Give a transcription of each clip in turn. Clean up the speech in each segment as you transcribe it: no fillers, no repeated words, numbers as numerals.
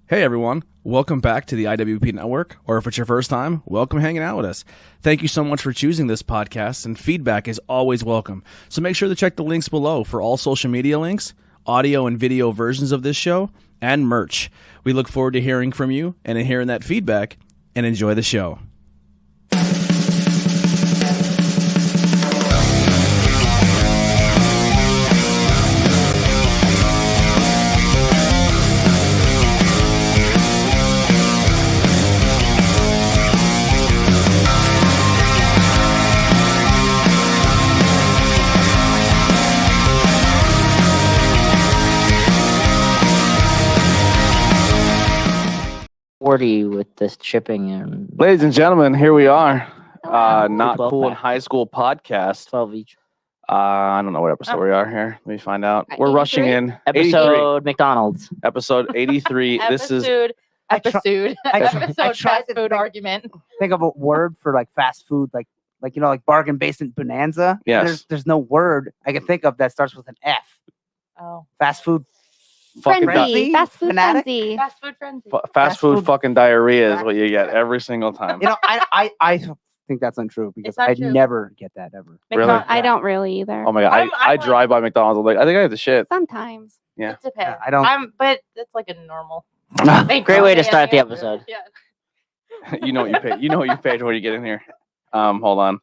Hey everyone, welcome back to the IWP Network, or if it's your first time, welcome hanging out with us. Thank you so much for choosing this podcast, and feedback is always welcome. So make sure to check the links below for all social media links, audio and video versions of this show, and merch. We look forward to hearing from you and hearing that feedback, and enjoy the show. With this shipping and Ladies and gentlemen, here we are. Not 12 Cool in pack. High School podcast. 12 each. I don't know what episode we are here. Let me find out. We're rushing in. 83. Episode McDonald's. Episode 83. This is episode fast food argument. Think of a word for like fast food, like bargain basement bonanza. Yes. There's no word I can think of that starts with an F. Oh, Fast food. Frenzy. Fast food Fanatic? frenzy. fast food frenzy. fast food food. fucking diarrhea is what you get every single time. I think that's untrue because It's not I true. never get that ever. Really? I don't really either. Oh my god, I'm I like- drive by McDonald's. I'm like, I think I have the shit. Sometimes. Yeah. It depends. I don't- But it's like a normal. Great way to start the episode. Yeah. You know what you paid. You know what you paid when you get in here. Hold on.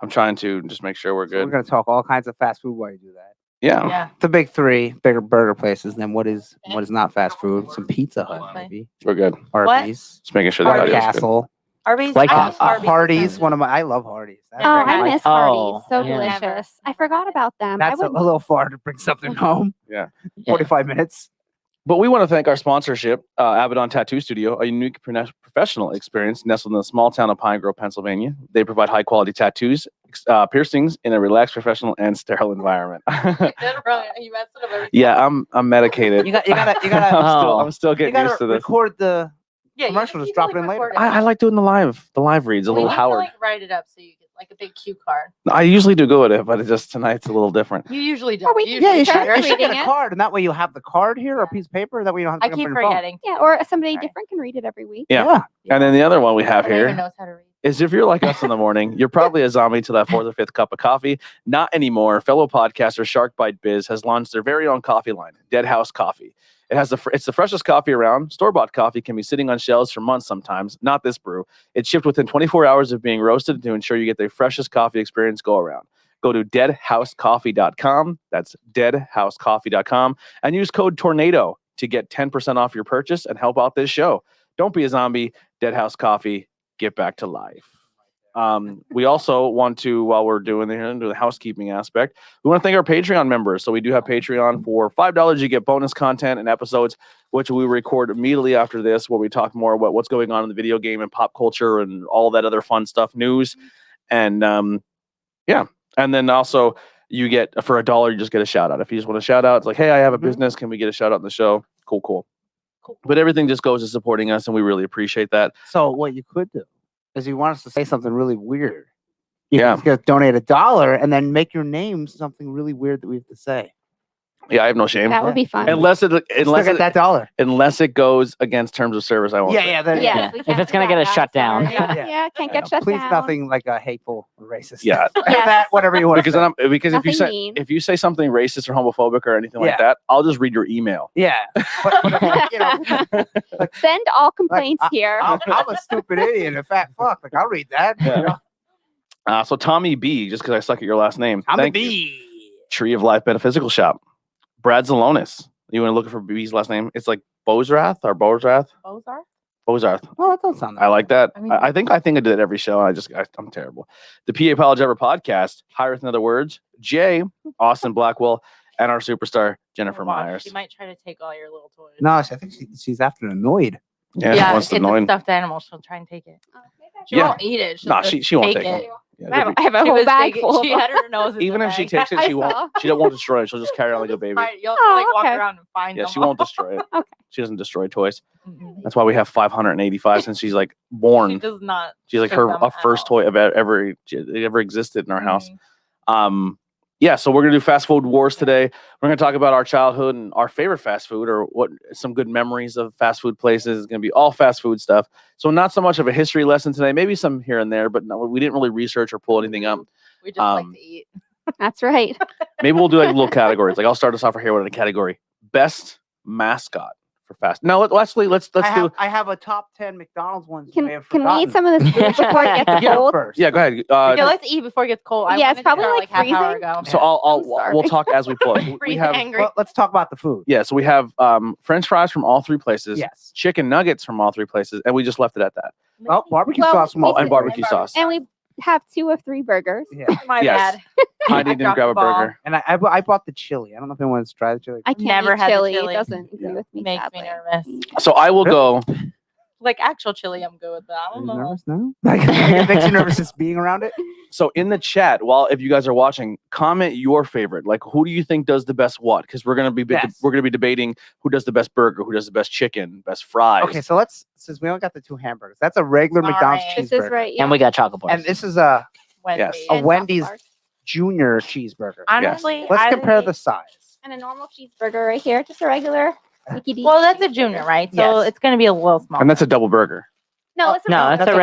I'm trying to just make sure we're So we're good. gonna talk all kinds of fast food while you do that. Yeah. Yeah. The big three, bigger burger places. Then what is not fast food? Some Pizza Hut maybe. We're good. Arby's. Just making sure the Arby's. audio's good. Castle. Arby's. Like I love that. Arby's. Hardee's. I love Hardee's. That's Oh, very I nice. miss Oh, Hardee's. So yeah. delicious. I forgot about them. I That's a would. little far to bring something home. Yeah. 45 minutes. But we want to thank our sponsorship, Abaddon Tattoo Studio, a unique professional experience nestled in the small town of Pine Grove, Pennsylvania. They provide high-quality tattoos, piercings in a relaxed, professional, and sterile environment. You messed it up every Yeah, I'm medicated. You gotta I'm still you getting used gotta to this. record the Yeah, commercial, you just drop it in like, later. record I like doing the live reads, a We little need to, Howard. like, write it up so you get like a big cue card. I usually do good at it, but it just tonight's a little different. You usually Or don't. we You can- Yeah, you Sure, should, you're you should get reading a it. card, and that way you'll have the card here or a piece of paper. That way you don't have to I pick keep up your phone. forgetting. Yeah, or somebody Right. different can read it every week. Yeah. And then the other one we have Nobody even here knows how to read. is if you're like us in the morning, you're probably a zombie to that fourth or fifth cup of coffee. Not anymore. Fellow podcaster Shark Bite Biz has launched their very own coffee line, Dead House Coffee. It's the freshest coffee around. Store-bought coffee can be sitting on shelves for months sometimes. Not this brew. It's shipped within 24 hours of being roasted to ensure you get the freshest coffee experience go around. Go to deadhousecoffee.com. That's deadhousecoffee.com and use code TORNADO to get 10% off your purchase and help out this show. Don't be a zombie. Dead House Coffee. Get back to life. We also want to, while we're doing the housekeeping aspect, we want to thank our Patreon members. So we do have Patreon for $5. You get bonus content and episodes, which we record immediately after this, where we talk more about what's going on in the video game and pop culture and all that other fun stuff, news. And yeah. And then also you get, for $1, you just get a shout out. If you just want a shout out, it's like, hey, I have a business. Can we get a shout out in the show? Cool. But everything just goes to supporting us, and we really appreciate that. So what you could do is you want us to say something really weird. You Yeah. can just donate $1 and then make your name something really weird that we have to say. Yeah, I have no shame. That would be fun. Unless Still get that $1. $. goes against terms of service, I won't. say. Yeah. Yeah. we If can't it's do gonna that, get us guys. shut down. Sorry. Yeah, can't get shut Please down. nothing like a hateful or racist. Yeah. Yes. That, whatever you want. Because then if you Nothing say mean. if you say something racist or homophobic or anything like Yeah. that, I'll just read your email. Yeah. But, you know, Send all complaints here. I'm a stupid idiot. In fact, fuck. Like I'll read that. Yeah. You know? So Tommy B, just because I suck at your last name. I'm thank a you. bee. Tree of Life Metaphysical Shop. Brad Zalonis. You want to look for B's last name? It's like Bozrath or Bozrath. Bozarth? Bozarth. Oh, that don't sound. I like that. I mean- I think I did it every show. I'm terrible. The PA College Ever podcast. Hire in other words. Jay, Austin Blackwell, and our superstar Jennifer Watch, Myers. She might try to take all your little toys. No, I think she's after annoyed. Yeah, she Yeah, wants it's to a annoy. stuffed animal. She'll try and take it. She Yeah. won't eat it. She'll Nah, just she won't take it. it. Yeah, I it'd be- have a She whole was bag taking- full. She had her nose in even the if she bag. takes it, I she won't. saw. She won't destroy it. She'll just carry it like a baby. You'll Oh, like walk okay. around and find Yeah, them she won't all. destroy it. Okay. She doesn't destroy toys. Mm-mm. That's why we have 585 since she's like She born. does not. She's like strip them a at first all. toy ever existed in our house. Mhm. yeah, so we're gonna do fast food wars today. We're gonna talk about our childhood and our favorite fast food, or what some good memories of fast food places. It's gonna be all fast food stuff. So not so much of a history lesson today, maybe some here and there, but no, we didn't really research or pull anything up. We just like Um, to eat. That's right. Maybe we'll do like little categories. Like I'll start us off here with a category: best mascot for fast. No, let's do. I have a top 10 McDonald's ones. you may have Can we eat forgotten. some of this food before it gets Get 'em cold? first. Yeah, go ahead. Yeah, let's eat before it gets cold. I Yeah, wanted it's probably to start, like half hour freezing. ago. so I'm we'll sorry. talk as we pull. We Freezing have angry. Well, let's talk about the food. yeah. So we have French fries from all three places. Yes. Chicken nuggets from all three places, and we just left it at that. Oh, barbecue Well, sauce from all we And did- barbecue sauce. And we have 2 of 3 burgers. Yeah. My Yes. bad. Heidi didn't dropped grab the a ball. burger. And I bought the chili. I don't know if anyone wants to try the chili. I can't Never eat had the chili. chili. It doesn't agree Yeah. with me. Makes sadly. me nervous. So I will go. Like actual chili, I'm good with that. I Are don't you know. nervous now? Like, it makes you nervous just being around it? So in the chat, if you guys are watching, comment your favorite. Like, who do you think does the best what? Because we're gonna be Yes. debating who does the best burger, who does the best chicken, best fries. Okay, so since we only got the 2 hamburgers, that's a regular All McDonald's right. cheeseburger. This is right. And we got chocolate bars. And this is a Wendy's. Yes. a And Wendy's chocolate bars. junior cheeseburger. Honestly, Let's I compare like- the size. And a normal cheeseburger right here. Just a regular. Well, that's a junior, right? So Yes. it's going to be a little smaller. And that's a double burger. No, it's a No, regular. it's that's a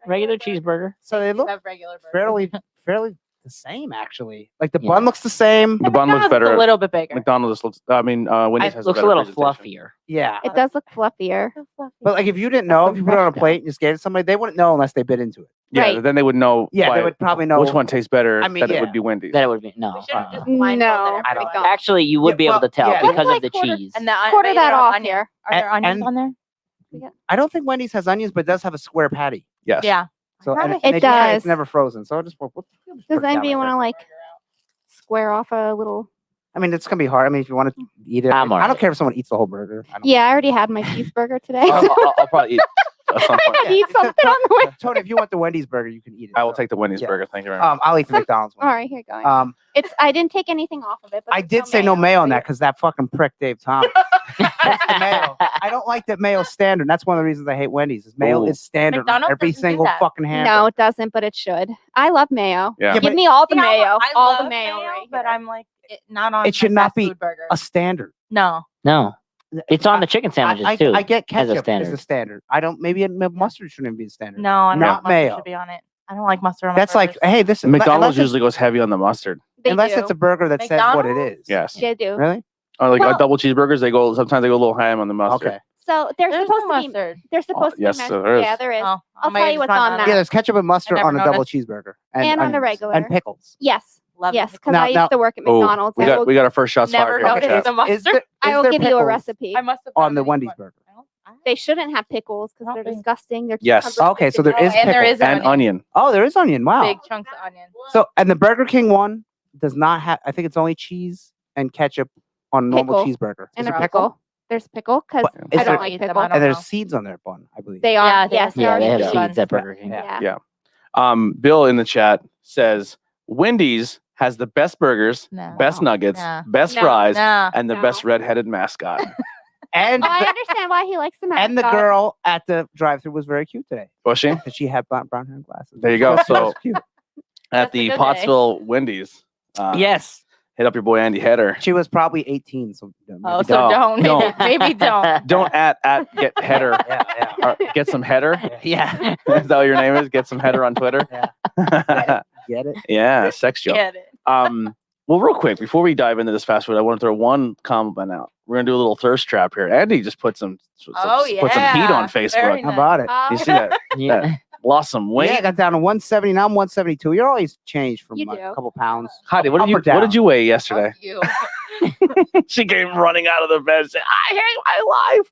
a regular cheeseburger. So they You look have regular burgers. fairly the same actually. Like the Yeah. bun looks the same. The bun looks McDonald's is better. A little bit bigger. McDonald's looks. Wendy's It has looks a a little presentation. fluffier. Yeah. It does look fluffier. But like if you didn't know, if you put it on a plate and just gave it to somebody, they wouldn't know unless they bit into it. Yeah, Right. then they would know. Yeah, they by would probably know which one tastes better. I mean, that it yeah. would be Wendy's. That it would be We no. should have just No, blindfolded I don't- everybody. Actually, you would Yeah, be able well, to tell yeah. because Let's, of the like, quarter- cheese. And the Quarter maybe that they're off onion. here. Are there And- onions on there? I don't think Wendy's has onions, but it does have a square patty. Yes. Yeah. So and It they say does. it's never frozen. So I'll just we'll just put Does it down anybody right want to there. like square off a little? I mean, it's gonna be hard. I mean, if you want to eat it, I'm I alright. don't care if someone eats the whole burger. I don't Yeah, I already had my cheeseburger today. I'll probably eat at some I point. had to eat something on the way. Tony, if you want the Wendy's burger, you can eat it. I will so. take the Wendy's Yeah. burger. Thank you very much. I'll eat the McDonald's one. All right, here you go. It's I didn't take anything off of it. But I there's did say no mayo on that right? because that fucking prick Dave Thomas. That's the mayo. I don't like that mayo standard. That's one of the reasons I hate Wendy's. Is mayo Ooh. is standard on McDonald's every doesn't do single that. fucking hamburger. No, it doesn't, but it should. I love mayo. Yeah. Yeah, Give but me all the See, mayo. I All love the mayo, right but here. I'm like, not on It should my not fast be food burger. a standard. No. No, it's on the chicken sandwiches I, too. I get as a ketchup as a standard. I don't. Maybe mustard shouldn't be a standard. No, I don't Not want mustard mayo. should be on it. I don't like mustard on my That's like, burgers. hey, this is McDonald's unless it's- usually goes heavy on the mustard. They unless do. it's a burger that says what it is. Yes. They do. Really? Or like Well- double cheeseburgers, sometimes they go a little ham on the mustard. Okay. So they're There's supposed no to be. mustard. They're supposed to yes, be. there is. Yeah, there is. Oh, I'll maybe tell you just what's not on that. that. Yeah, there's ketchup and mustard never on a double noticed. cheeseburger. And on the onions regular. And pickles. Yes. Love Yes, it. because Now- I used now- to work at Oh, McDonald's. we I will, got our first shots Never fired here. noticed Chat. the mustard. Is there, I is will there give you a pickles recipe. I must have on found the it Wendy's anywhere. burger? I don't- They shouldn't have pickles because they're Don't they? disgusting. They're Yes. cucumbers. Okay, so there Oh, is and there pickles. is And onion. Oh, there is onion. Wow. Big chunks of onion. So, and the Burger King one does not have. I think it's only cheese and ketchup on a normal Pickle. cheeseburger. And Is a it pickle. There's pickle because But I is don't there- like Eat them, pickle. I don't And there's know. seeds on their bun, I believe. They are. Yeah, they Yes, do. they yeah, are. they have Yeah. seeds at Burger King. Yeah. Yeah. Bill in the chat says Wendy's has the best burgers, No. best nuggets, No. best No. fries, No. and the No. best redheaded mascot. And Oh, I the, understand why he likes the mascot. and the girl at the drive-thru was very cute today. Was she? Because she had brown hair and glasses. There you go. She was So cute. at That's a the good day. Pottsville Wendy's. Yes, Hit up your boy Andy Header. she was probably 18. So maybe Oh, don't. so don't. Don't. Maybe don't. Don't at get header. yeah, Or get some header. yeah. Is that what your name is? Get some header on Twitter. Yeah. Get it? Yeah, sex joke. Get it. Well, real quick before we dive into this fast food, I want to throw one compliment out. We're gonna do a little thirst trap here. Andy just put some Oh, put some heat on yeah. Facebook. Very How about it? Oh, You see that? Yeah. Lost some weight. Yeah, I got down to 170. Now I'm 172. You're always changed from You like, do. a couple pounds. Heidi, what Up did or you down? weigh yesterday? Fuck you. She came running out of the bed and said, I hate my life.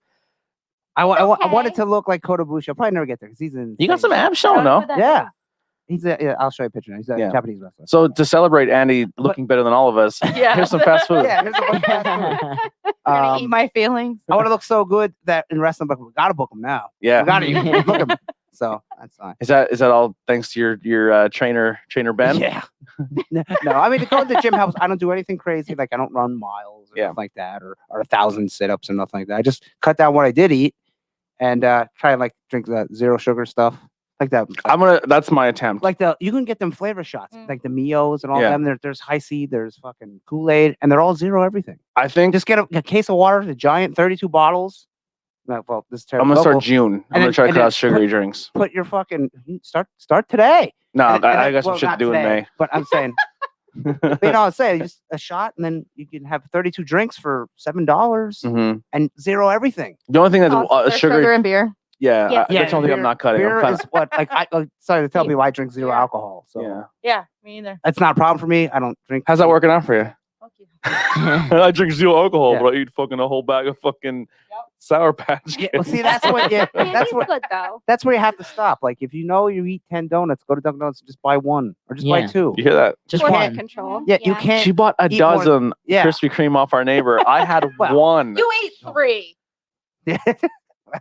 I wanted okay. to look like Kota Bushi. I'll probably never get there because he's in. You got some insane abs showing though. Yeah. Yeah, I'll show you a picture. He's a Yeah. Japanese wrestler. So to celebrate Andy looking better than all of us, Yeah. here's some fast food. Yeah, here's a bunch of fast food. You're gonna eat Um, my feelings. I want to look so good that in wrestling, but we gotta book him now. Yeah. We gotta book him. So that's fine. Is that all thanks to your trainer Ben? Yeah. No, I mean to go to the gym helps. I don't do anything crazy. Like I don't run miles or Yeah. nothing like that, or 1,000 sit-ups and nothing like that. I just cut down what I did eat and try and like drink the zero sugar stuff. like that. That's my attempt. Like you can get them flavor shots, Mm. like the Mios and all Yeah. them. There's high C, there's fucking Kool-Aid, and they're all zero everything. I think Just get a case of water, the giant 32 bottles. No, well, this is I'm terrible. gonna start Local. June. I'm gonna then- try to and cut then out sugary drinks. Put your fucking start today. No, And I then- got some well, shit to not do in today, May. But I'm saying, but you know, I'm saying just a shot, and then you can have 32 drinks for $7 Mhm. and zero everything. The only thing that's Oh, There's sugar, sugar and beer. yeah, Yeah. that's the only thing I'm not cutting. I'm Beer cutting- is what like sorry to tell people I drink zero Yeah. alcohol, so yeah. Yeah, me either. that's not a problem for me. I don't drink. How's that working out for you? Fuck you. I drink zero alcohol, Yeah. but I eat fucking a whole bag of fucking Sour Patch Yeah, Kids. well, see, that's what. Yeah, Candy's that's what. good though. That's where you have to stop. Like if you know you eat 10 donuts, go to Dunkin' Donuts and just buy one or just buy Yeah. two. You hear that? Just Portion one. control. Yeah, you can't. She bought a eat more- dozen yeah. Krispy Kreme off our neighbor. I had Well, one. You ate 3.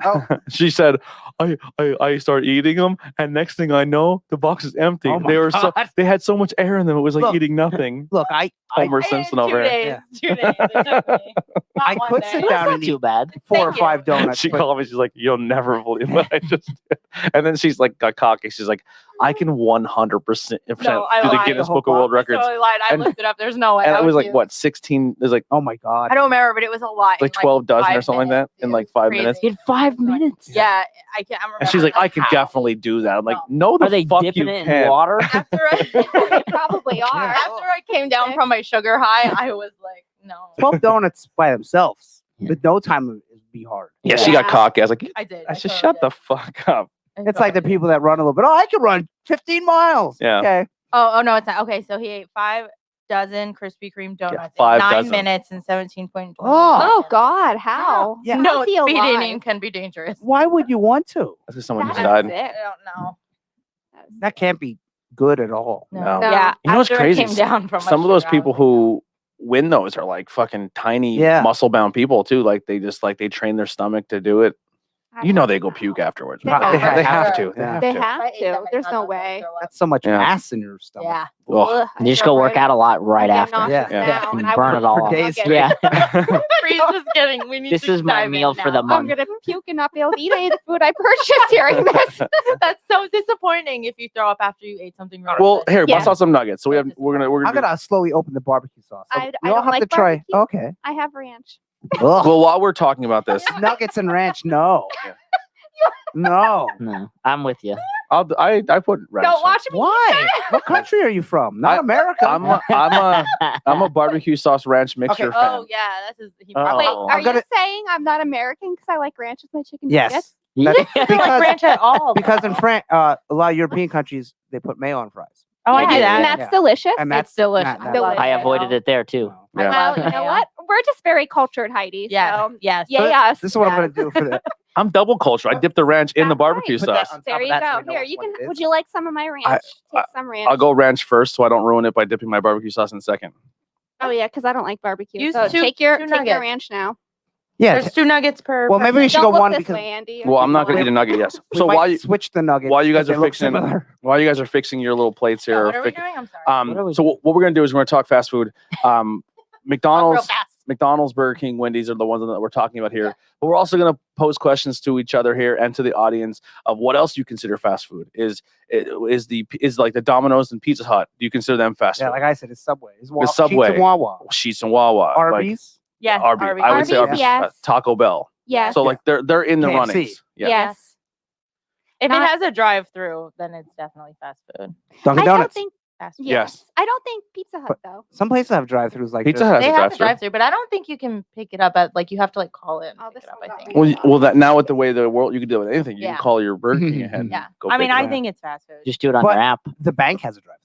Oh, She said, I started eating them, and next thing I know, the box is empty. Oh my They were God. they had so much air in them. It was like Look. eating nothing. look, I Homer Simpson over here. Yeah. 2 days. It took me. Not I one could day. sit That's down not and too eat bad. 4 or Thank you. 5 donuts. She but- called me. She's like, "You'll never believe what I just did." And then she's like, got cocky. She's like, "I can 100% No, I do the lied. Guinness The whole Book of World I Records." totally lied. I And- looked it up. There's no way. And I it was would like do- what 16? It was like Oh my God. I don't remember, but it was a lot. Like in, 12 dozen or 5 something like that minutes. in It like was 5 crazy. minutes. In 5 minutes. Yeah, I can't remember. And she's like, "I can how. definitely do that." I'm like, "No, the Are they fuck dipping you it in can't." water? After They I, probably are. after I came down from my sugar high, I was like, no. 12 donuts by themselves Yeah. with no time would be hard. Yeah, she got Yeah. cocky. I was like, I did. "I said, totally shut did. the fuck up." I It's like the totally did. people that run a little bit. Oh, I can run 15 miles. Yeah. Okay. Oh no, it's not. Okay, so he ate 5 dozen Krispy Kreme donuts. in 5 9 dozen. minutes and 17.20. Oh God, how? Yeah. No, How's he speed alive? eating can be dangerous. Why would you want to? That's because someone just That's died. I sick. don't know. That can't be good at all. No. No. Yeah, You know what's after crazy? I came down from my Some of those sugar, I was people like, who win those are like fucking tiny, Yeah. muscle bound people too. Like they just like they train their stomach to do it. I You know don't they go puke afterwards. They right? have They, to. they have to. Yeah. They have They to. have I ate that to. many There's no donuts, I'd way. throw up. That's so much Yeah. ass in your stomach. Yeah. Ugh. Ugh, I You just feel go work right- out a lot right I get after. nauseous Yeah. now, And and I burn will it all For off. days get Yeah. Freeze is getting. We need This to is my dive in meal for the now. month. I'm gonna puke and not be able to eat any of the food I purchased hearing this. That's so disappointing if you throw up after you ate something really Well, good. here, Yeah. bust out some nuggets. So we have Yeah. we're I'm gonna. gonna slowly open the barbecue sauce. So I we all don't have like to try. barbecue. Okay. I have ranch. Ugh. Well, while we're talking about this, Nuggets and ranch, no. Yeah. No. No, I'm with you. I put relish. Don't in. watch me. Why? What country are you from? Not I- America. I'm a barbecue sauce ranch mixture Okay. fan. Oh yeah, that's his. He Oh. Wait, Oh. are I'm gonna- you saying I'm not American because I like ranch with my chicken Yes. nuggets? That's don't like because ranch at all. because in France, a lot of European countries they put mayo on fries. oh, I do Yeah, that. And that's Yeah. delicious. And It's delicious. not- I love I it. avoided it there too. Yeah. Well, love you know mayo. what? We're just very cultured, Heidi. Yeah. So, Yes. yeah, So yes. This is what I'm Yeah. gonna do for the. I'm double culture. I dip the ranch in the That's right. barbecue Put that sauce. on top There of you that so go. we know Here, what you can. it is. Would you like some of my ranch? Take some ranch. I'll go ranch first, so I don't ruin it by dipping my barbecue sauce in second. Oh yeah, because I don't like barbecue. Use So two- take your two take your nuggets. ranch now. Yeah. There's 2 nuggets per. Well, maybe we should Don't go look one this because way, Andy. Well, I'm not gonna We- eat a nugget. Yes. we So might while you switch the nuggets. while you guys because are they look fixing- similar. fixing your little plates here, What are we fix- doing? I'm sorry. What are we so what we're gonna do is we're gonna talk fast food. McDonald's, Real fast. McDonald's, Burger King, Wendy's are the ones that we're talking about here. But we're also going to pose questions to each other here and to the audience of what else you consider fast food. Is like the Domino's and Pizza Hut? Do you consider them fast Yeah, food? like I said, it's Subway. It's It's Subway. Sheetz and Wawa. Sheetz and Wawa, like Arby's. Yes. Arby's. Arby's. I would say Arby's, Arby's. yes. Taco Bell. Yes. So like they're in the KFC. runnings. Yeah. Yes. If Not- it has a drive-through, then it's definitely fast food. Dunkin' I don't Donuts. think. Fast food. Yes. I don't think Pizza Hut though. Some places have drive-throughs like Pizza this. Hut has They a have a drive-through. drive-through, but I don't think you can pick it up at like you have to like call it and Oh, pick this it up. one I got think. me. Well, that now with the way the world, you can do it with anything. You Yeah. can call your Burger King ahead. and Yeah. go I mean, pick it I up. think it's fast food. Just do it on But- their app. The bank has a drive-through.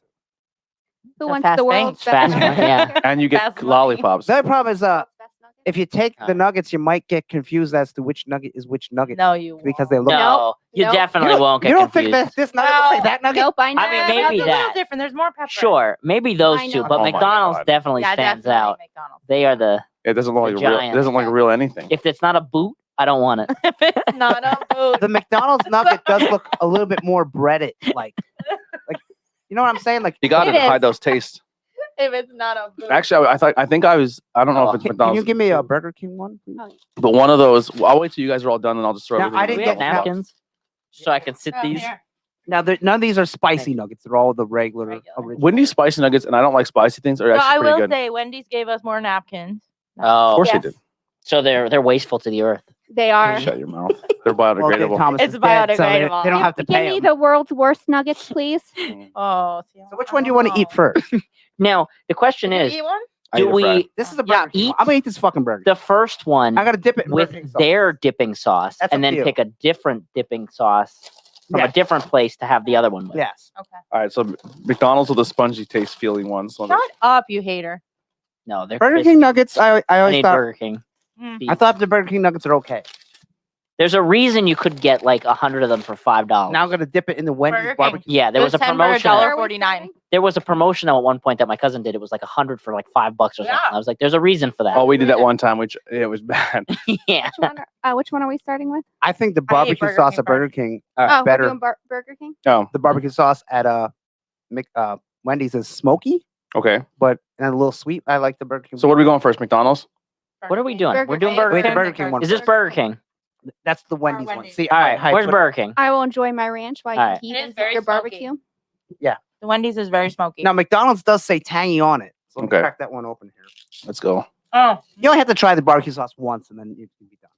Who a wants fast the bank. world's Fast best bank, nugget? yeah. and you get Fast money. lollipops. The other problem is Best nugget? if you take the Oh. nuggets, you might get confused as to which nugget is which nugget No, you because won't. they look. No, you Nope. definitely won't get You don't confused. think that this nugget looks like that nugget? Nope, I know. I mean, Yeah, maybe that's a little that. different. There's more pepper. Sure, maybe those I two, know. but Oh my McDonald's God. definitely Yeah, stands definitely out. McDonald's. They are the. It doesn't look like The a real. It giants. doesn't look like a real anything. If it's not a boot, I don't want it. If it's not a food. The McDonald's nugget does look a little bit more breaded, like you know what I'm saying? Like You got It to hide is. those tastes. If it's not a food. Actually, I don't know if it's can McDonald's. you give me a Burger King one, please? But one of those. I'll wait till you guys are all done, and I'll just throw Now, everything. I in didn't We the have get box. napkins, so I can sit Oh, these. here. Now, none of these are spicy nuggets. They're all the regular. Original. Wendy's spicy nuggets, and I don't like spicy things, are So actually I pretty will good. say Wendy's gave us more napkins. Oh, Of course Yes. they did. so they're wasteful to the earth. They are. Shut your mouth. They're Well, okay, biodegradable. Thomas It's is dead, so they biodegradable. don't have to Give pay me him. the world's worst nuggets, please. Oh, see, So which one do you want to eat first? Now the question Can you is, eat one? I do ate a fry. we This is a Yeah, burger. King. eat I'm gonna eat this fucking burger. the first one I gotta dip it in with Burger King sauce. their dipping sauce, That's and up then to you. pick a different dipping sauce from Yeah. a different place to have the other one with? Yes. Okay. All right, so McDonald's with the spongy taste feeling ones. Shut up, you hater. No, they're Burger crispy. King nuggets. I I always need thought. Burger King. Mm. I thought the Burger King nuggets are okay. There's a reason you could get like 100 of them for $5. Now I'm gonna dip it in the Wendy's Burger King. barbecue. Yeah, there was a Those 10 were promotion. $1.49. There was a promotion at one point that my cousin did. It was like 100 for like $5 or something. Yeah. I was like, "There's a reason for that." Oh, we did that one time, which it was bad. yeah. Which one are we starting with? I think the I ate barbecue Burger sauce King at Burger King Oh, better. we're doing Burger King. Oh, The barbecue sauce at Wendy's is smoky, okay. but and a little sweet. I like the Burger King. So what are we going first? McDonald's? What are we doing? Burger We're doing King. Burger Wait, the King. Burger King one. Is this first. Burger King? That's the Wendy's one. Wendy's. See, All right. I Where's put- Burger King? I will enjoy my ranch while All you right. eat It is and very your smoky. barbecue. The Wendy's is very smoky. Now McDonald's does say tangy on it. So let me Okay. crack that one open here. Let's go. Oh, You only have to try the barbecue sauce once, and then you can be done.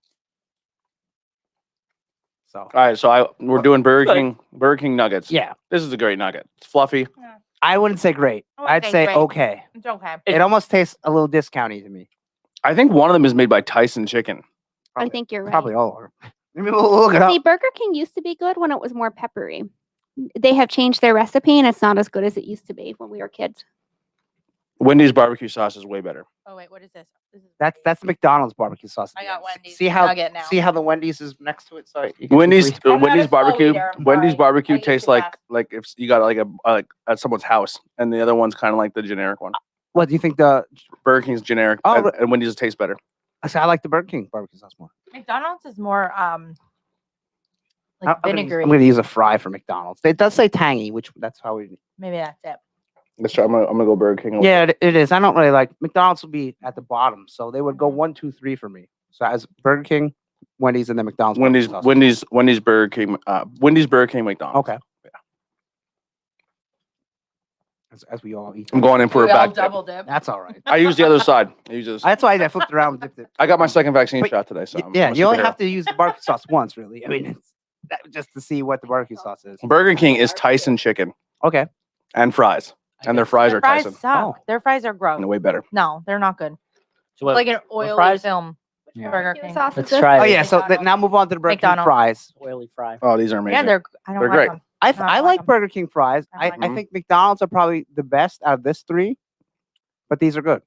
So All right, so we're doing Burger Good. King. Burger King nuggets. yeah, This is a great nugget. It's fluffy. I wouldn't say great. I wouldn't I'd say say great. okay. it's okay. It almost tastes a little discounty to me. I think one of them is made by Tyson Chicken. I think you're right. Probably all are. Maybe we'll look it See, up. Burger King used to be good when it was more peppery. They have changed their recipe, and it's not as good as it used to be when we were kids. Wendy's barbecue sauce is way better. Oh wait, what is this? This is That's McDonald's barbecue sauce. I got Wendy's See how nugget now. see how the Wendy's is next to it. So you can Wendy's see- I'm not Wendy's a slow barbecue. eater, I'm Wendy's sorry. barbecue I eat tastes too like fast. if you got like at someone's house, and the other one's kind of like the generic one. What do you think the? Burger King's generic, Oh, and Wendy's tastes better. I say I like the Burger King barbecue sauce more. McDonald's is more like I'm gonna use- vinegary. I'm gonna use a fry for McDonald's. It does say tangy, which that's how we. Maybe that's it. Let's try. I'm gonna go Burger King. Yeah, it is. I don't really like McDonald's. Would be at the bottom, so they would go 1, 2, 3 for me. So as Burger King, Wendy's, and then McDonald's. Wendy's, barbecue sauce. Wendy's, Burger King, Wendy's, Burger King, McDonald's. Okay. As we all eat. I'm going in for a We all back dip. double dip. That's all right. I use the other side. I use this. That's why I flipped around and dipped it. I got my second vaccine But shot today, so I'm Yeah, a you only superhero. have to use the barbecue sauce once, really. I mean, it's just to see what the barbecue sauce is. Burger King is Tyson chicken Okay. and fries, and their fries Their are fries Tyson. suck. Oh. Their fries are gross. And way better. No, they're not good. So what, Like an oily fries? film. Yeah. Burger Barbecue King. sauce is let's this? try Oh it. yeah. So McDonald's. now move on to the Burger King McDonald's. fries. Oily fry. Oh, these are amazing. Yeah, I don't They're like great. them. I don't I like like 'em. Burger King fries. I don't I like think McDonald's are probably the best out of this 3, but these are good.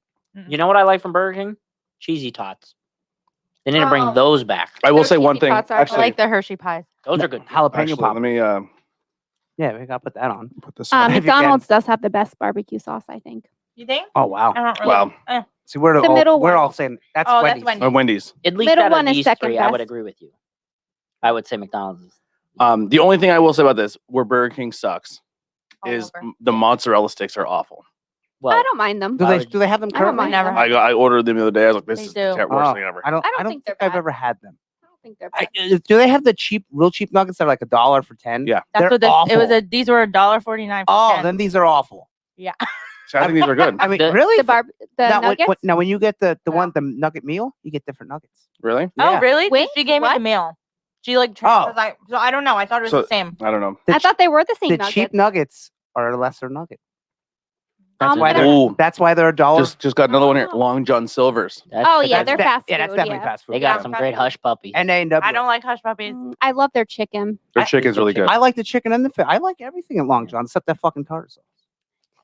You know what I like from Burger King? Cheesy tots. They need to bring Oh. those back. I will Those say one cheesy thing. tots are- I Actually, like the Hershey pies. Those are good. too. Jalapeno actually, pop. let me Yeah, we gotta put that on. put this on. If you can. McDonald's does have the best barbecue sauce, I think. You think? Oh wow. I don't really. Wow. See, we're The all, middle we're one. all saying that's Oh, that's Wendy's. Wendy's. Wendy's. At least Middle out of one is these second 3, I would best. agree with you. I would say McDonald's. Is, The only thing I will say about this, where Burger King sucks, All is over. the mozzarella sticks are awful. well, I don't mind them. Do I they would- do they have them I don't currently? mind Never them. had I ordered them the other day. I was like, this They is do. the worst Oh, thing ever. I don't think they're I've bad. ever had them. I don't think they're bad. Do they have the real cheap nuggets that are like $1 for 10? Yeah. That's They're what this. awful. It was these were $1.49 for Oh, 10. then these are awful. So I think these are good. I mean, The- really? The now, nuggets. now, when you get the Yeah. nugget meal, you get different nuggets. Really? Oh, Yeah. really? Wings? She gave me the What? meal. She like. Oh. So I don't know. I thought it was So- the same. I don't know. The I thought they were the same the nuggets. cheap nuggets are a lesser nugget. That's I'm why gonna- they're Ooh. that's why they're $1. Just got another one here. Oh. Long John Silver's. Oh yeah, That's they're de- fast food. Yeah, that's definitely fast food. they got Yeah. some great hush puppy. And A&W. I don't like hush puppies. I love their chicken. Their chicken's really good. I like the chicken and the fish. I like everything at Long John except that fucking tartar sauce.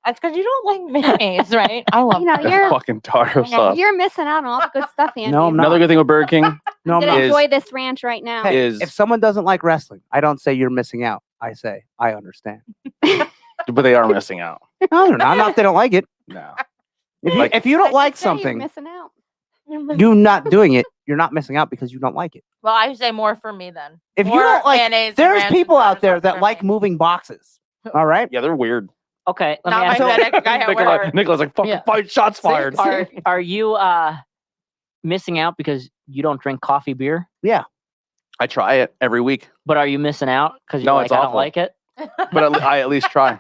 That's because you don't like mayonnaise, right? I love. You know, That you're fucking tartar sauce. you're missing out on all the good stuff, Andy. No, I'm not. Another good thing with Burger King No, I'm Gonna not. is- enjoy this ranch right now. Hey, is- if someone doesn't like wrestling, I don't say you're missing out. I say I understand. but they are missing out. No, they're not. Not if they don't like it. No. If you I don't just like say you're something, missing out. you not doing it, you're not missing out because you don't like it. Well, I say more for me then. If you More don't like, mayonnaise and there's ranch and people out tartar there sauce that for like me. moving boxes. All right. Yeah, they're weird. Okay, let Not me my ask you. FedEx guy at work. Nicola's like, fucking Yeah. fight, shots fired. Are you missing out because you don't drink coffee beer? I try it every week. But are you missing out because you No, like it's I don't awful. like it? but I at least try.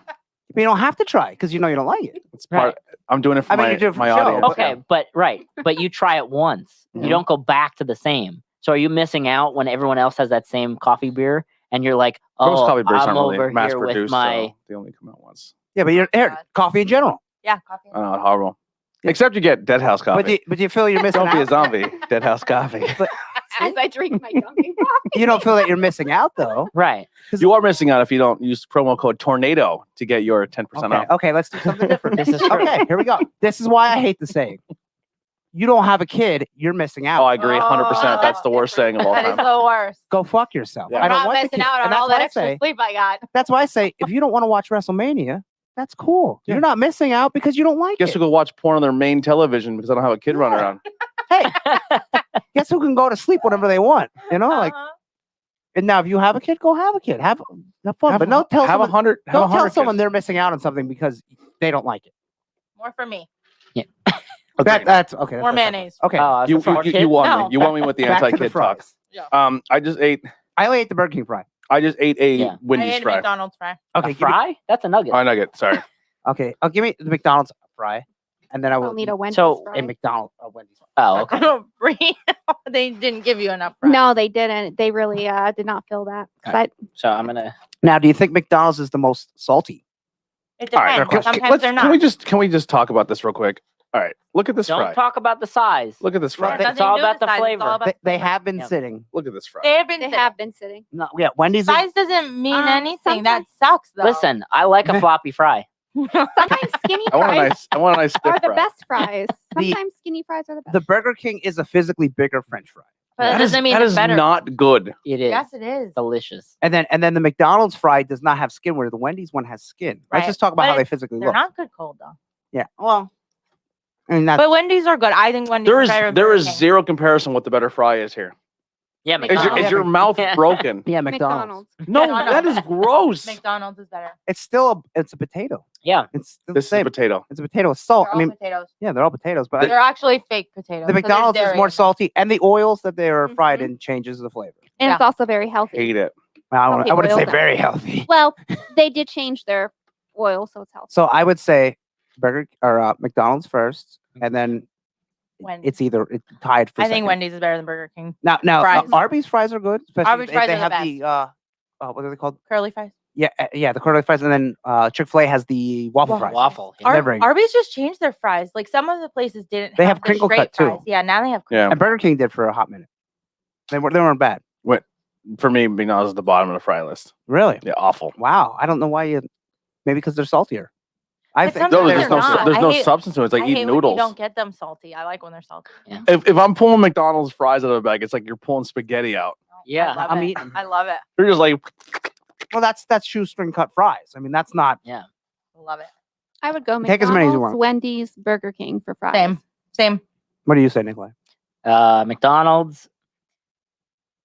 But you don't have to try because you know you don't like it. It's part. I'm doing it for I mean, my you do it for my the show. audience. Okay, but you try it once. Mhm. You don't go back to the same. So are you missing out when everyone else has that same coffee beer and you're like, Most oh, coffee beers I'm aren't over really mass here with produced, my. so they only come out once. Yeah, but you're God. coffee in general. Yeah, coffee. Oh, horrible. Yeah. Except you get Dead House coffee. But do you feel you're missing Don't be a out? zombie. Dead House coffee. As I drink my Dunkin' coffee. You don't feel that you're missing out though. Right. You are missing out if you don't use promo code Tornado to get your 10% off. Okay, let's do something different. This is true. Okay, here we go. This is why I hate the saying. You don't have a kid, you're missing out. Oh, I agree, 100%. That's the worst saying of all That is time. the worst. Go fuck yourself. Yeah. I I'm don't not want the missing kid. out And on that's all why that I extra say. sleep I got. That's why I say if you don't want to watch WrestleMania, that's cool. Yeah. You're not missing out because you don't like Guess it. who go watch porn on their main television because I don't have a kid running Yeah. around. Hey, guess who can go to sleep whenever they want? You know, like. Uh-huh. And now, if you have a kid, go have a kid. Have fun, but don't tell have someone, 100. Have don't 100 tell someone kids. they're missing out on something because they don't like it. More for me. Okay. That's okay. More that's mayonnaise. Okay, Oh, You, so for you kids? want No. me. You want me with the back to the anti-kid talk. fries. I just ate I only ate the Burger King fry. a Yeah. I Wendy's ate a fry. McDonald's fry. Okay, A fry? That's a nugget. Oh, nugget. Sorry. Okay, I'll give me the McDonald's fry, and then I will I'll need a Wendy's So, fry. a McDonald's Wendy's fry. Oh, okay. Brie, they didn't give you enough fries. No, they didn't. They really did not fill that. 'Cause I- So I'm gonna. Now, do you think McDonald's is the most salty? It All right. depends. Sometimes let's- they're not. Can we just talk about this real quick? All right. Look at this Don't fry. talk about the size. Look at this Well, fry. they- It's all Nothing to do about with the size, it's flavor. all about They, the they flavor. have been Yeah. sitting. Look at this fry. They have been. they sitting. have been sitting. No, yeah, Wendy's. Is, Size doesn't mean anything. That sometimes- sucks, though. Listen, I like a floppy fry. Sometimes skinny I want a fries nice. I want a nice are stiff the fry. best fries. The- Sometimes skinny fries are the best. the Burger King is a physically bigger French fry, But that doesn't mean that it's is better. not good. It is Yes, it is. delicious. and then the McDonald's fry does not have skin, where the Wendy's one has skin. Let's Right. just talk about But how they it's- physically They're look. not good cold though. Yeah, well, I mean that's But Wendy's are good. I think Wendy's There are is better than there Burger is King. zero comparison what the better fry is here. Yeah, Is McDonald's. your, is your mouth Yeah. broken? yeah, McDonald's. No, McDonald's. that is gross. McDonald's is better. It's still it's a potato. Yeah. It's still This the is same. potato. It's a potato with salt. They're I all mean, potatoes. yeah, they're all potatoes, but They're actually fake potatoes. the 'cause there's McDonald's is dairy more in them. salty, and the oils that they are fried Mhm. in changes the flavor. And it's Yeah. also very healthy. Hate it. I Healthy wouldn't say oils. very healthy. Well, they did change their oil, so it's healthy. So I would say McDonald's first, and then Wendy's. it's tied for. I think second. Wendy's is better than Burger King. Now Fries. Arby's fries are good. Especially Arby's they, fries they are the have best. the what are they called? Curly fries. Yeah, the curly fries, and then Chick-fil-A has the waffle fries. Waffle. Ar- Never- Arby's just changed their fries. Like some of the places didn't. They have the crinkle straight cut, too. fries. Yeah, now they have. Yeah. And Burger King did for a hot minute. They weren't bad. For me, McDonald's is at the bottom of the fry list. Really? Yeah, awful. Wow. I don't know why you. Maybe because they're saltier. I But think No, sometimes there's they're no not. there's I no hate- substance to it. It's like I eating hate when noodles. you don't get them salty. I like when they're salty. If I'm pulling McDonald's fries out of the bag, it's like you're pulling spaghetti out. Yeah. I love I'm it. eating. I love it. You're just like, Well, that's shoestring cut fries. I mean, that's not. I love it. I would go Take as many as you McDonald's, want. Wendy's, Burger King for fries. Same. What do you say, Nikolai? McDonald's.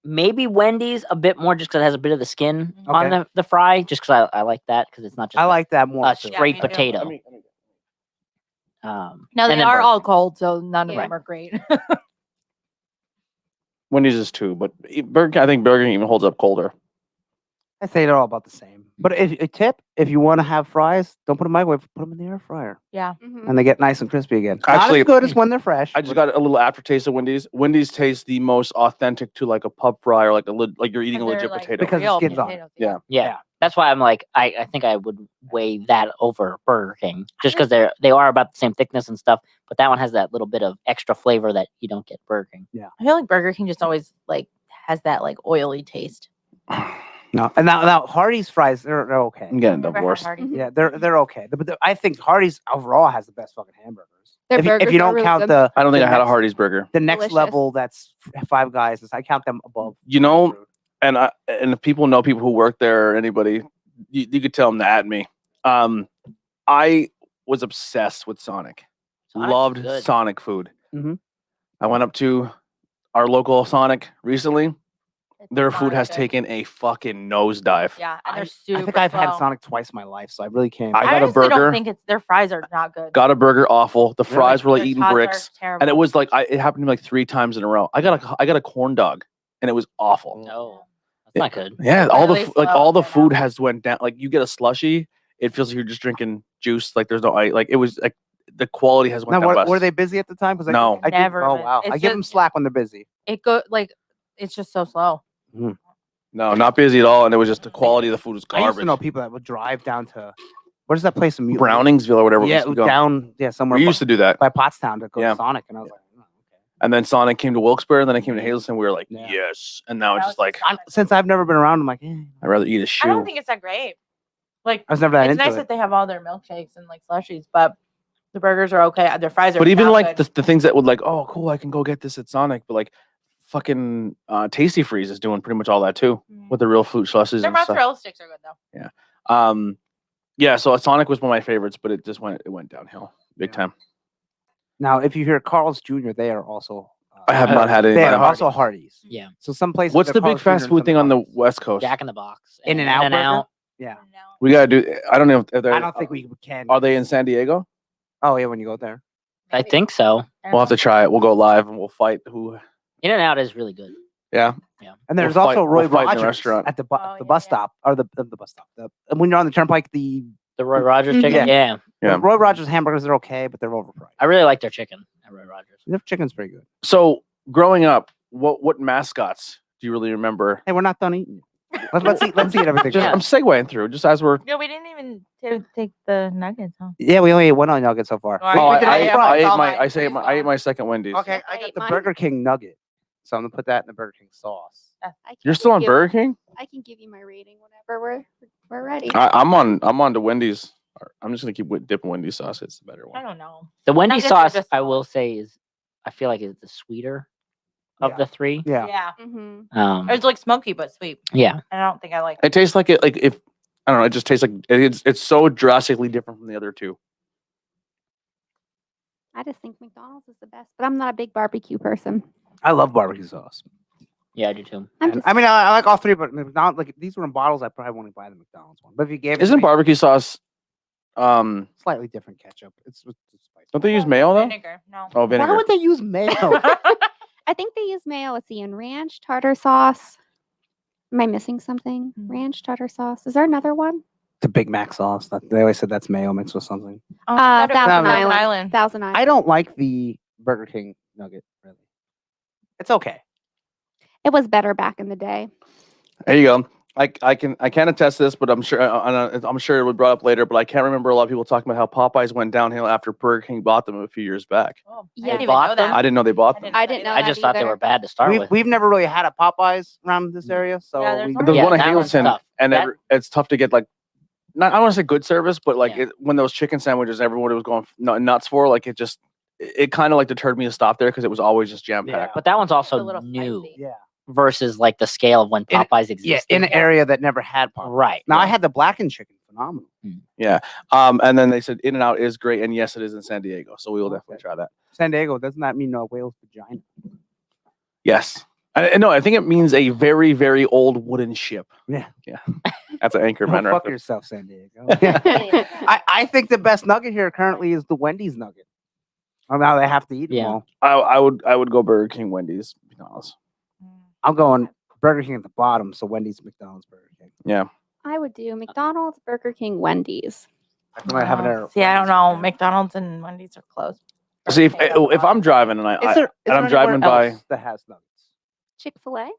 Maybe Wendy's a bit more just because it has a bit of the skin on Okay. the fry, just because I like that because it's not just I like that more. a too. straight me too. potato. Now and they then are Burger all cold, so none of Yeah. them are great. Wendy's is too, but I think Burger King even holds up colder. I say they're all about the same. But a tip: if you want to have fries, don't put them in the microwave. Put them in the air fryer, Yeah. Mhm. and they get nice and crispy again. Actually- not as good as when they're fresh. I just got a little aftertaste of Wendy's. Wendy's tastes the most authentic to like a pub fry or like like you're eating a 'Cause they're, legit like, potato. Because the real skin's on it. potatoes, Yeah. Yeah. That's why I'm like, I think I would weigh that over Burger King just because they are about the same thickness and stuff, but that one has that little bit of extra flavor that you don't get at Burger King. I feel like Burger King just always like has that like oily taste. No, and now Hardee's fries, they're okay. I'm getting Never had divorced. Hardee's. Mhm. Yeah, they're okay. But I think Hardee's overall has the best fucking hamburgers. Their If you burgers don't are really count good. I don't think the I had a next- Hardee's burger. the next Delicious. level, that's Five Guys. I count them above. You know, and if people know people who work there or anybody, you could tell them to add me. I was obsessed with Sonic. Sonic's Loved good. Sonic food. Mhm. I went up to our local Sonic recently. It's Their food not has good. taken a fucking nosedive. Yeah, and they're I super. think I've had slow. Sonic twice in my life, so I really can't. I I got a honestly burger. don't think it's their fries are not good. Got a burger, awful. The Really? fries were like Their eating tots are bricks, terrible. and it was like it happened to me like 3 times in a row. I got a corn dog, and it was awful. No. Not good. Yeah, It's all the really like slow all the right food now. has went down. Like you get a slushy, it feels like you're just drinking juice. Like there's no ice. Like it was like the quality has went Now, down. were west. they busy at the time? Because No. I did, Never oh been. wow, I It's give them just- slack when they're busy. It go like it's just so slow. No, not busy at all. And it was just the quality of the food was I used to garbage. know people that would drive down to where's that place in Mute? Browningsville or whatever. Yeah, it was going. down somewhere We used to do that. by Pottstown to go Yeah. to Sonic, and I was like, oh, okay. And then Sonic came to Wilkes-Barre, and then it came to Hazelton. We were like, Yeah. yes. And now it's Now just like, Since I've never been around, I'm like, I'd rather eat a shoe. I don't think it's that great. Like I was never that it's into nice it. that they have all their milkshakes and like slushies, but the burgers are okay. Their fries are. But even not like good. the things that would like, oh, cool, I can go get this at Sonic. But like, fucking Tasty Freeze is doing pretty much all that too with the real fruit slushes their and stuff. mozzarella sticks are good though. Yeah. So Sonic was one of my favorites, but it just went downhill big Yeah. time. Now, if you hear Carl's Jr., they are also. I have not had any. They of are them. also Hardee's. Yeah. So some places. What's they're the big Carl's Jr. fast and food some thing on the Hardee's. West Coast? Jack in the Box. In-N-Out In and burger? out. Yeah. We gotta do. I don't know if they're. I don't think we can. Are they in San Diego? Oh yeah, when you go there. I think so. We'll have to try it. We'll go live and we'll fight. Who? In and out is really good. Yeah. And there's We'll also fight- Roy we'll fight in the Rogers restaurant. at the Oh, bus yeah. stop or the bus stop. And when you're on the turnpike, the The Roy Rogers Mhm. chicken. Yeah. Yeah. Yeah. Roy Rogers hamburgers are okay, but they're overpriced. I really like their chicken at Roy Rogers. Their chicken's pretty good. So growing up, what mascots do you really remember? Hey, we're not done eating. Let's eat everything. Just, Yeah. I'm segueing through just as we're. No, we didn't even take the nuggets, huh? Yeah, we only ate one nugget so far. Well, We- Oh, we I, did I, it ate- up I ate front. my. I say my. I ate my second Wendy's. Okay, I I got ate the mine. Burger King nugget, so I'm gonna put that in the Burger King sauce. I can You're still on give- Burger King? I can give you my rating whenever we're ready. I'm on to Wendy's. I'm just gonna keep dipping Wendy's sauce. It's the better I one. don't know. The Wendy Nuggets are sauce, just I solid. will say, is I feel like it's the sweeter of Yeah. the three. Yeah. Yeah. Mm-hmm. It's like smoky but sweet. Yeah. I don't think I like. It tastes like it. Like if I don't know. It just tastes like it's so drastically different from the other two. I just think McDonald's is the best, but I'm not a big barbecue person. I love barbecue sauce. Yeah, I do too. I'm And, just I mean, I like all three, but McDonald's, like if these were in bottles, I probably won't buy the McDonald's one. But if you gave it to Isn't me, barbecue sauce? slightly different ketchup. It's with the spice. Don't they use mayo though? Vinegar. No. Oh, vinegar. Why would they use mayo? I think they use mayo. Let's see, in ranch, tartar sauce. Am I missing something? Mm. Ranch, tartar sauce. Is there another one? The Big Mac sauce. They always said that's mayo mixed with something. Thousand Island. Island. Thousand Island. I don't like the Burger King nugget really. It's okay. It was better back in the day. There you go. I can attest to this, but I'm sure I'm sure it would brought up later. But I can't remember a lot of people talking about how Popeyes went downhill after Burger King bought them a few years back. Oh, Yeah. I didn't even Bought know them? that. I didn't know they bought them. I didn't know I that just thought they either. were bad to start with. We've never really had a Popeyes around this area, so Yeah, there's we, one There's Yeah, one in that one's Hazelton, tough. and That- it's tough to get like. Not, I don't want to say good service, but like Yeah. when those chicken sandwiches, everyone was going nuts for. Like it kind of like deterred me to stop there because it was always just jam packed. But that one's It's a also little new spicy. yeah, versus like the scale of when In- Popeyes existed. yeah, in an area that never had Popeyes. Right. Now I had the blackened chicken, phenomenal. And then they said In-N-Out is great, and yes, it is in San Diego, so we will definitely Okay. try that. San Diego, doesn't that mean whale's vagina? Yes, no, I think it means a very very old wooden ship. Yeah. That's an Go Anchorman fuck reference. yourself, San Diego. I think the best nugget here currently is the Wendy's nugget. Well, now they have to eat them Yeah. all. I would go Burger King, Wendy's, McDonald's. I'm going Burger King at the bottom, so Wendy's, McDonald's, Burger King. Yeah, I would do McDonald's, Burger King, Wendy's. I might have an error. See, I don't know. McDonald's and Wendy's are close. see if I'm driving and I'm driving by. that has nuggets. Chick-fil-A. Do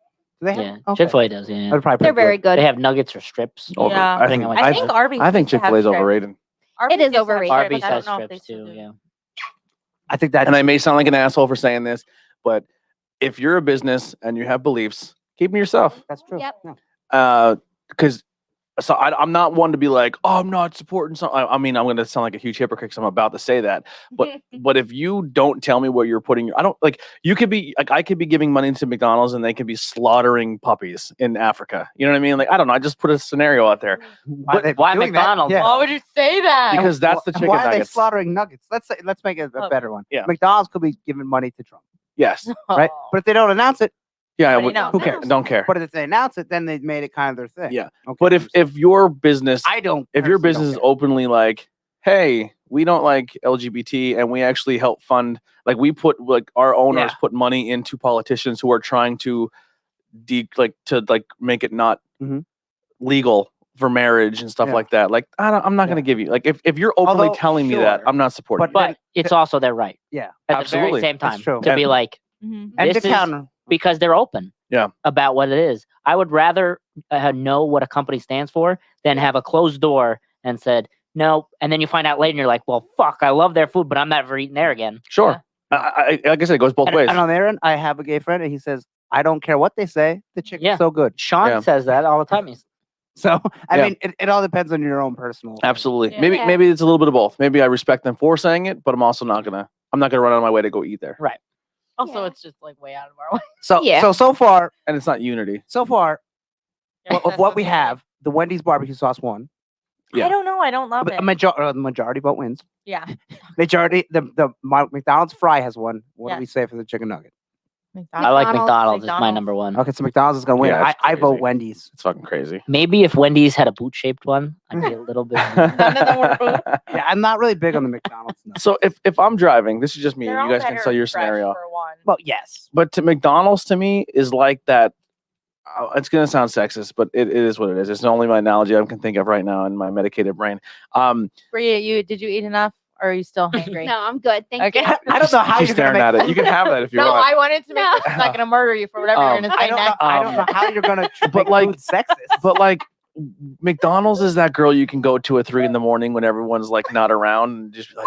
they have? Yeah. Okay. Chick-fil-A does, yeah. They're probably They're pretty very good. good. They have nuggets or strips. Over- Yeah. I think Depending on I what think you Arby's. I think used to have Chick-fil-A is strips. overrated. Arby's It is used to have overrated, strips, Arby's I don't has know if they strips still too, do. yeah. I think that. And I may sound like an asshole for saying this, but if you're a business and you have beliefs, keep them yourself. That's true. Yep. Yeah. Because I'm not one to be like, oh, I'm not supporting something. I mean, I'm going to sound like a huge hypocrite because I'm about to say that. But if you don't tell me what you're putting, I don't like. You could be like, I could be giving money to McDonald's and they could be slaughtering puppies in Africa. You know what I mean? Like, I don't know. I just put a scenario out there Why, But they why doing that? McDonald's? Yeah. Why would you say that? because that's the And chicken why are they nuggets. slaughtering nuggets? Let's make it a Oh. better one. Yeah. McDonald's could be giving money to Trump, Yes. right? Oh. But if they don't announce it, Yeah. I But you would- know. who cares? Don't care. But if they announce it, then they made it kind of their thing. Yeah. Okay. But if your business, I don't, if your personally don't business is care. openly like, hey, we don't like LGBT and we actually help fund, like we put like our owners Yeah. put money into politicians who are trying to to make it not Mhm. legal for marriage and stuff Yeah. like that. Like I'm not Yeah. going to give you like if you're openly Although, telling me that, sure. I'm not supporting. But you. But it's also their right Yeah. at Absolutely. the very same That's time true. to be And- like, Mhm. And this to is counter. because they're open Yeah. about what it is. I would rather know what a company stands for than have a closed door and said no, and then you find out later and you're like, well, fuck, I love their food, but I'm never eating there again. Sure. Like I said, it goes both ways. And on their end, I have a gay friend, and he says, "I don't care what they say. The chicken's Yeah. so good." Sean Yeah. says that all the time. He's So I Yeah. mean, it all depends on your own personal. Absolutely. Yeah. Maybe maybe it's a little bit of both. Maybe I respect them for saying it, but I'm also not gonna run out of my way to go eat there. right. Also, Yeah. it's just like way out of our way. So Yeah. so far, And it's not unity. of what we have, the Wendy's barbecue sauce won. Yeah. I don't know. I don't love But it. the majority vote wins. Yeah. Majority, the McDonald's fry has won. What Yeah. do we say for the chicken nugget? I like McDonald's. McDonald's. It's my number one. Okay, so McDonald's is gonna win. Yeah, it's I vote crazy. Wendy's. It's fucking crazy. Maybe if Wendy's had a boot shaped one, I'd be a little bit. None of them were food. Yeah, I'm not really big on the McDonald's. No. So if I'm driving, this is just me. They're You all guys can better tell your fresh scenario. For one. Well, yes. But to McDonald's to me is like that. It's gonna sound sexist, but it is what it is. It's the only my analogy I can think of right now in my medicated brain. Bria, did you eat enough, or are you still hungry? No, I'm good. Thank Okay. you. I don't know how She's you're gonna staring at make. it. You can have that if you No, want. I wanted to make No. it I'm not gonna murder you for whatever you're gonna say next. I don't know how you're gonna But make like- food sexist. But like McDonald's is that girl you can go to at 3 a.m. when everyone's like not around and just be like,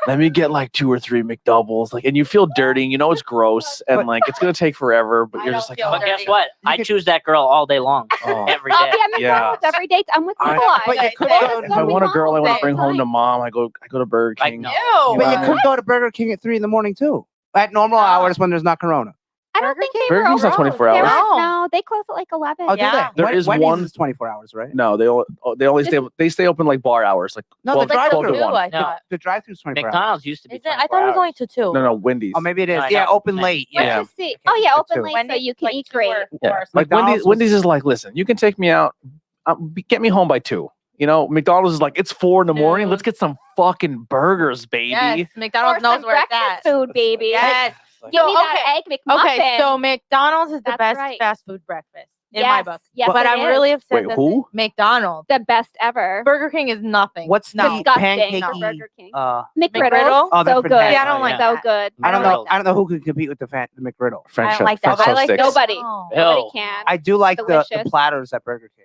let me get like 2 or 3 McDoubles. Like, and you feel dirty and you know it's gross and like it's gonna take forever, but I you're don't just like, feel oh, But guess dirty. what? I could- choose that girl all day long, oh. every I'll day. be at Yeah. McDonald's every day. I'm with I- Nikolai. but you could Let's go- go If I want a girl I want to McDonald's bring home to anytime. mom, I go to Burger Like, King. no. Ew. But you could go to Burger King at 3 a.m. too. At normal No. hours when there's not Corona. I don't Burger think King? they Burger were King's not open. 24 They hours. were- No. No, they close at like 11. Oh, Yeah. do they? There is Wendy's one- is 24 hours, right? No, they only stay open like bar hours, like No, 12, the Like twelve till to drive-thru. 2, 1. I No. thought. The drive-thru's 24 hours. McDonald's used to be. Is it? I thought it was 24 only to 2. No, Wendy's. Oh, maybe it is. No, I Yeah, know. open late. Let's Yeah. just see. Okay, Oh yeah, good open too. late so Wendy's you is can like eat 2 great. or 4 Yeah. or Like something. McDonald's Wendy's is like, listen, you can take me out, get me home by 2. You know, McDonald's is like, it's 4 in the morning. No. Let's get some fucking burgers, baby. Yes, Or McDonald's knows some where it's breakfast at. food, baby. Yes. Like, Give me So, that egg McMuffin. Okay, so McDonald's is the That's best right. fast food breakfast in my Yes, book. yes, but it I'm is. really upset Wait, that who? McDonald's. the best ever. Burger King is nothing. What's no. the Disgusting pancakey? for Burger King. Uh, McGriddle. Oh, that's So good. fantastic. Yeah, I don't like so that. good. I don't don't know. like I don't know who could compete with the McGriddle. French, I don't like that. French I toast like sticks. Nobody. Oh. Nobody Ew. can. I do like the Delicious. platters at Burger King.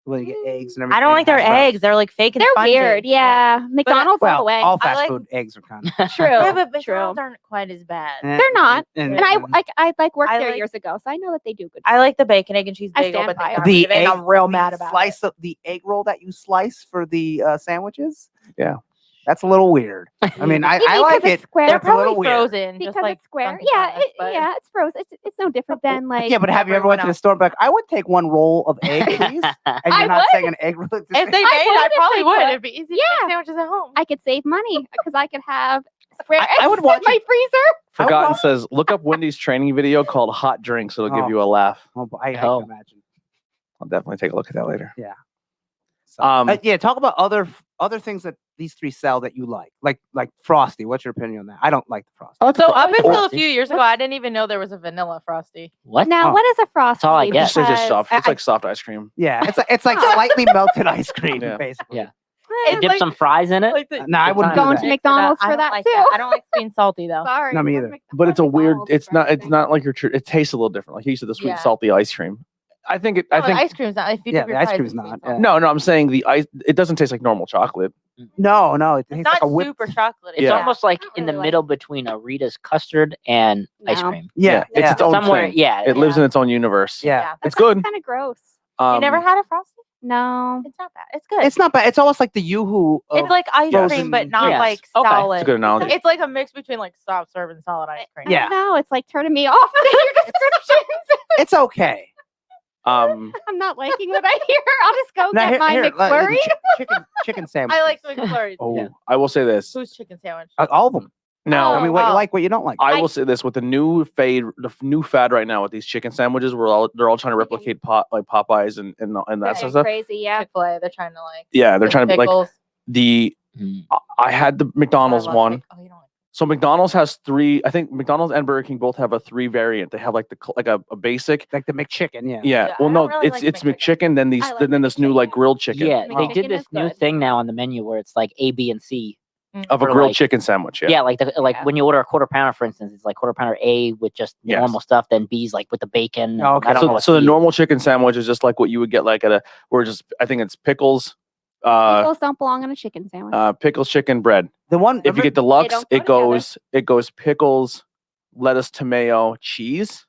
When you get eggs and everything. I don't like their hash browns. eggs. They're like fake and They're spongy. weird. Yeah. McDonald's all the Well, way. all I fast like- food eggs are kind of. True. Yeah, but True. McDonald's aren't quite as bad. They're not. And I worked I there like- years ago, so I know that they do good. I like the bacon, egg, and cheese I bagel, stand but by they it. got the rid of it, and egg, I'm real the mad about slice it. of the egg roll that you slice for the sandwiches. Yeah. That's a little weird. I mean, I You mean like 'cause it. it's square? They're It's a little probably weird. frozen, just Because like it's square. Dunkin' Yeah, Donuts, but- it's frozen. It's no different than like. Yeah, but have you ever went to the everyone store and be like, I would take one roll of egg, please? And I you're not would. saying an egg roll. If they made I it, would I if probably they would. could. It'd be easy to Yeah. make sandwiches at home. I could save money because I could have square I would eggs watch in my it. freezer. Forgotten says, look up Wendy's training video called Hot Drinks. It'll give Oh. you a laugh. Oh, I Oh. can imagine. I'll definitely take a look at that later. So, Um, yeah, talk about other things that these three sell that you like Frosty. What's your opinion on that? I don't like the Frosty. So up until a Frosty. few years ago, I didn't even know there was a vanilla frosty. What? Now, Oh. what is a frosty? all I get. It's just Because- soft. It's I- like soft ice cream. Yeah, it's like slightly melted ice cream, Yeah. basically. Yeah. Eh, It's Dip like- some fries in it. Like the, No, I wouldn't do Going that. to McDonald's I for don't that like too. I don't like sweet and salty though. Sorry. Not me go either. to But it's a weird. McDonald's It's for not. It's everything. not like your. It tastes a little different. Like you said, the sweet Yeah. salty ice cream. I think it. No, I think. ice cream's not. If you Yeah, dip your the ice fries cream's in sweet not, and salty. No, I'm saying the ice. It doesn't taste like normal chocolate. No, it It's tastes not like a whipped. super chocolate. It's Yeah. almost like Not in the really like middle between a Rita's custard and ice No. cream. Yeah, it's its own Somewhere, thing. yeah. It lives in its own universe. Yeah. It's good. Kind of gross. You never had a frosty? No. It's not bad. It's good. It's not bad. It's almost like the Yoo-hoo. It's like ice Yes. cream, but not Yes. like Okay. solid. It's a good analogy. It's like a mix between like soft serve and solid ice cream. Yeah. No, it's like turning me off with your descriptions. It's okay. I'm not liking what I hear. I'll just go Now, get my McFlurry. chicken sandwich. I like the McFlurries. Oh, Yeah. I will say this. Who's chicken sandwich? all of them. Now, I mean, what you Oh. like, what you don't like. I will say this with the new fad right now with these chicken sandwiches, they're all trying to replicate like Popeyes and that sort That's of stuff. crazy, yeah. Chick-fil-A. They're trying to like. Yeah, they're trying to be like pickles. the. Mm. I had the I McDonald's love one. Oh, you don't like So McDonald's has 3. I think McDonald's and Burger King both have a 3 variant. They have like a basic. Like the McChicken, yeah. Yeah. Yeah, Well, I no, don't really it's like McChicken. Then I like then this new like McChicken. grilled chicken. Yeah, they McChicken did this is new good. thing now on the menu where it's like A, B, and C. Of a for, grilled like- chicken sandwich. Yeah, like Yeah. when you order a quarter pounder, for instance, it's like quarter pounder A with just Yes. normal stuff. Then B's like with the bacon. Oh, okay. I don't know So, what so the C is. normal chicken sandwich is just like what you would get like at a. Where just I think it's pickles. Pickles don't belong on a chicken sandwich. Pickles, chicken, bread. The one If you get deluxe, don't go it goes pickles, lettuce, tomato, cheese,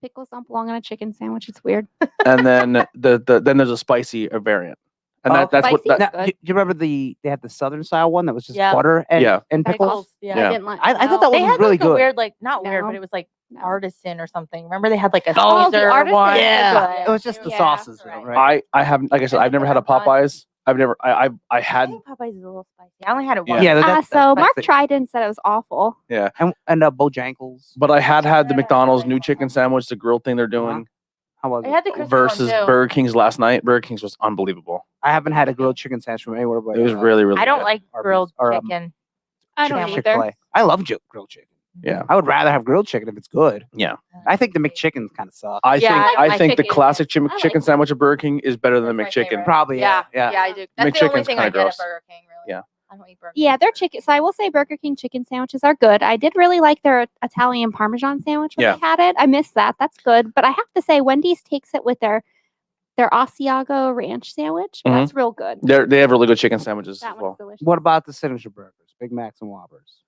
Pickles don't belong on a chicken sandwich. It's weird. and then then there's a spicy variant, and Oh, that's what spicy? that, Now, do you remember they had the Southern style one that was just Yeah. butter and, Yeah. and pickles? Yeah. Yeah. I didn't like. I thought that They one had was really like a good. weird, like not weird, but No. it was like No. artisan or something. Remember they had like a Oh, the Caesar artisan one. was Yeah, good. it was just the Yeah. sauces, Right. right? I haven't, like I said, I've never had a Popeyes. I I had think Popeyes is a little spicy. I only had it Yeah. once. Yeah, So Mark the- tried it and said it was awful. and Bojangles. but I had the McDonald's new chicken sandwich, the grilled thing they're doing How was I it? had the crispy versus one too. Burger King's last night. Burger King's was unbelievable. I haven't had a grilled chicken sandwich from anywhere, but It was really really. I don't good. like Arby's grilled or, chicken. I don't Sandwich. either. Chick-fil-A. I love grilled chicken. Yeah. I would rather have grilled chicken if it's good. Yeah. I think the McChicken kind of sucks. I Yeah, think I I like think the chicken. classic I like chicken sandwich at Burger King is better than the That's my McChicken. favorite. Probably, yeah. I do. That's the only McChicken's thing I kinda get gross. at Burger King, really. Yeah. I don't eat Burger Yeah, King. their chicken. So I will say Burger King chicken sandwiches are good. I did really like their Italian Parmesan sandwich when Yeah. I had it. I missed that. That's good. But I have to say, Wendy's takes it with their Asiago ranch sandwich. Mhm. That's real good. They have really good chicken sandwiches That as well. one's delicious. What about the signature burgers? Big Macs and Whoppers.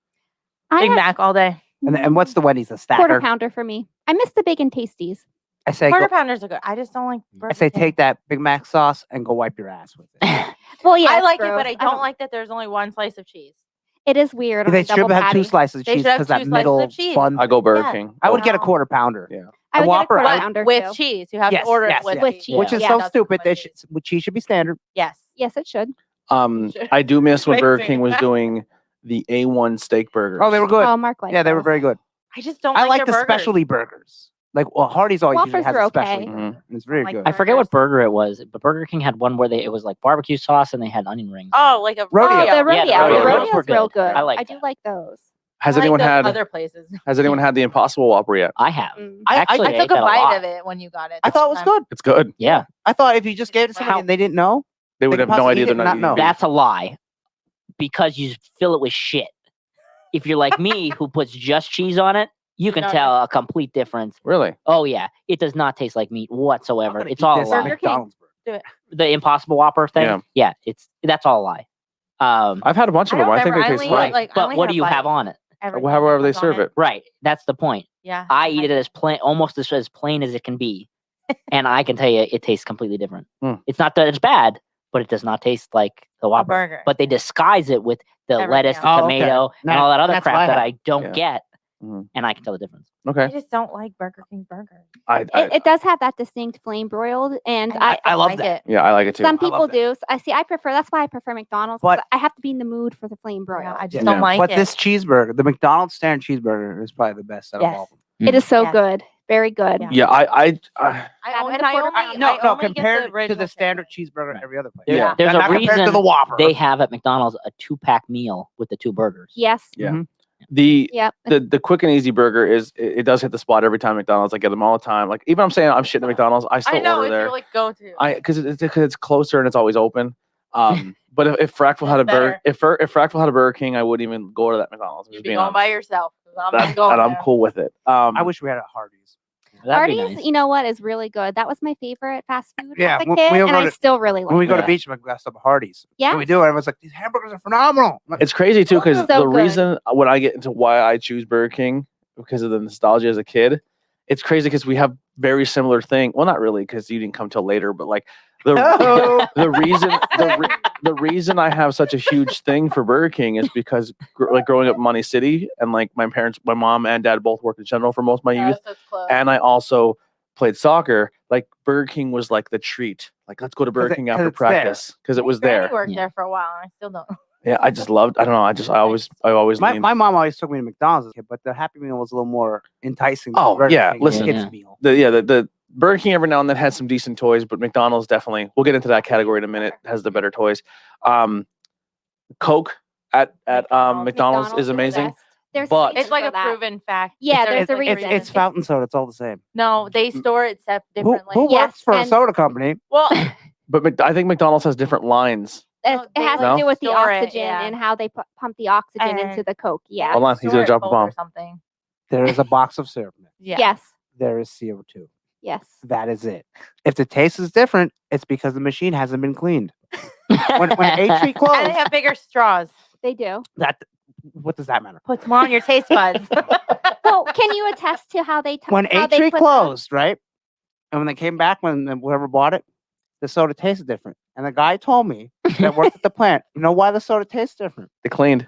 I Big had Mac all day. And what's the Wendy's? A stacker? quarter pounder for me. I miss the bacon tasties. I say Quarter go, pounders are good. I just don't like Burger I say King. take that Big Mac sauce and go wipe your ass with it. Well, yeah, I it's like it, gross. but I don't like that there's only one slice of cheese. It is weird. On They a should double have two patty. slices of They cheese should have because two that slices middle of cheese. bun. I go Burger Yeah. King. I would get a No. quarter pounder. Yeah. I would get a Whopper, quarter I would- pounder With too. cheese. You have Yes, to order yes, it with yes. With cheese. cheese. Which is Yeah, so that's stupid. what I do. Cheese should be standard. Yes. Yes, it should. Sure. I do miss when Burger Amazing. King was doing the A1 steak burgers. Oh, they were good. Oh, Mark likes Yeah, they were those. very good. I just don't I like their the burgers. specialty burgers. Like, well, Hardee's always usually Whoppers has are a okay. specialty Mhm. burger, and it's very Like good. I forget what burger it was, but Burger King had one where it was like barbecue sauce and they had onion rings. Oh, like a Rodeo. Oh, the Yeah, rodeo. the The rodeo. rodeo's Those were real good. good. I like I do that. like those. Has I like anyone those had other places? Has anyone had the Impossible Whopper yet? I have. Mm. Actually, I ate took a that bite lot. of it when you got it. I thought it was good. It's good. Yeah, I thought if you just gave it to somebody How- and they didn't know, They would They have could no possibly idea eat they're it and not not eating know. beef. that's a lie because you fill it with shit. If you're like me, who puts just cheese on it, you can No, tell a complete difference. Really? Oh yeah, it does not taste like meat I'm whatsoever. gonna It's eat all a this lie. Burger King. McDonald's burger. The Impossible Whopper thing. Yeah. That's all a lie. I've had a bunch of I them. don't I think remember. they I taste only fine. ate, like, I but only what had do a you bite. have on it? Everything However that they was on serve it. Right. That's the point. Yeah. I eat it as plain, almost as plain as it can be, and I can tell you it tastes completely different. Hmm. It's not that it's bad, but it does not taste like the A Whopper. burger. But they disguise it with the Everything lettuce, the else. Oh, okay. tomato, and Now- all that other that's crap what I that have. I don't Yeah. get, Mhm. and I can tell the difference. I Okay. just don't like Burger King burgers. It does have that distinct flame broiled, and I love like that. it. Yeah, I like it too. some I love people that. do. I see. I prefer. That's why I prefer McDonald's. 'cause But- I have to be in the mood for the flame broiled. Yeah, I just Yeah. don't like But it. this cheeseburger, the McDonald's standard cheeseburger, is probably the best out of Yes. all of them. It is so Yes. good. Very good. Yeah. Yeah, I That only, is a quarter pounder. No, I no, only get compared the to original the standard chicken. cheeseburger at every other place. Yeah. There's And a not compared to reason the Whopper. they have at McDonald's a 2-pack meal with the 2 burgers. Yes. Yeah. Mhm. the Yep. the quick and easy burger it does hit the spot every time at McDonald's. I get them all the time. Like even I'm saying I'm shitting at McDonald's, I still I know order it's there. your like go-to. Because it's closer and it's always open. But if Frackville had a It's burger, better. if Frackville had a Burger King, I wouldn't even go to that McDonald's. You'd Just be being going honest. by yourself. 'Cause I'm That- not going and I'm there. cool with it. I wish we had a Hardee's. That'd be Hardee's, nice. you know what, is really good. That was my favorite fast food Yeah, as a when kid, we and go I to- still really like When we go it. to beach, we got some Hardee's. Yeah. When we do, everyone's like, these hamburgers are phenomenal. I'm like, It's crazy too because So the good. reason when I get into why I choose Burger King because of the nostalgia as a kid, it's crazy because we have very similar thing. Well, not really because you didn't come till later, but like Oh. the reason the reason I have such a huge thing for Burger King is because like growing up in Money City and like my mom and dad both worked in general for most of my youth, so it's close. and I also played soccer. Like Burger King was like the treat. Like let's go to Burger King after it's there. practice because it was Granny there. worked Yeah. there for a while. And I still don't. Yeah, I just loved. I don't know. I always my, leaned- my mom always took me to McDonald's as a kid, but the Happy Meal was a little more enticing. than Oh, Burger yeah, King listen. kids Yeah. meal. the Burger King every now and then had some decent toys, but McDonald's definitely. We'll get into that category in a minute. Has the better toys. Coke at McDonald's is McDonald's the amazing, best. There's But- reason It's like for a that. proven fact. Yeah, It's there's a like reason. It's fountain soda. It's all the same. No, they store it differently. Who Yes, works for a and- soda company? Well, But I think McDonald's has different lines. No, It they, has like, to do with the store it, oxygen yeah. and how they pump the oxygen into And- the Coke. Yeah. Hold on, he's gonna drop a bomb. or something. There is a box of syrup. in it. Yeah. Yes. There is CO2. Yes. That is it. If the taste is different, it's because the machine hasn't been cleaned. When ep83 And they closed, have bigger straws. They do. what does that matter? Puts more on your taste buds. Well, can you attest to how they When how they ep83 put closed, right? And when they came back, when whoever bought it, the soda tasted different. And the guy told me that worked at the plant, you know why the soda tastes different? They cleaned.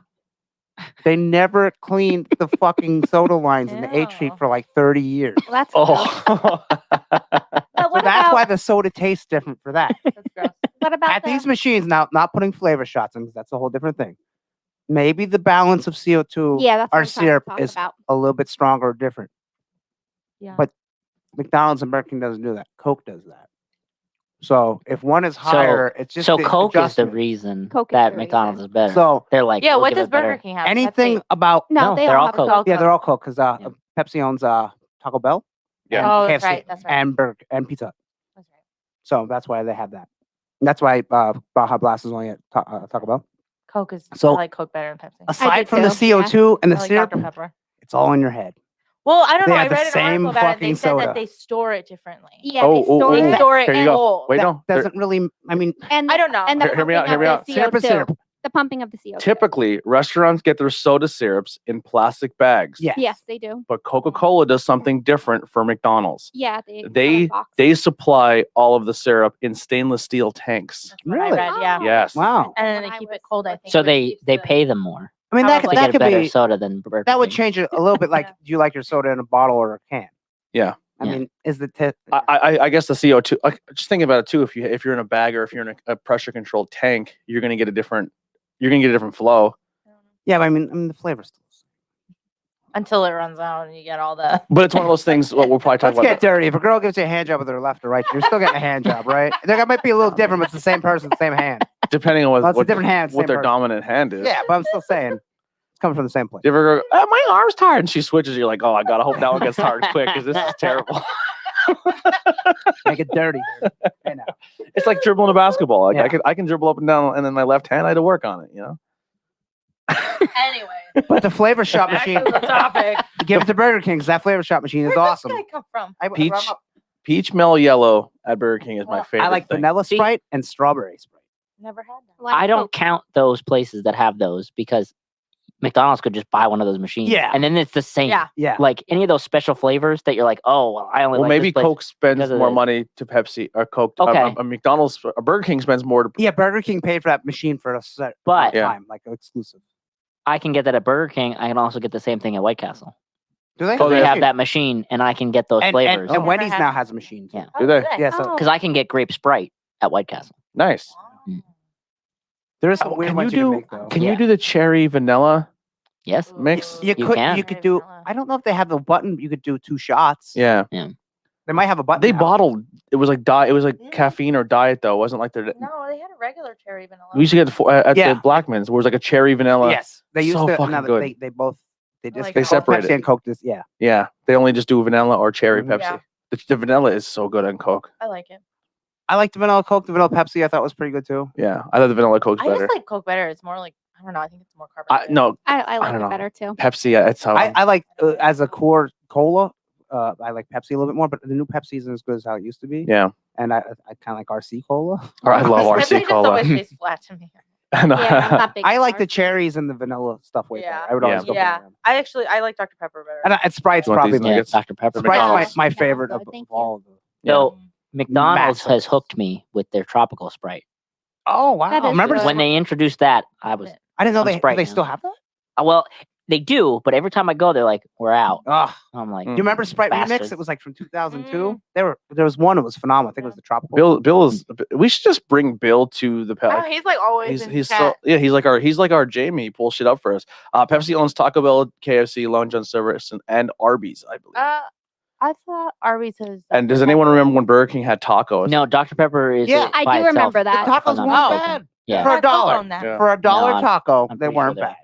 They never cleaned the fucking soda lines in the Ew. '83 for like 30 years. Well, that's gross. Oh. But So what that's about why the soda tastes different for that. That's gross. what about At the, these machines, now not putting flavor shots in, 'cause that's a whole different thing. Maybe the balance of CO2 yeah, that's what our I'm trying to syrup talk is about. a little bit stronger or different. Yeah. But McDonald's and Burger King doesn't do that. Coke does that. So if one is higher, it's just So the Coke is the adjustment. reason Coke is that the McDonald's is better. So They're like, Yeah, we'll what give does it better. Burger King have? anything Pepsi? about No, No, they they're all all have Coke. Coke. yeah, they're all Coke because Yeah. Pepsi owns Taco Bell. Yeah. and Oh, that's KFC right. That's right. and Burger and Pizza Hut. That's right. So that's why they have that. That's why Baja Blast is only at Taco Bell. Coke is. So- I like Coke better than Pepsi. Aside from too, the CO2 and the I like syrup, Dr. Pepper. it's all in your head. Well, I don't They know. I have the read an same article about it. They fucking said soda. that they store it differently. Yeah, Oh, they store oh, They it. store it Here you go. cold. Wait, that no. There- doesn't really. I mean, And I don't know. And the Hear me out, pumping hear me of out. the syrup is CO2. syrup. The pumping of the CO2. Typically, restaurants get their soda syrups in plastic bags. Yes. Yes, they do. But Coca-Cola does something different for McDonald's. Yeah, they have a They box. they supply all of the syrup in stainless steel tanks. That's what I Really? read, yeah. Oh, Yes. Wow. And then when they I keep was it cold, I think. So which they keeps they the- pay them more I mean, Probably. to that get a could better be soda than Burger that would King. change it a little bit. Like, Yeah. do you like your soda in a bottle or a can? Yeah. I Yeah. mean, is the I guess the CO2. Just think about it too. If you're in a bag or if you're in a pressure controlled tank, you're gonna get a different flow. yeah? But I mean the flavor's still the same. Until it runs out and you get all the. But it's one of those things. What we'll probably talk Let's about. get dirty. If a girl gives you a hand job with her left or right, you're still getting a hand job, right? That might be a little different, but it's the same person, same hand. Depending on Well, it's a what different hand, what same their person. dominant hand is. Yeah, but I'm still saying it's coming from the same place. You ever go, oh, my arm's tired, and she switches. You're like, oh, I gotta hope that one gets tired quick because this is terrible. Make it dirty. You know. It's like dribbling a basketball. Like Yeah. I can dribble up and down, and then my left hand I had to work on it. You know. Anyway. But the flavor shot Back machine, to the topic. give it to Burger King 'cause that flavor shot machine is Where'd awesome. this guy come from? Peach mellow yellow at Burger King is my Well, favorite. I like thing. vanilla See- Sprite and strawberry Sprite. Never had that. Like I don't Coke. count those places that have those because McDonald's could just buy one of those machines. Yeah. And then it's the same. Yeah. Yeah. Like any of those special flavors that you're like, oh, well, I only Well, like maybe this place. Coke spends because of more this. money to Pepsi or Coke. Okay. A McDonald's, a Burger King spends more to. Yeah, Burger King paid for that machine for a set But- Yeah. time, like exclusive. I can get that at Burger King. I can also get the same thing at White Castle. Do they? Oh, They they have machine? that machine, and I can get those and, flavors. And Never Wendy's had now that. has a machine. Too. Yeah. Do they? Yeah, so Because I can get grape Sprite at White Castle. Nice. there is some weird Can you ones you can do? make though. Can Yeah. you do the cherry vanilla? Yes. Mix? You You could can. you could do. I don't know if they have the button. You could do 2 shots. Yeah. They might have a button. They now. bottled. It was like diet. It was like Mm. caffeine or diet though. It wasn't like the. No, they had a regular cherry vanilla. We used to get at Yeah. the Blackman's, where it was like a cherry vanilla. Yes, they used so to. fucking Now good. they both they I just like They Coke. separate Pepsi it. and Coke. Just yeah. Yeah, they only just do vanilla or cherry Mhm. Pepsi. Yeah. The vanilla is so good on Coke. I like it. I like the vanilla Coke. The vanilla Pepsi I thought was pretty good too. Yeah, I thought the vanilla Coke's I better. just like Coke better. It's more like, I don't know. I think it's more carbonated. No, I like don't it know. better too. Pepsi. It's how I like as a core cola. I like Pepsi a little bit more, but the new Pepsi isn't as good as how it used to be. yeah. And I kind of like RC cola. Or I love Pepsi RC just Cola. always tastes flat to me. And, Yeah, I'm not big. I on like the RC. cherries and the vanilla stuff way Yeah. better. I would always go for Yeah. them. I like Dr. Pepper better. And Sprite's You want probably these my, Yeah, nuggets? Dr. Pepper. Sprite's McDonald's. my Sounds favorite good, of thank all of them. So McDonald's Massive. has hooked me with their tropical Sprite. Oh wow! That is Remember good. When they introduced that, I was I didn't know I'm they Sprite they now. still have that. well. They do, but every time I go, they're like, "We're out." Oh, I'm like, Mm. do you remember Sprite Remix? Bastards. It was like from 2002. There was one that was phenomenal. I think it was the tropical. Bill is. We should just bring Bill to the Oh, Pepsi. he's like always in He's chat. so he's like our Jamie. He pulls shit up for us. Pepsi owns Taco Bell, KFC, Long John Silver's, and Arby's, I believe. I thought Arby's has. And does anyone remember when Burger King had tacos? no, Dr. Pepper is. Yeah, it I by do itself. remember the that. tacos weren't Phenomenal. bad Yeah. for I a thought Coke dollar. owned that. Yeah. For a dollar No, taco, I'm they pretty weren't sure they bad.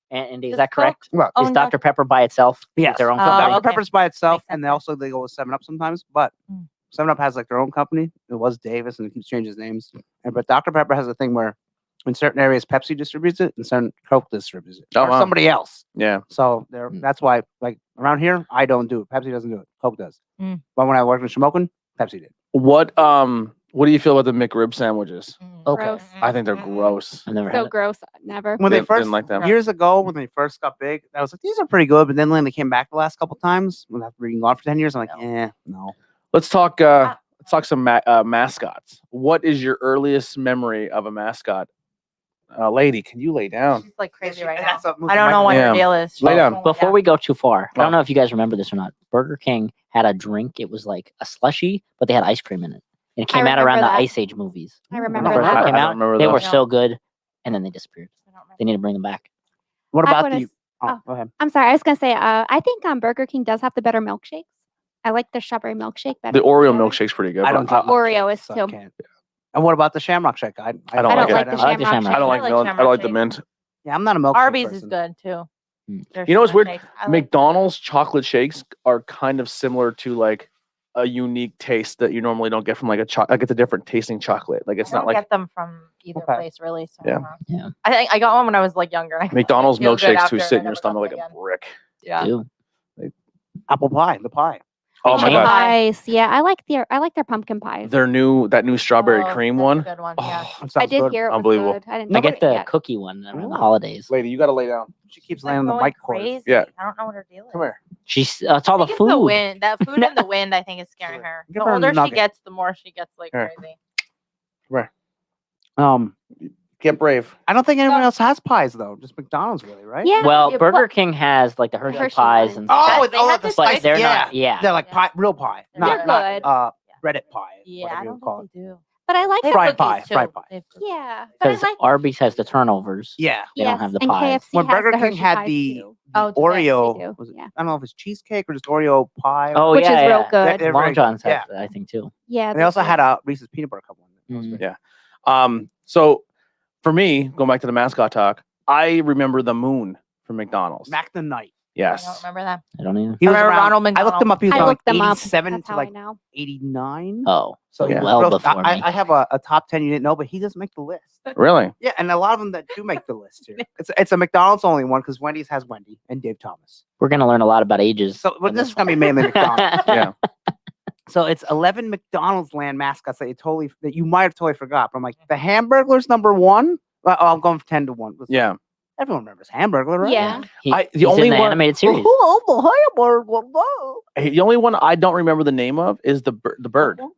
And is Does that correct? What? Oh, Is no. Dr. Pepper by itself? With Yes. their own Oh, company? Dr. okay. Pepper's by itself, Makes and they sense, also they go with 7-Up sometimes. But Mm. 7-Up has like their own company. It was Davis, and it keeps changing its names. But Dr. Pepper has a thing where, in certain areas, Pepsi distributes it, and certain Coke distributes it, Oh, or wow. somebody else. Yeah. So Mm. that's why, like around here, I don't do it. Pepsi doesn't do it. Coke does. Mm. But when I worked in Shamokin, Pepsi did. What do you feel about the McRib sandwiches? Okay. Gross. I think they're gross. I've never So had it. gross. Never. When they Didn't first like them. years ago, when they first got big, I was like, these are pretty good. But then when they came back the last couple times, when I've been gone for 10 years, I'm like, no. Let's talk some mascots. What is your earliest memory of a mascot? Lady, can you lay down? She's like crazy right That's now. what I don't know what Yeah. her deal is. Lay She down. won't Before we go too far, I Oh. don't know if you guys remember this or not. Burger King had a drink. It was like a slushie, but they had ice cream in it. And it I came out around remember the that. Ice Age movies. I When remember the first that. one I came don't out, remember they were those. so good, and then they disappeared. I don't remember. They need to bring them back. What I about wanna the? s- Oh, oh. go ahead. I'm sorry. I was gonna say. I think Burger King does have the better milkshakes. I like the strawberry milkshake better. The Oreo than milkshake's pretty good. I but don't drink Oreo milkshakes, is so too. can't. And what about the Shamrock Shake? I don't I like don't it. like the I like the shamrock. Shamrock. I don't like I like milk. I don't like the Shamrock mint. Yeah, I'm not a milkshake Arby's person. is good too. Mm. Their You know what's Shamrock weird? shakes. I like McDonald's chocolate shakes are kind of similar to like a unique taste that you normally don't get from like like it's a different tasting chocolate. Like it's I not don't like get them from either Okay. place really. So Yeah. I don't know. Yeah. I think I got one when I was like younger. And I McDonald's feel good milkshakes after too and sit I in your never got stomach like them a again. brick. Yeah. Ew. Apple pie, the pie. Oh They my changed- god. Pies. Yeah, I like their pumpkin pies. That new strawberry Oh, cream that's one. a good one. Yeah. Oh, That I sounds did good. hear it was Unbelievable. good. I didn't I try get it the yet. cookie one around the Ooh. holidays. lady, you gotta lay down. She keeps She's laying on the going mic cord. crazy. Yeah. I don't know what her deal is. Come here. She's it's all I the think it's the food. wind. That food in the wind, I think, is scaring her. Give The her a older she nugget. gets, the more she gets like Here. crazy. Get brave. I don't think anyone else has pies though. Just McDonald's, really, right? Yeah. Well, Yeah, Burger what- King has like the Hershey Hershey pies ones. and Oh, stuff, They had the this but slice. they're yeah. not. Yeah. They're like Yeah. pie, real pie, They're not good. Reddit pie. Yeah, whatever I you don't call think it. they do. But I like They have Fried cookies, pie, too. fried pie. They have cookies. Yeah. But I Because like Arby's has the turnovers. Yeah. They don't have the and pies. KFC When has Burger the King Hershey had pies, the too. Oh, do they? Oreo, They do, was it, yeah. I don't know if it's cheesecake or just Oreo pie. Oh Which is yeah, real yeah. good. They're Long very John's good. has that, I think too. Yeah. And they also do. had a Reese's peanut butter cup one. That was Mhm. good. Yeah. So for me, going back to the mascot talk, I remember the moon from McDonald's. Mac the Knight. I don't Yes. remember that. I don't either. He was remember around, Ronald I looked him up. He was I around looked them up. 87 That's to how like I know. 89. Oh, so Yeah. well Real- before me. I have a top 10 you didn't know, but he doesn't make the list. Really? Yeah, and a lot of them that do make the list here. It's a McDonald's only one because Wendy's has Wendy and Dave Thomas. We're gonna learn a lot about ages. So in this is gonna be mainly McDonald's. Yeah. So it's 11 McDonald's land mascots that you might have totally forgot. But I'm like, the Hamburglar's number one. Well, I'm going 10 to 1. Yeah. Everyone remembers Hamburglar, right? Yeah. The He's only in the one- animated series. Hey, the only one I don't remember the name of is the bird,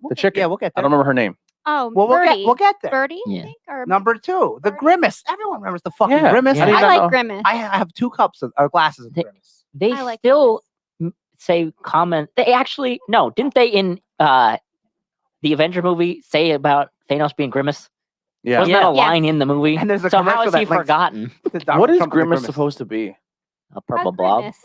the chicken. Yeah, we'll get I there. don't remember her name. Oh, Well, Birdie. we'll get there. Birdie, Yeah. I think. Or Number 2, the Birdie. Grimace. Everyone remembers the fucking Yeah, Grimace. I didn't I even like know. Grimace. I have 2 cups of or glasses of They- Grimace. They I like still say comment. They actually no, didn't they in the Avenger movie say about Thanos being Grimace? Yeah. Wasn't that a Yes. line in the movie? And there's a so how commercial is he that links forgotten? to Donald What is Trump and the Grimace supposed to be? A purple blob. Grimace.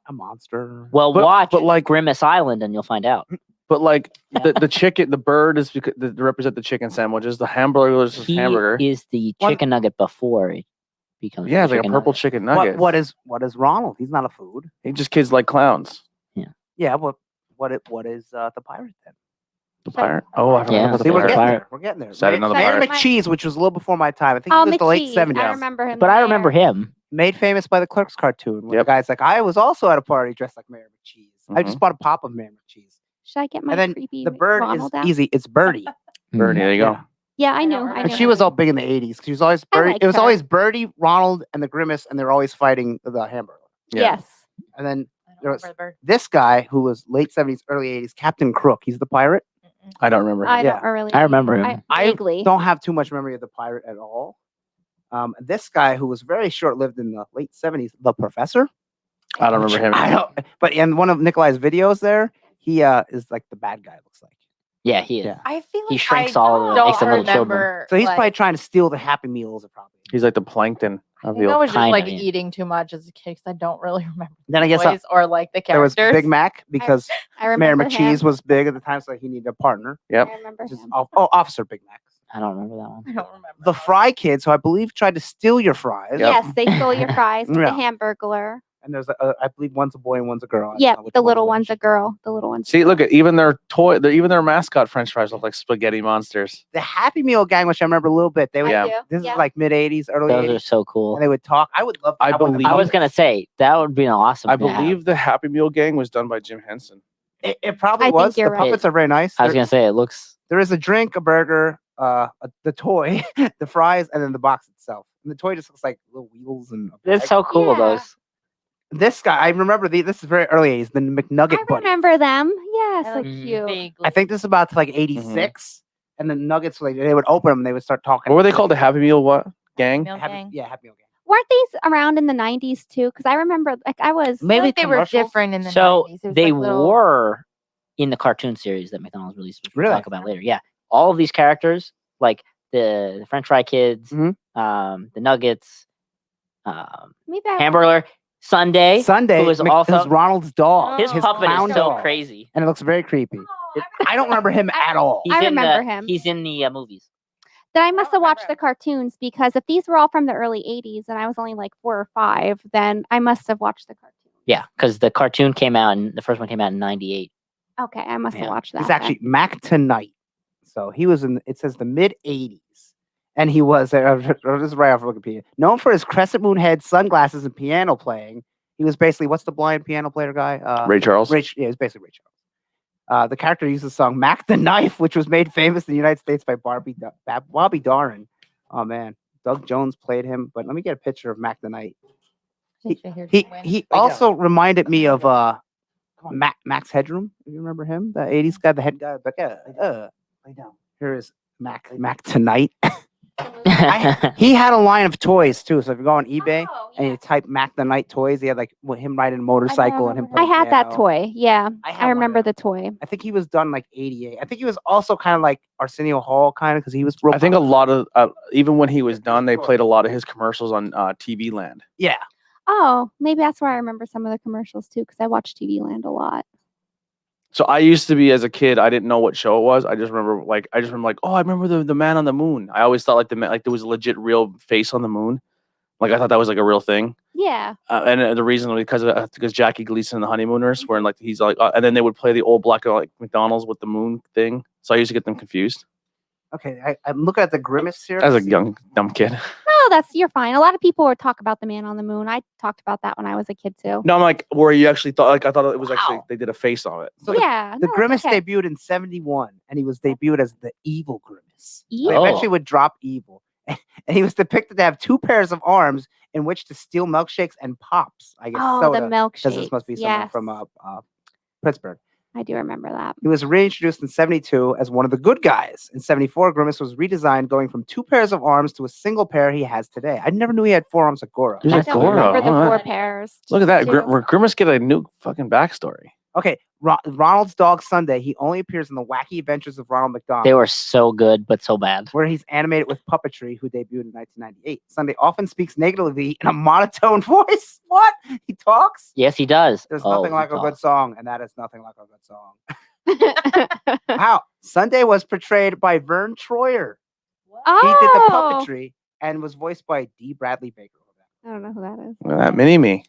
A monster. Well, But- watch but like- Grimace Island and you'll find out. But like Yeah. the chicken, the bird is because they represent the chicken sandwiches. The hamburger is He hamburger. is the One- chicken nugget before it becomes. Yeah, the it's like a chicken purple nugget. chicken nugget. what is Ronald? He's not a food. He just kids like clowns. Yeah, but what is the pirate then? The pirate. Oh, I forgot Yeah. about the See, we're pirate. getting Pirate. there. We're getting there. Said another Mayor pirate. McCheese, which was a little before my time. I think Oh, it was the late McCheese. 70s. I remember him. But I remember there. him. Made famous by the Clerks cartoon. Where Yep. the guy's like, I was also at a party dressed like Mayor McCheese. I just bought a pop of Mayor McCheese. Should I get my And then creepy The bird Ronald is out? easy. It's Birdie. Birdie, there you go. Yeah. Yeah, I I knew. don't I remember. knew. And she was all big in the 80s. She was always I Birdie. like It was her. always Birdie, Ronald, and the Grimace, and they're always fighting the Hamburger. Yeah. Yes. And then I don't There was- remember the bird. this guy, who was late 70s, early 80s, Captain Crook. He's the pirate. Mm-mm. I don't remember. I him. don't really. I remember him. I Vaguely. Don't have too much memory of the pirate at all. This guy, who was very short-lived in the late 70s, the Professor. I don't remember him. I don't, but in one of Nikolai's videos there, he is like the bad guy, looks like. Yeah, he is. Yeah. I feel like He shrinks I all of them, don't makes them little children. remember. So he's like, probably trying to steal the Happy Meals, probably. He's like the plankton I of think I the. was just Kinda, like yeah. eating too much as a kid 'cause I don't really remember Then I the guess voice or like the there was characters. Big Mac because I Mayor remember McCheese him. was big at the time, so he needed a partner. Yep. I remember Just, him. Officer Big Mac. I don't remember that one. I don't remember. The Fry Kids, who I believe tried to steal your fries. Yep. Yes, they stole your fries with Yeah. the Hamburglar. And there's, I believe, one's a boy and one's a girl. I don't Yep, know which the one's little which. one's a girl. The little one's. See, look at even their even their mascot French fries look like spaghetti monsters. The Happy Meal gang, which I remember a little bit. They would. Yeah. This Yeah. is like mid '80s, early Those are '80s, so cool. and they would talk. I would love. To I have one of the believe- I was puppets. gonna say that would be an awesome. I thing to have. believe the Happy Meal gang was done by Jim Henson. It probably I think was. The you're right. puppets are very nice. I was gonna say it looks. There is a drink, a burger, the toy, the fries, and then the box itself. And the toy just looks like little wheels and. a It's bag. so cool. Yeah. Those. This guy, I remember this is very early '80s. The McNugget I bunny. remember them. Yeah, so look Mhm. cute. Vaguely. I think this is about like '86, and the Nuggets like they would open them and they would start talking. What were they called? The Happy Meal what gang? Meal Happy, gang. yeah, Happy Meal gang. Weren't these around in the 90s too? Because I remember, like, I was. I feel Maybe like they were commercials? different in the So 90s. It was they like little- were in the cartoon series that McDonald's released, which we'll Really? talk about later. Yeah, all of these characters, like the French Fry Kids, Mhm. the Nuggets, Maybe I Hamburger, Sunday. Sunday who was it was also Ronald's dog. his his puppet clown is so dog. crazy. And it looks very creepy. Oh, I don't remember him at all. He's I in remember the, him. He's in the movies. Then I must have watched remember the cartoons because if these were all from the early 80s and I was only like 4 or 5, then I must have watched the cartoons. Yeah, because the cartoon came out and the first one came out in '98. Okay, I must have Yeah. watched that. He's then. actually Mac Tonight. So he was in, it says the mid 80s. And he was, this is right off Wikipedia, known for his crescent moon head, sunglasses, and piano playing. He was basically, what's the blind piano player guy? Ray Charles. Yeah, it's basically Ray Charles. The character used the song Mac the Knife, which was made famous in the United States by Bobby Darin. Oh, man. Doug Jones played him. But let me get a picture of Mac the Knife. He also reminded me of Max Headroom. Do you remember him? The 80s guy, the head guy. But lay down. Here is Mac Tonight. He had a line of toys too. So if you go on eBay Oh, and you type Mac the Night toys, he had like him riding a motorcycle and him. I playing had that piano. toy. Yeah, I had I one of remember them. the toy. I think he was done like '88. I think he was also kind of like Arsenio Hall, kind of because he was. Real I think a popular. lot of even when he was done, they played a lot of his commercials on TV Land. Yeah, Oh, maybe that's where I remember some of the commercials too, because I watched TV Land a lot. So I used to be as a kid, I didn't know what show it was. I just remember oh, I remember the man on the moon. I always thought like there was a legit real face on the moon. Like I thought that was like a real thing. Yeah. And the reason because Jackie Gleason and the Honeymooners were in like he's like and then they would play the old black and white McDonald's with the moon thing. So I used to get them confused okay. I'm looking at the grimace here. as a young dumb kid. No, you're fine. A lot of people would talk about the man on the moon. I talked about that when I was a kid too. No, I'm like, where you actually thought like I thought it was actually Wow. they did a face on it. So Yeah. the no, Grimace okay. debuted in '71, and he was debuted as the evil Grimace. They Oh. eventually would drop evil, and he was depicted to have 2 pairs of arms in which to steal milkshakes and pops. I guess Oh, soda, the milkshake. because this must be someone yes. from Pittsburgh. I do remember that. He was reintroduced in '72 as one of the good guys. In '74, Grimace was redesigned, going from 2 pairs of arms to a single pair he has today. I never knew he had 4 arms like Goro. He's I like don't Goro. remember the All 4 right. pairs. Look at that. Two. Grimace get a new fucking backstory. Okay, Ronald's dog Sunday. He only appears in the Wacky Adventures of Ronald McDonald. They were so good, but so bad. Where he's animated with puppetry, who debuted in 1998. Sunday often speaks negatively in a monotone voice. What? He talks? Yes, he does. There's Oh, nothing he like a good talks. song, and that is nothing like a good song. Wow. Sunday was portrayed by Vern Troyer. Oh, He did the puppetry and was voiced by D. Bradley Baker. I don't know who that is. Look at that. Mini-Me.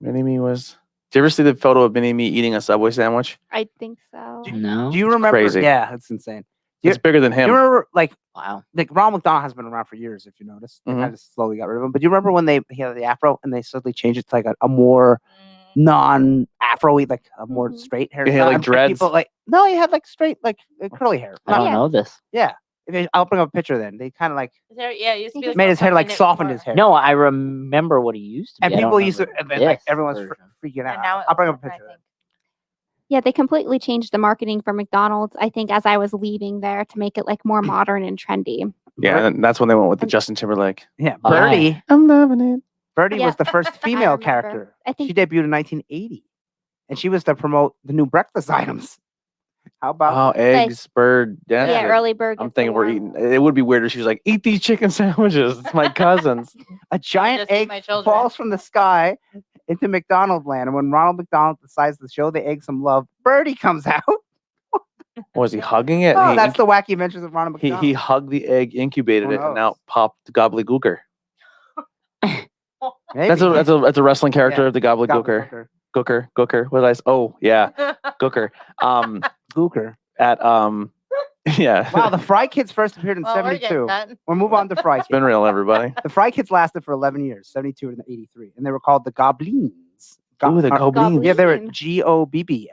Mini-Me was... Did you ever see the photo of Mini-Me eating a Subway sandwich? I think so. No. Do you remember? crazy. Yeah, it's insane. Do It's bigger than you him. remember, like Wow. Ronald McDonald has been around for years, if you notice. They Mhm. kind of slowly got rid of him. But do you remember when he had the afro and they suddenly changed it to like a more non-afro-y, like a more Mhm. straight hair? He had, like, dreads? People, like, no, he had like straight, like curly hair. I don't Yeah. know this. Yeah. I'll bring up a picture then. They kind of like Yeah, it used to be made his hair like something softened more. his hair. No, I remember what he used to be. And I don't people used to, remember and then, like this everyone's version. freaking out. And now I'll bring up a I picture. think. Yeah, they completely changed the marketing for McDonald's, I think, as I was leaving there to make it like more modern and trendy. Yeah, and that's when they went with the Justin Timberlake. Yeah, Oh, yeah. Birdie. I'm loving it. Birdie Yeah. was the first female remember. character. I think She debuted in 1980, and she was to promote the new breakfast items. How about Oh, eggs, bird. yeah, Yeah. early bird. I'm gets the thinking we're worm. eating. It would be weird if she was like, "Eat these chicken sandwiches. It's my cousins." a giant just eat egg my children. falls from the sky into McDonald land, and when Ronald McDonald decides to show the egg some love, Birdie comes out. Was he hugging it? Oh, He that's the wacky adventures of Ronald he McDonald. hugged the egg, incubated Who it, and knows? out popped gobbledygooker. Maybe. That's a wrestling character Yeah. of the gobbledygooker. Gooker. What did I say? Oh yeah, Gooker. Gooker. At yeah. Wow, the Fry Kids first appeared in Well, we're getting 72. done. We'll move on to Fry It's been Kids. real, everybody. The Fry Kids lasted for 11 years, 72 and 83, and they were called the Goblins. Ooh, the goblins. Yeah, they were Goblin. Goblin.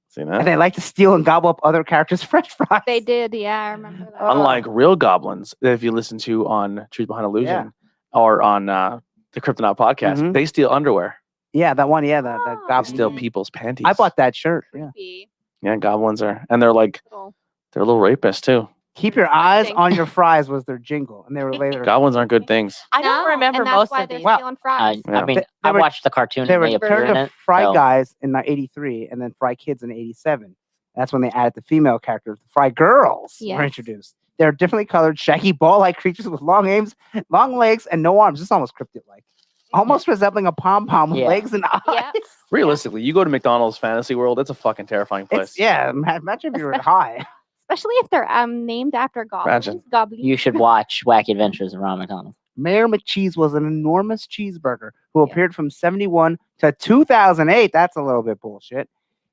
See And that? they like to steal and gobble up other characters' French fries. They did, yeah, I remember that. Oh. Unlike real goblins, that if you listen to on Truth Behind Illusion or on the Kryptonaut podcast, Mhm. they steal underwear. Yeah, that one. Yeah, the Oh. They Goblin. steal people's panties. I bought that shirt. Yeah. Creepy. Yeah, goblins are, and they're like Little- they're little rapists too. Keep your eyes Thing. on your fries was their jingle, and they were later. Goblins aren't good things. I don't No, remember and that's most why of they're these. Wow. stealing fries. Yeah. I mean, They I were- watched the cartoon They and were they appeared turned in to it. Fry so- Guys in 83, and then Fry Kids in 87. That's when they added the female characters. The Fry Girls were Yes. introduced. They're differently colored, shaggy, ball-like creatures with long legs, and no arms. This is almost cryptid-like, almost resembling a pom-pom with Yeah. legs and eyes. Yeah. Realistically, you go to McDonald's Fantasy World, it's a fucking terrifying place. Yeah, imagine if you were high. Especially if they're named after goblins. Imagine. Goblins. You should watch Wacky Adventures of Ronald McDonald. Mayor McCheese was an enormous cheeseburger who Yeah. appeared from 71 to 2008. That's a little bit bullshit.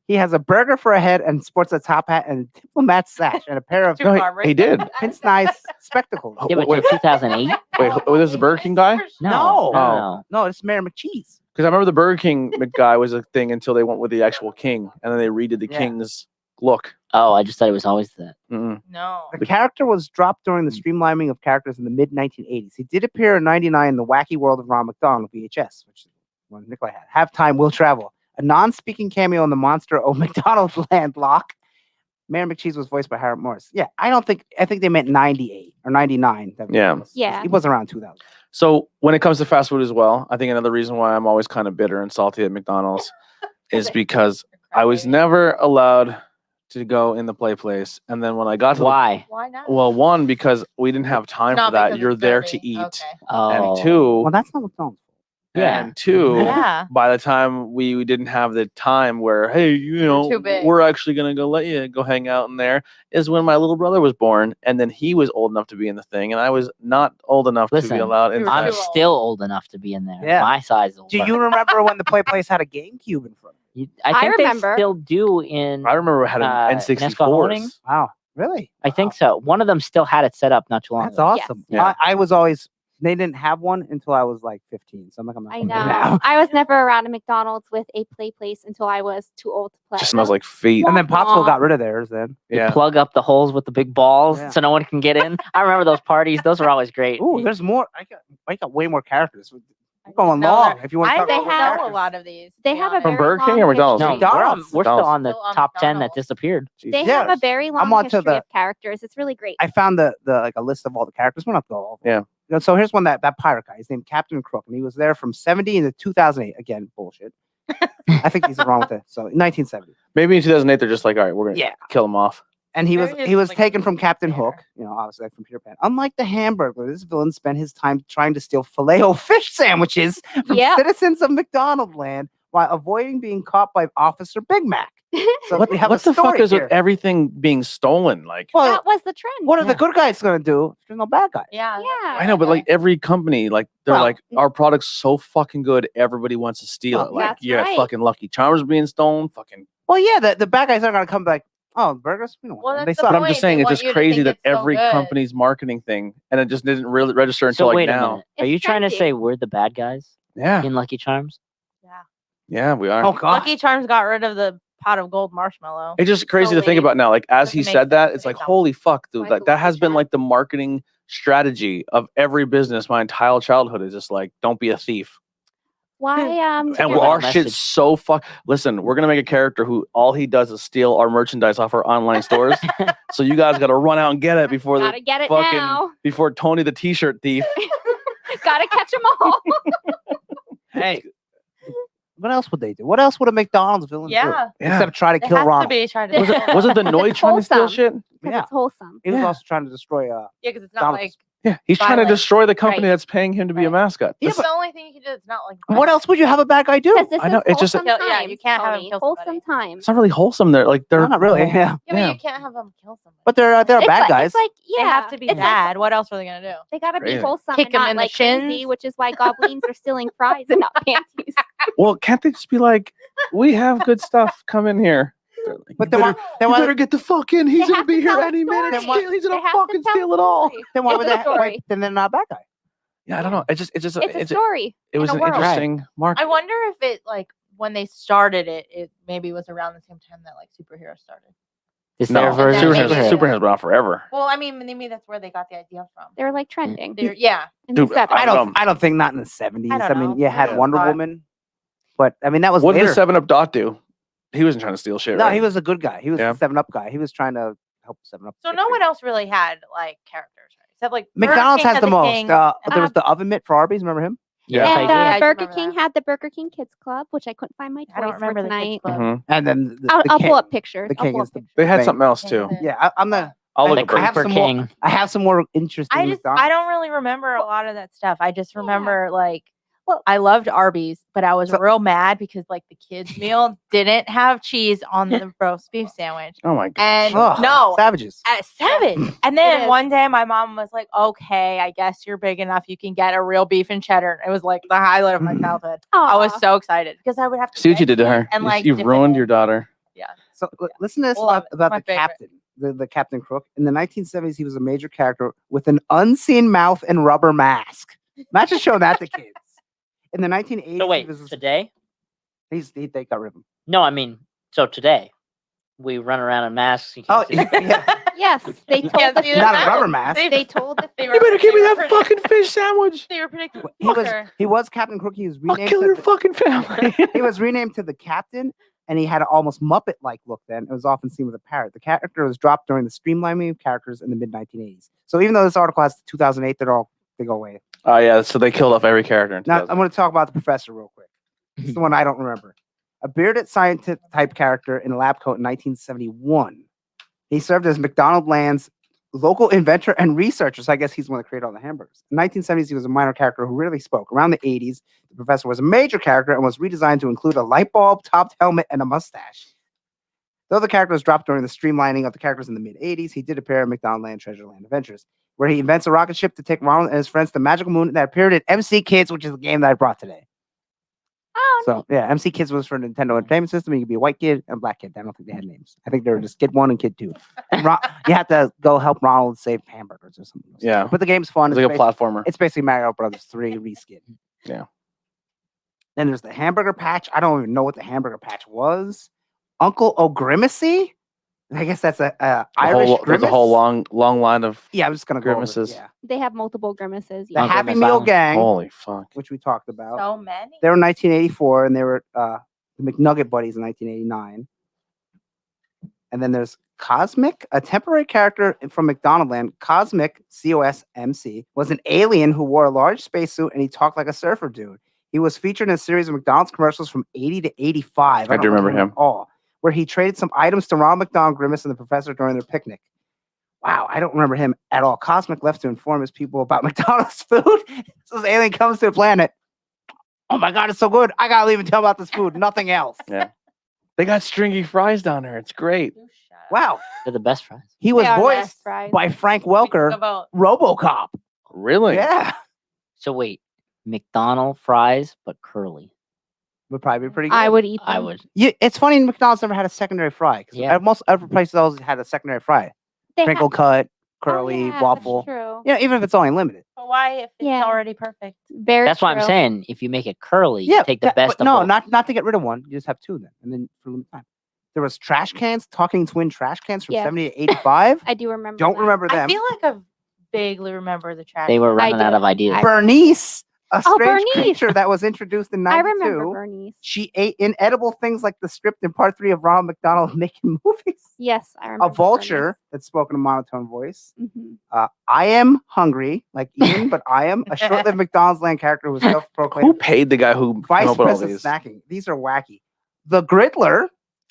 He has a burger for a head and sports a top hat and a diplomat sash and a pair of Too No, far, he right? did. pince-nice spectacles. Oh, Yeah, but wait, 2008? Wait, this is the Burger King guy? No. no. No, it's Mayor McCheese. Because I remember the Burger King guy was a thing until they went with the actual king, and then they redid the Yeah. king's look. Oh, I just thought it was always that. Mm-mm. No. The character was dropped during the streamlining of characters in the mid-1980s. He did appear in 99 in The Wacky World of Ron McDonald VHS, which is one Nikolai had. Have Time, Will Travel. A non-speaking cameo in the Monster of McDonald's Land lock. Mayor McCheese was voiced by Harold Morris. Yeah, I think they meant 98 or 99. Yeah. Yeah. He was around 2000. So when it comes to fast food as well, I think another reason why I'm always kind of bitter and salty at McDonald's is because I was never allowed to go in the play place, and then when I got to Why? Why not? well, one because we didn't have time Not for that. because You're it's there dirty. to eat, Okay. Oh. and two, Well, that's not McDonald's. Yeah. and two, Yeah. by the time we didn't have the time where, hey, you know, too big. we're actually gonna go let you go hang out in there, is when my little brother was born, and then he was old enough to be in the thing, and I was not old enough to Listen, be allowed you were inside. I'm too old. still old enough to be in there. Yeah. My size is Do you remember when the play place had a GameCube in front of it? I I think remember. they still do in. I remember I had an Nescahoning? N64s. Wow, really? I think so. One of them still had it set up not too long That's ago. awesome. Yeah. I was always, they didn't have one until I was like 15. So I'm like, I'm not I gonna know. do it now. I was never around a McDonald's with a play place until I was too old to play. Just smells like feet. And then Popsicle Aw. got rid of theirs then. You Yeah. plug up the holes with the big balls Yeah. so no one can get in. I remember those parties. Those were always great. Ooh, there's more. I got way more characters. We're going No, long. If you want to I talk they about have a characters. lot of these. to They be have a honest. From very Burger King long or McDonald's? No, history. McDonald's. we're still McDonald's. on the Still on top 10 that McDonald's. disappeared. They Yeah. have a very long on to history the- of characters. It's really great. I found the like a list of all the characters. We're not going all. Yeah. You know, so here's one that pirate guy. He's named Captain Crook, and he was there from 70 to 2008. Again, bullshit. I think he's wrong with it. So 1970, Maybe in 2008 they're just like, all right, we're gonna Yeah. kill him off. and he was Maybe it's he was like taken from Captain there. Hook. You know, obviously like from Peter Pan. Unlike the Hamburglar, this villain spent his time trying to steal filet-o-fish sandwiches from Yep. citizens of McDonald Land while avoiding being caught by Officer Big Mac. So we have What a the fuck story is here. with everything being stolen? Like, Well, That was the trend. what are the Yeah. good guys going to do if there's no bad guys? Yeah. Yeah. I know, but like every company, like they're Well, like, our product's so fucking good, everybody wants to steal Well, it. Like, that's yeah, right. fucking Lucky Charms being stolen, fucking. Well, yeah, the bad guys aren't going to come back. Oh, burgers? We don't want Well, them. that's They the suck. But I'm point. just saying, They it's want just you to crazy think that it's so every good. company's marketing thing, and it just didn't really register until So like wait a now. minute. Are It's you trying to trendy. say we're the bad guys Yeah, in Lucky Charms? yeah, we are. Oh, God. Lucky Charms got rid of the pot of gold marshmallow. It's just crazy so to think late. about now. Like as he Doesn't make said that, sense it's to like, me, no. holy fuck, dude. Why Like the that has Lucky been Charm? like the marketing strategy of every business my entire childhood. Is just like, don't be a thief. Why? And Yeah, our that shit's message. so fuck. Listen, we're gonna make a character who all he does is steal our merchandise off our online stores. So you guys got to run out and get it before Gotta get it fucking- now. before Tony the T-shirt thief. Gotta catch them all. Hey, what else would they do? What else would a McDonald's villain do? Yeah. Except try to It kill has Ronald. to be trying to. Was it the Noid It's trying to steal wholesome. shit? Because Yeah. it's wholesome. He was Yeah. also trying to destroy Yeah, because it's not Donald's. like Yeah, he's trying to Violent. destroy the company Right. that's paying him to be a Right. mascot. Yeah, It's the only thing you can do. It's not like What else would you have a bad guy do? Because this I know, is it's just- wholesome Yeah, times, you can't have him Tony. kill Wholesome somebody. times. It's not really wholesome. They're like No, they're not really. Yeah, Yeah, but Yeah. you can't have them kill somebody. but they're It's bad like, guys. It's like, yeah, They have to be it's like- bad. What else are they gonna do? they gotta be Crazy. wholesome Kick and 'em not in the like crazy, shins. which is why goblins are stealing fries and not panties. Well, can't they just be like, we have good stuff. Come in here. They're like, But you then better, then you why, better get the fuck in. He's They gonna have be to here tell a any minute. story. He's They gonna have to fucking tell steal a it all. story. then why It's would a they? story. Then they're not a bad guy. Yeah, I don't know. It's just It's a story. it was in an a world. interesting mark. I wonder if it like when they started it, it maybe was around the same time that like superheroes started. Is No, their version of Superheroes- superheroes superhero? superheroes been on forever. Well, I mean, maybe that's where they got the idea from. They're like trending. Yeah, in Dude, the 70s. I don't know. I don't think not in the 70s. I don't mean, know. you had Yeah. Wonder But- Woman, but I mean that was What did later. the 7-Up dot do? He wasn't trying to steal shit. No, right? he was a good guy. He was Yeah. the 7-Up guy. He was trying to help 7-Up. so get no one big. else really had like characters, right? Except like Burger McDonald's King has had the most. King. There was the oven mitt for Arby's. Remember him? Yes, Yeah. I And did. I do Burger remember King that. had the Burger King Kids Club, which I couldn't find my toys I don't remember for the Kids tonight. Club. Mhm. And then I'll the pull king. up pictures. The I'll king pull is up the pictures. They had thing. something else too. Yeah, I'm the. I'll The look I have Creeper some more- King. I have some more interesting. I McDonald's. don't really remember a lot of that stuff. I just Yeah. remember like Well- I loved Arby's, but I was So- real mad because like the kids meal didn't have cheese on the roast beef sandwich. Oh my god. And Ugh, no, savages. at 7. And It then is. one day my mom was like, "Okay, I guess you're big enough. You can get a real beef and cheddar." It was like the highlight of my childhood. I was Aw. so excited because I would have to See what you get did to cheese her. and like You've dip it ruined in. your daughter. So listen to this Love it. about My the favorite. captain, the Captain Crook. In the 1970s, he was a major character with an unseen mouth and rubber mask. Imagine showing that to kids. In the 1980s, So wait, he was today? they got rid of him. No, I mean, so today we run around in masks. You Oh, can't see yeah. Yes, they told Yeah, the see, Not that's a rubber mask. They told the They You better give me they were that pretty- fucking fish sandwich. They were predicting. He was Captain Crook. He was I'll renamed. kill to your the- fucking family. he was renamed to the Captain, and he had an almost Muppet-like look. Then it was often seen with a parrot. The character was dropped during the streamlining of characters in the mid 1980s. So even though this article has 2008, they go away. Oh yeah, so they killed off every character. In Now 2000. I'm going to talk about the professor real quick. It's the one I don't remember. A bearded scientist type character in a lab coat in 1971. He served as McDonald Land's local inventor and researcher. So I guess he's the one that created all the hamburgers. In the 1970s, he was a minor character who rarely spoke. Around the 80s, the professor was a major character and was redesigned to include a light bulb, topped helmet, and a mustache. Though the character was dropped during the streamlining of the characters in the mid 80s, he did appear in McDonald Land Treasure Land Adventures, where he invents a rocket ship to take Ronald and his friends to the magical moon that appeared in MC Kids, which is the game that I brought today. Oh, So yeah, MC Kids was for Nintendo Entertainment System. You could be a white kid and a black kid. I don't think they had names. I think they were just Kid 1 and Kid 2. And you had to go help Ronald save hamburgers or something. Yeah. But the game's fun. It's like a platformer. It's basically Mario Brothers 3 reskin. Yeah. Then there's the hamburger patch. I don't even know what the hamburger patch was. Uncle O'Grimacy. I guess that's a Irish There's grimace. a whole long line of. Yeah, I'm just gonna go over it, grimaces. Yeah. they have multiple grimaces. The Yeah. Okay, Happy Miss Meal Allen. Gang, Holy fuck. which we talked about. So many. They were in 1984, and they were the McNugget Buddies in 1989. And then there's Cosmic, a temporary character from McDonald Land. Cosmic, COSMC, was an alien who wore a large spacesuit and he talked like a surfer dude. He was featured in a series of McDonald's commercials from 80 to 85. I do remember him. At all, where he traded some items to Ronald McDonald, Grimace, and the professor during their picnic. Wow, I don't remember him at all. Cosmic left to inform his people about McDonald's food. So this alien comes to the planet. Oh my God, it's so good. I gotta leave and tell about this food. Nothing else. Yeah. They got stringy fries down there. It's great. You shut up. Wow. They're the best friends. He was They are voiced best fries. by Frank We talk Welker, about RoboCop. Really? Yeah. So wait, McDonald fries, but curly. Would probably be pretty good. I would eat them. I would. It's funny McDonald's never had a secondary fry because Yeah. most other places always had a secondary fry. They Crinkle ha- cut, Oh, curly, yeah, that's waffle. True. Yeah, even if it's only limited. But why if it's Yeah. already perfect? Very That's why I'm true. saying if you make it curly, Yeah, you take the that- best but of no, both. not to get rid of one. You just have two then, and then for a limited time. There was trash cans, talking twin trash cans from Yes. 70 to 85. I do remember. Don't that. remember them. I feel like I vaguely remember the trash. They were I running out do. of ideas. Bernice, a Oh, strange Bernice. creature that was introduced in I 92. remember Bernice. She ate inedible things like the script in part 3 of Ronald McDonald making movies. Yes, I remember. A vulture that spoke in a monotone voice. Hmm. I am hungry, like Ian, but I am a short-lived McDonald's land character who was Who self-proclaimed paid the guy who came vice up with all president these? snacking. These are wacky. The Griddler,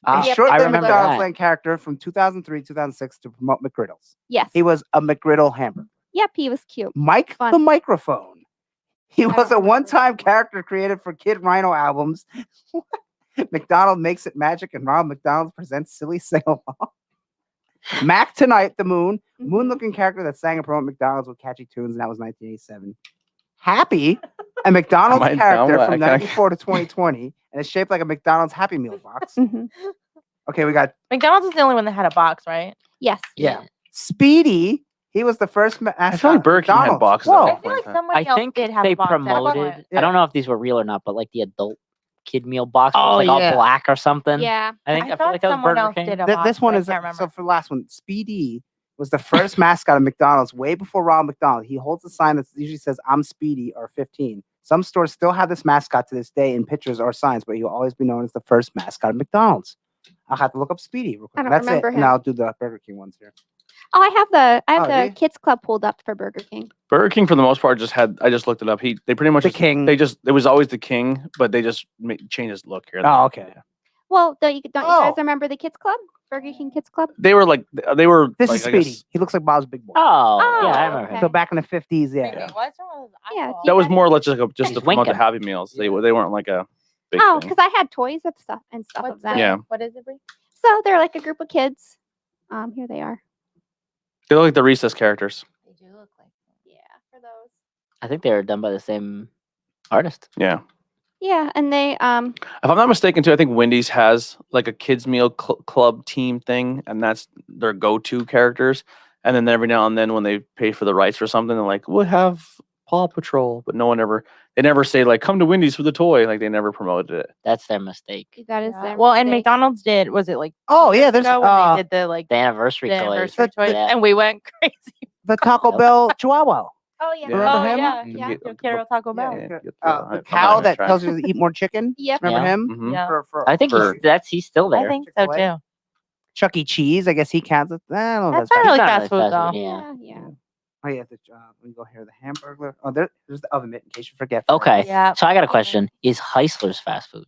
Ah, a Yep. short-lived I remember McDonald's that. land character from 2003 2006 to promote McGriddles. Yes. He was a McGriddle hamburger. Yep, he was cute. Mike Fun. the Microphone. He I was don't a remember one-time that one. character created for Kid Rhino albums. McDonald Makes It Magic and Ronald McDonald presents Silly Sing-Along. Mac Tonight, the Moon. Mhm. Moon-looking character that sang and promoted McDonald's with catchy tunes, and that was 1987. Happy, a McDonald's Am I character dumb? from I can't- 94 to 2020, and it's shaped like a McDonald's Happy Meal box. Mhm. Okay, we got McDonald's is the only one that had a box, right? Yes. Yeah. Speedy. He was the first. I feel like Burger King had boxes. Whoa. At I one feel point like in time. somebody I else think did have they a box at one promoted. point. Yeah. I don't know if these were real or not, but like the adult kid meal box was Oh, like yeah. all black or something. Yeah. I I feel thought like that was someone Burger else King. did a box. This one but I is can't remember. so for the last one. Speedy was the first mascot of McDonald's way before Ronald McDonald. He holds a sign that usually says "I'm Speedy" or 15. Some stores still have this mascot to this day in pictures or signs, but he'll always be known as the first mascot of McDonald's. I'll have to look up Speedy real quick. I don't That's remember it. And him. I'll do the Burger King ones here. Oh, I have Oh, do the you? kids club pulled up for Burger King. Burger King, for the most part, just had. I just looked it up. They pretty much The just- King. They just it was always the King, but they just changed his look here. and Oh, there. okay. Well, don't you guys Oh. remember the kids club? Burger King Kids Club? They were like they were. This like, is I Speedy. guess- He looks like Bob's Big Boy. Oh, yeah, I Oh, remember okay. him. So back in the 50s, Wait, yeah. wait, what's wrong with his Yeah, eyeball? do That was guys- more or less just just He's to promote the winking. Happy Meals. They weren't like a big Oh, thing. because I had toys and stuff What's of them. the- Yeah. What is it, Brie? So they're like a group of kids. Here they are. They look like the Recess characters. They do look like. Yeah, for those. I think they were done by the same artist. Yeah. Yeah, and they If I'm not mistaken, too, I think Wendy's has like a kids meal club team thing, and that's their go-to characters. And then every now and then, when they pay for the rights for something, they're like, "We'll have Paw Patrol," but they never say like, "Come to Wendy's for the toy." Like they never promoted it. That's their mistake. that is Yeah. their Well, and mistake. McDonald's did. Was it like? Oh, 2 yeah, years there's, ago when they did the like The anniversary the toys. anniversary toys, Yeah. and we went crazy. The Taco Bell Chihuahua. Oh yeah. Yeah. Remember Oh him? yeah, Yeah. Yo quiero Taco Bell. Yeah. get The cow that tells you to eat more chicken. Yep. Remember Yeah. him? Mhm. Yeah, For I think For- he's still there. I think so Chick-fil-A. too. Chuck E. Cheese. I guess he counts. I don't know. That's That's not He's really not fast food though. Yeah. Yeah. Oh yeah, let me go here. The Hamburglar. Oh, there's the oven mitt in case you forget. Okay. Yeah. So I got a question. Is Heisler's fast food?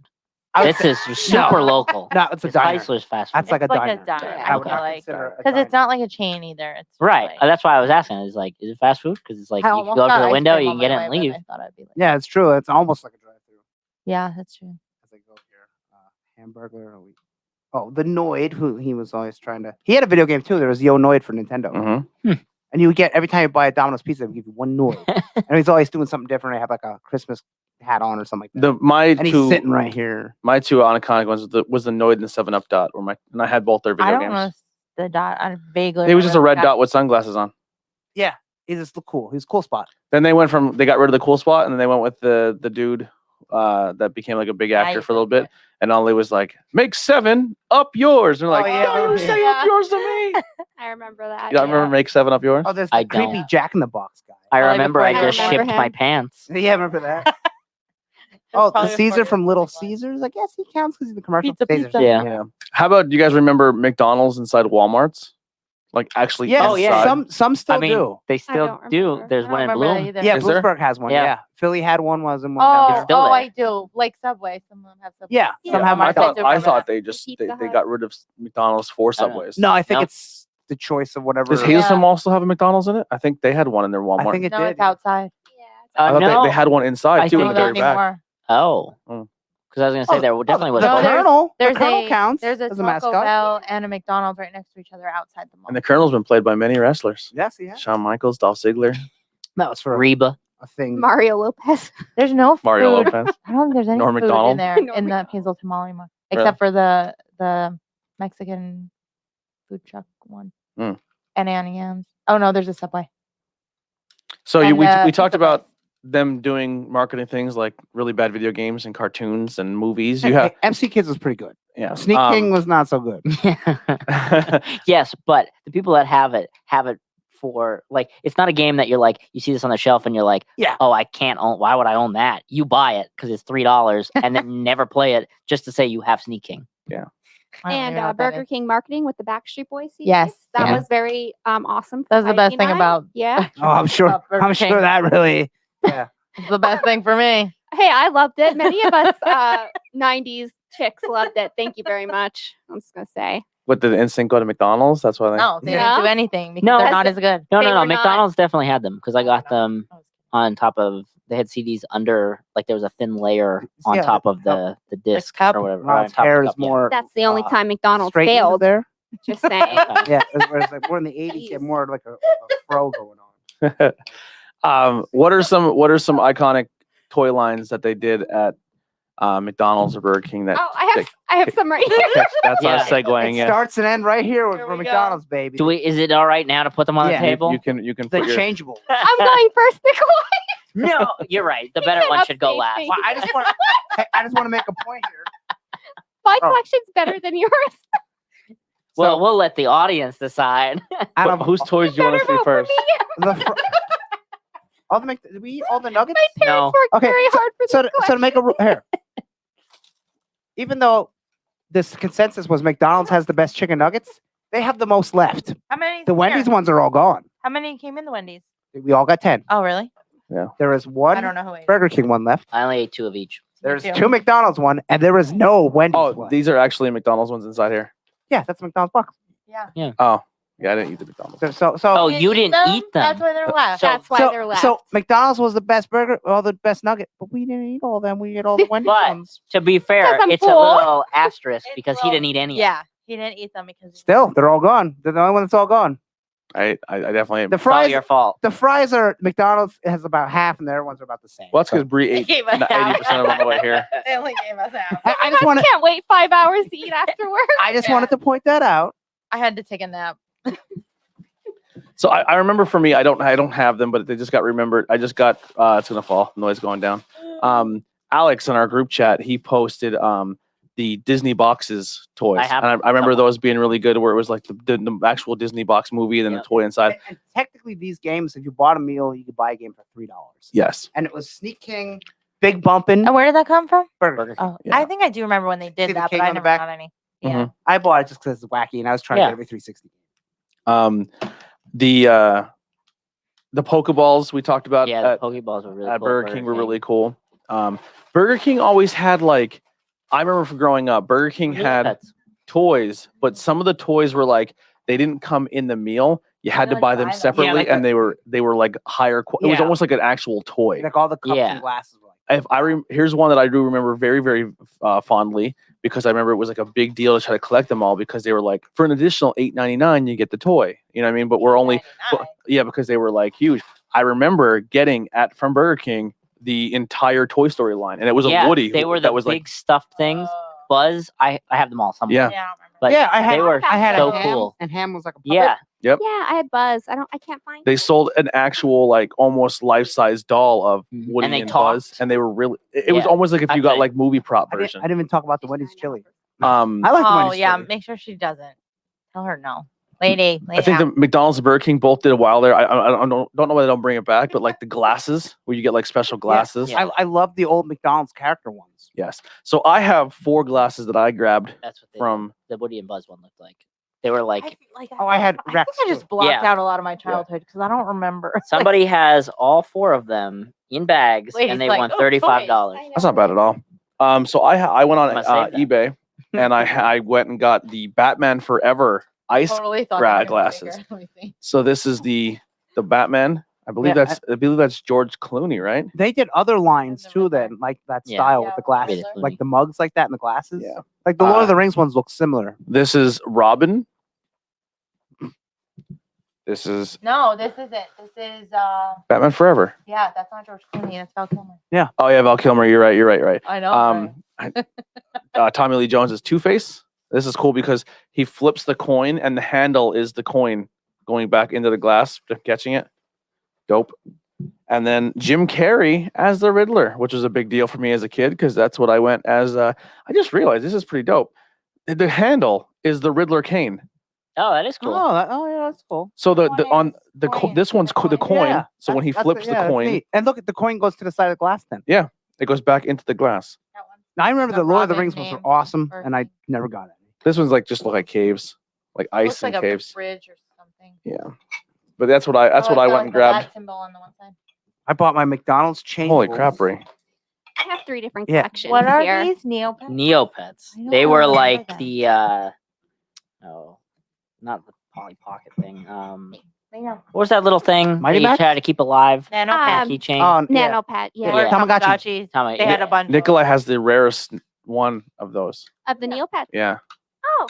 I would This say- is super local. No, it's a Is diner. Heisler's fast food? That's like a It's like a diner. diner. I would Okay. not Like- consider a Because it's diner. not like a chain either. It's just Right. Like, That's why I was asking. Is like, is it fast food? Because it's like I you almost go up got to the ice window, cream you on can get my it and way, but leave. I thought I'd be like, Yeah, it's true. It's almost like a drive-through. yeah, that's true. As I go here, Hamburglar. Oh, the Noid, who he was always trying to. He had a video game too. There was Yo Noid for Nintendo, Mm-hmm. and you would get every time you buy a Domino's pizza, they would give you one Noid, and he's always doing something different. I have like a Christmas hat on or something like that. And he's sitting right here. My two iconic ones was the Noid and the 7-Up dot, and I had both their I video don't games. know the dot. I vaguely. It was just a remember red that. dot with sunglasses on. Yeah, he just looked cool. He's a cool spot. Then they got rid of the cool spot, and then they went with the dude that became like a big Yeah, actor you for a little did. bit. And Ollie was like, "Make 7 up yours." And they're like, Oh, yeah, "Don't you say yeah. up yours to me." I remember that. Y'all remember Make 7 up yours? Oh, there's I the creepy don't. Jack in the Box guy. I like remember I before just you were shipped born. my pants. Yeah, remember that? That's Oh, the probably Caesar before from you Little were born. Caesars. I guess he counts because he's the commercial. Pizza, Caesars. pizza. Yeah. Yeah. How about, do you guys remember McDonald's inside Walmarts? Like actually Yeah, Oh, yeah. inside? some still I mean, do. they still don't do. remember. There's I one don't in remember that Bloom. either. Yeah, Is there? Bloomsburg has one. Yeah. Yeah. Philly had one. Was in one down Oh, there. still oh, there. I do. Like Subway. Some of them have Subway. Yeah, Yeah. some have I thought McDonald's. they just Pizza they Hut. got rid of McDonald's for I don't know. Subways. No, I think No. it's the choice of whatever. Does Yeah. Hazelton also have a McDonald's in it? I think they had one in their Walmart. I think it No, did. it's outside. Yeah. I thought No. they had one inside I too in think the No, very not back. anymore. Oh. Mm. Because I was gonna say there definitely was the No, both. there's- Colonel. There's the Colonel a counts there's a as a Taco mascot. Bell and a McDonald's right next to each other outside the mall. And the Colonel's been played by many wrestlers. Yes, yeah. Shawn Michaels, Dolph Ziggler, That was for Reba. a thing. Mario Lopez. There's no food. Mario Lopez. I don't think there's any Norm food Macdonald. in there Norm in the Macdonald. Hazelton Mall anymore, Really? except for the Mexican food truck one. Mm. And Annie Ann's. Oh no, there's a Subway. So And, we pizza talked place. about them doing marketing things like really bad video games and cartoons and movies. You have MC Kids was pretty good. yeah. Sneak King was not so good. Yes, but the people that have it for like it's not a game that you're like you see this on the shelf and you're like, Yeah. oh, I can't own. Why would I own that? You buy it because it's $3 and then never play it just to say you have Sneak King. I don't And even know what that Burger is. King marketing with the Backstreet Boys. CDs. Yes, That yeah. was very awesome. for That was the best Heidi thing and I. about. Yeah. Oh, I'm sure. About Burger I'm sure King. that really. Yeah. It's the best thing for me. Hey, I loved it. Many of us 90s chicks loved it. Thank you very much. I'm just gonna say. What did the instinct go to McDonald's? That's why they. No, they Yeah. didn't do anything because No. they're not as good. No, They no, no. were not- McDonald's definitely had them because I got them on top of. They had CDs under, like there was a thin layer on Yeah, top of the disc cup. or whatever. or on Ron's top of the hair cup, is yeah. more. That's the only time McDonald's straightened failed. there. Just saying. Okay. Yeah, whereas like more in the 80s, you had more like a fro going on. What are some iconic toy lines that they did at McDonald's or Burger King? That Oh, I have some right here. that's Yeah. us segueing. It Yeah, starts and end right here Here from we go. McDonald's, baby. Is it all right now to put them on Yeah. the table? you can They're put your. changeable. I'm going first, Nicole. No, you're right. The better said one should go upstage, last. thank Well, I just want to make a point here. My Oh. collection's better than yours. Well, we'll let the audience decide. Out But of whose toys do you want Better to see vote for first? me. the all the did we eat all the nuggets? My parents No. worked Okay, very hard for So this to make a here, even though this consensus was McDonald's has the best chicken nuggets, they have the most left. How many? The Wendy's ones are all gone. How many came in the Wendy's? We all got 10. Oh, really? There is I one don't know who ate. Burger King one left. I only ate 2 of each. There's too. 2 McDonald's one, and there is no Wendy's Oh, one. these are actually McDonald's ones inside here. Yeah, that's McDonald's box. Yeah. Oh, yeah, I didn't eat the McDonald's. So Oh, you didn't eat them. That's why they're left. So- That's why they're left. So McDonald's was the best burger, all the best nugget, but we didn't eat all of them. We ate all the Wendy's But- ones. To be fair, Because I'm it's a full. little asterisk It's because he little- didn't eat any. of Yeah, he didn't eat them because. Still, they're all gone. They're the only one that's all gone. I definitely. The It's all fries, your fault. the fries are McDonald's has about half, and their ones are about the same. Well, that's because Bree ate gave us 80% of them on the way here. They only gave us half. I You just guys want to. can't wait 5 hours to eat after work. I just Yeah. wanted to point that out. I had to take a nap. So I remember for me, I don't have them, but they just got remembered. I just got it's gonna fall. Noise going down. Alex in our group chat, he posted the Disney boxes toys. I have and I remember couple. those being really good, where it was like the actual Disney box movie and then Yeah. the toy inside. And technically, these games, if you bought a meal, you could buy a game for $3. Yes. And it was Sneak King, Big Bumpin', And where did that come from? Burger. Burger King. King. Oh, Yeah. I think I do remember when they See did the that, king but I on the never back? got any. Mhm. Yeah. I bought it just because it's wacky, and I was trying Yeah. to get every 360. The Pokeballs we talked about Yeah, at, the Pokeballs were really at cool. Burger King were really cool. Burger King always had like, I remember from growing up, Burger King Meal had Pets. toys, but some of the toys were like they didn't come in the meal. You had to like buy them buy them. separately, like and they were like higher. It was Yeah. almost like an actual toy. Like all the cups Yeah. and glasses were like. Here's one that I do remember very, very fondly because I remember it was like a big deal to try to collect them all because they were like for an additional $8.99 you get the toy. You know what I mean? But we're only yeah, because they were like huge. I remember getting from Burger King the entire Toy Story line, and it was Yeah, a Woody they were the that was big like stuffed things. Buzz, I have them all somewhere. Yeah. Yeah, I don't remember. But Yeah, I had. they were I had so a ham, cool. and ham was like a puppet. Yeah, Yeah, I had Buzz. I can't find they it. sold an actual like almost life-size doll of Mhm. Woody And they Buzz, talked. and they were really. It was Yeah. almost like if you got Okay. like movie prop I version. didn't even talk about the Wendy's chili. I I like the Oh Wendy's yeah, chili. make sure she doesn't. Tell her no, lady. I think the McDonald's and Burger King both did a while there. I don't know why they don't bring it back, but like the glasses where you get like special glasses. Yeah. I love the old McDonald's character ones. Yes. So I have 4 glasses that I grabbed that's what from. the Woody and Buzz one looked like. They were like Oh, I had I think Rex. I just too. blocked Yeah. out a lot of my childhood because I don't remember. somebody has all 4 of them in bags Lady's and they like, won "Oh, $35. toys." That's not bad at all. So I went on I'm gonna save eBay and I went and got the Batman Forever ice. Totally thought gra- you were gonna glasses. figure. Let me see. So this is the Batman. I believe Yeah, I believe that's George Clooney, right? They did other lines the too, Riddler. then like that Yeah. style Yeah, with the with glasses, Riddler. like the mugs like that and the glasses. Yeah. Like the Lord of the Uh, Rings ones look similar. This is Robin. This is No, this isn't. This is Batman Forever. yeah, that's not George Clooney. That's Val Kilmer. Oh yeah, Val Kilmer. You're right. I know. Tommy Lee Jones is Two-Face. This is cool because he flips the coin and the handle is the coin going back into the glass, catching it. Dope. And then Jim Carrey as the Riddler, which was a big deal for me as a kid because that's what I went as. I just realized this is pretty dope. The handle is the Riddler cane. Oh, that is cool. Oh, yeah, that's cool. So the One on is the coin, this one's the the coin. coin. Yeah, So when he that's flips the that's coin, neat. And look, the coin goes to the side of the glass. Then it goes back into the glass. That one. I remember The the Lord of the Robin Rings ones were name awesome, or and I thing. never got any. This one's like just look like caves, like ice Looks and like caves. a bridge or something. Yeah, but that's what I Oh, went and grabbed. That symbol on the one side. I bought my McDonald's chain. Holy rules. crap, Brie! I have 3 different Yeah. collections What are here. these Neopets? Neopets. I don't They were remember like that. the not the Polly Pocket thing. Hang on. What was that little thing Mighty that you Max? try to keep alive? Nano Um, Keychain. Oh, yeah. Nano pet, yeah. Or Yeah. Tamagotchi. Tamagotchi. They had a bunch. Nikolai has the rarest one of those. Of the Neopets. Yeah. Oh,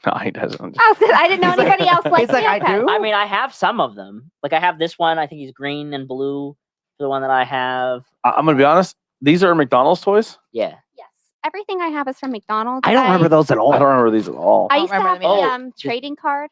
No, he doesn't. I didn't know He's like- anybody else liked he's like, I Neopets. do? I mean, I have some of them. Like I have this one. I think he's green and blue. The one that I have. I'm gonna be honest. These are McDonald's toys. Yeah. Yes, everything I have is from McDonald's. I don't remember those at all. I don't remember these at all. I don't used to remember have them the trading card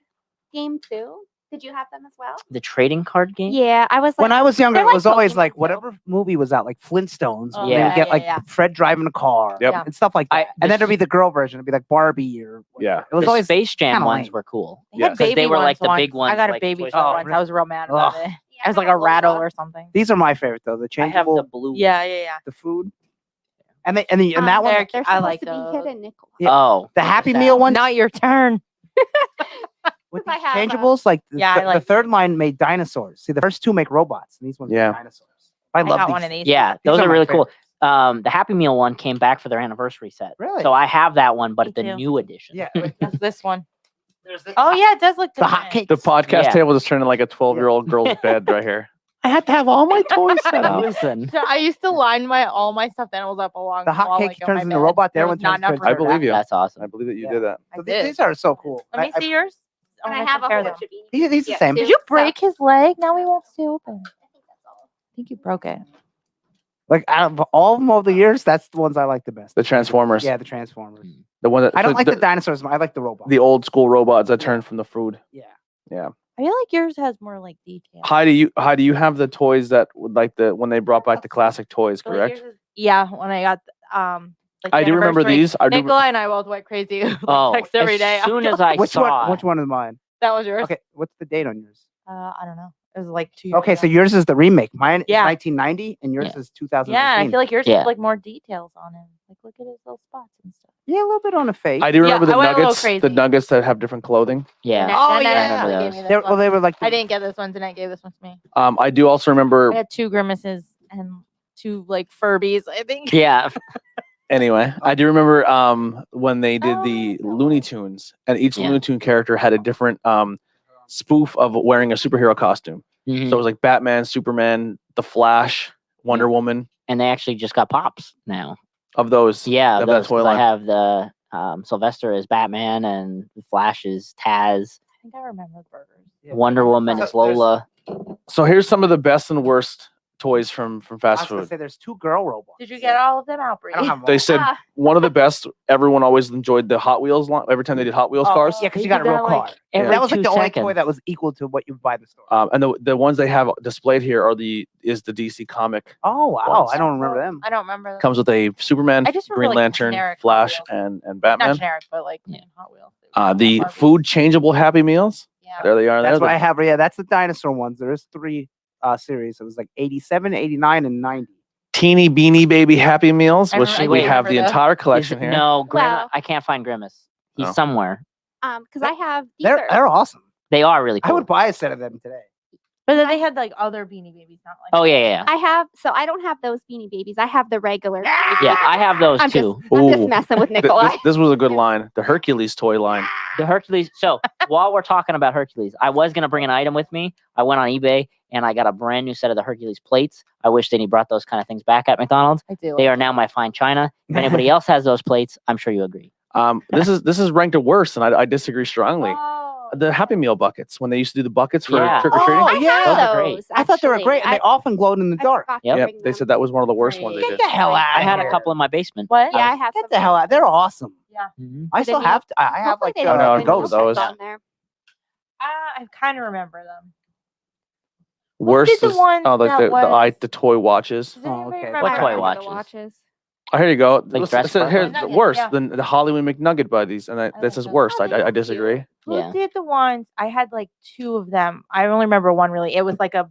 game too. Did you have them as well? The trading card game. Yeah, I was like, When I was younger, they're it like was always Pokemon like too. whatever movie was out, like Flintstones. Oh, They yeah, would get yeah, like yeah. Fred driving a car Yep. Yeah. and stuff like that. I- and the then there'd be the girl version. It'd be like Barbie or Yeah. It was The always Space Jam kinda ones lame. were cool. They had Yes. baby They were like ones the big once. ones, I got a like baby Toy toy Story. once. I was real mad about Ugh. it. Yeah, It was I like had a rattle Lola. or something. These are my favorite though. The I have changeable, the blue. Yeah, yeah, yeah. the food, and that one, They're They're I supposed like to be those. hidden, Nikolai. Yeah. Oh, the look Happy at Meal that. one Not your turn. with I these have, changeables. Like Yeah, I the like third those. line made dinosaurs. See, the first two make robots, and these ones Yeah. make dinosaurs. I I love got these one of things. these. Yeah, These those are are my really cool. favorites. The Happy Meal one came back for their anniversary set. Really? So I have that one, but Me the too. new edition. Yeah. That's this one. There's Oh yeah, it does look the different. hot cake. The podcast Yeah. table just turned into like a 12-year-old girl's bed right here. I had to have all my toys set up. Listen. So I used to line all my stuffed animals up along The hot wall, cake like, on turns my into bed. a robot. The There other was one not turns enough into room I for believe that. you. That's awesome. I believe that you Yeah. did that. I So did. these are so cool. Let me see yours. And I wanna have a compare whole them. bunch of beanies. These the Yeah, same. too. Did you So- break his leg? Now he won't stay open. I think you broke it. Like out of all of them over the years, that's the ones I like the best. The Transformers. Yeah, the Transformers. The one that I don't like the dinosaurs. I like the robots. the old school robots that Yeah. turn from the food. Yeah. I feel like yours has more like detail. Heidi, you have the toys that would like when they brought back the classic toys, So, like, correct? yours is- yeah, when I got like I the do remember anniversary, these. I do. Nikolai and I both went crazy. Like, Oh, text every day. as soon as I Which saw one? Which one is mine? That was yours. Okay, what's the date on yours? I don't know. It was like 2 years Okay, so ago. yours is the remake. Mine Yeah. is 1990, and yours Yeah. is 2019. Yeah, I feel like yours Yeah. has like more details on it. Like look at his little spots and stuff. yeah, a little bit on the face. I do remember I the went a little nuggets. The crazy. nuggets that have different clothing. Yeah. Oh, Jeanette yeah. actually I gave remember me this They're, one. well, they were like. I didn't get this one. Jeanette gave this one to me. I do also remember. I had 2 grimaces and 2 like Furbies, I think. Yeah. Anyway, I do remember when they did Oh, the no. Looney Tunes, and each Yeah. Looney Tune character had a different spoof of wearing a superhero costume. Mhm. So it was like Batman, Superman, The Flash, Wonder Woman. And they actually just got pops now. Of those, Yeah, of those, that toy 'cause I line. have the Sylvester is Batman and the Flash is Taz. I think I remember the burgers. Yeah. Wonder Woman So is there's- Lola. So here's some of the best and worst toys from I fast was gonna food. say there's 2 girl robots. Did you get all of them out, Bree? I don't have them They all. said Ah. one of the best. Everyone always enjoyed the Hot Wheels line. Every time they did Hot Wheels Oh, cars, Yeah, because They you got a did real that, car. like, every That was like 2 the only seconds. toy that was equal to what you would buy in the store. and the ones they have displayed here are the DC comic. Oh wow, ones. I don't remember them. I don't remember them. Comes with a Superman, I just remember, Green like, Lantern, generic Hot Flash, Wheels. and Not Batman. generic, but like Yeah. Hot Wheels. The Barbies. food changeable Happy Meals. Yeah. There they are. That's They're what I the- have. Yeah, that's the dinosaur ones. There's 3 series. It was like 87, 89, and 90. Teeny Beanie Baby Happy Meals, I which remember- we I have the remember those. entire Is collection it- here. No, Well- I can't find Grimace. He's Oh. somewhere. Because I have these They're are- awesome. They are really I cool. would buy a set of them today. But then they had like other Beanie Babies, not like. Oh yeah. I have, so I don't have those Beanie Babies. I have the regular. Yeah, I have those I'm too. I'm Ooh. just messing with Th- Nikolai. this was a good line. The Hercules toy line. The Hercules. So while we're talking about Hercules, I was gonna bring an item with me. I went on eBay and I got a brand new set of the Hercules plates. I wish they brought those kind of things back at McDonald's. I do. They are now my fine china. If anybody else has those plates, I'm sure you agree. This is ranked a worse, and I disagree strongly. Oh. The Happy Meal buckets, when they used to do the buckets for Yeah. trick or treating. Oh, I yeah. have Those are those. great. I thought they were actually. great, and they often glowed in the I dark. forgot to Yep, Yep, bring they them. said that was one of the worst ones they Get did. the hell out! I had a here. couple in my basement. What? Yeah, I have Get some the hell out! They're awesome. Mhm. I still Didn't you- have. I have Hopefully like they Oh, don't no, have I'd any go with Neopets those. on there. I kind of remember them. Worst did the is ones like that the toy watches. Does Oh, anybody okay. remember What I toy remember watches? the watches. Oh, here you go. Like Let's- dress so here's Nugget, the worst. yeah. The Hollywood McNugget buddies, and I this is like worst. those. I disagree. Who Yeah. did the ones? I had like 2 of them. I only remember one really. It was like a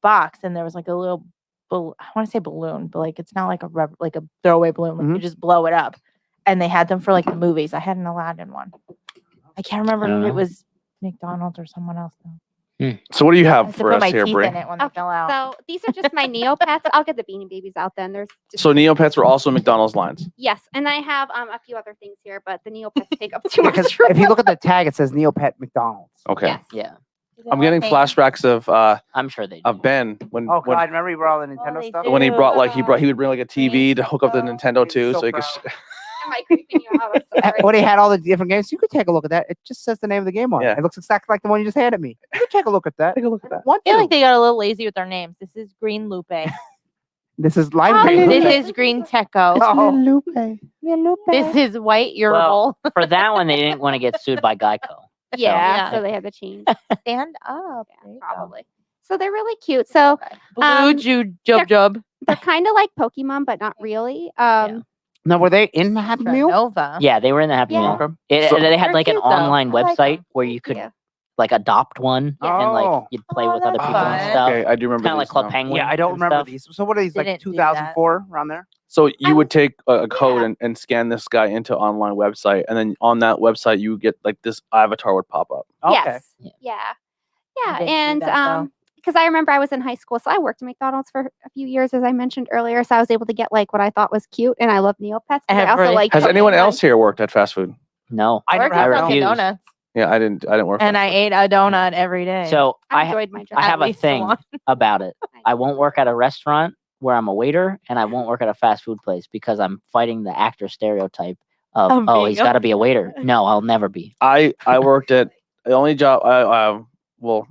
box, and there was like a little. I want to say balloon, but like it's not like like a throwaway balloon. Like you just blow it up, and they had them for like the movies. I had an Aladdin one. I can't remember I don't if it know. was McDonald's or someone else though. So what do you I have have to for put us my here, teeth Brie? in it when they Okay, fell out. so these are just my Neopets. I'll get the Beanie Babies out then. There's just So Neopets were also McDonald's lines. yes, and I have a few other things here, but the Neopets take up too Because much room. if you look at the tag, it says Neopet McDonald's. Okay. Yes. Yeah, I'm getting flashbacks I'm sure they do. of Ben when Oh God, remember he brought all the Nintendo they stuff? do. when he brought like Oh. he would bring like a TV to hook up the Nintendo He's too, so so he could. proud. Am I creeping you out? I'm sorry. When he had all the different games, you could take a look at that. It just says the name of the game on it. Yeah. It looks exactly like the one you just handed me. You could take a look at that. Take a look at that. Want I feel to. like they got a little lazy with their names. This is Green Lupe. This is lime green. This is Green Techo. Oh. Lupe. This is White Urbal. For that one, they didn't want to get sued by Geico. Yeah, Yeah. so they had to change. Stand up. Yeah, There you go. probably. So they're really cute. So Blue Jub. they're kind of like Pokemon, but not really. Now, were they in the Happy Meal? Nova. Yeah, they were in the Happy Yeah. Meal. Okay. So- They had They're like an cute, though. online I like website them. where you could Yeah. like adopt one and like Oh. you'd play Oh, with other that's people and fun. stuff. Okay, I do remember Kind of like these Club now. Penguin. Yeah, I don't and remember stuff. these. So what are these, like Didn't do 2004 around there? So you I would take a code yeah. and scan this guy into online website, and then on that website you get like this avatar would pop up. Okay. Yes. Yeah. Yeah. I Yeah. didn't do And that, though. because I remember I was in high school, so I worked at McDonald's for a few years, as I mentioned earlier. So I was able to get like what I thought was cute, and I love Neopets. But I also Every- like. Has anyone Pokemon. else here worked at fast food? No. I never Worked at have I Dunkin' refuse. Donuts, Yeah, I didn't work. and fast I food. ate a donut every day. So I I enjoyed my job. I have At a least thing one. about it. I won't work at a restaurant where I'm a waiter, and I won't work at a fast food place because I'm fighting the actor stereotype of Of oh being he's a got to be a waiter. No, I'll never be. I worked at the only job well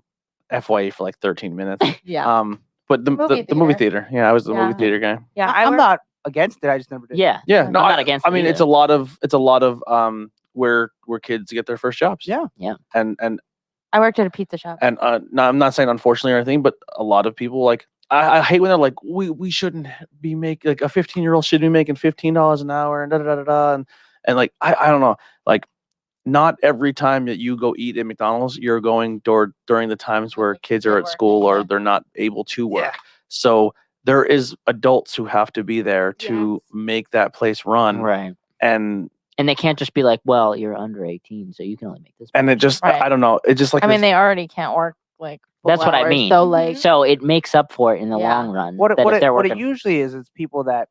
FYE for like 13 minutes. yeah. But the movie theater. Yeah, I was the movie Yeah. theater guy. Yeah. I'm not against it. I just never did. Yeah. Yeah, no, I'm not against I it mean, it's either. a lot of where kids get their first jobs. Yeah. Yeah. And I worked at a pizza shop. no, I'm not saying unfortunately or anything, but a lot of people like I hate when they're like we shouldn't be making like a 15-year-old should be making $15 an hour and da da da da and like I don't know, like not every time that you go eat at McDonald's you're going during the times where kids are at school or they're not able to work. Yeah. So there is adults who have to be there to Yes. make that place run. Right. And they can't just be like, well, you're under 18, so you can only make this. it just Right. I don't know. It just like I mean, this- they already can't work like. full That's what I hours, mean. So like, So it makes up for it in the Yeah. long run. What that if they're it working, usually is people that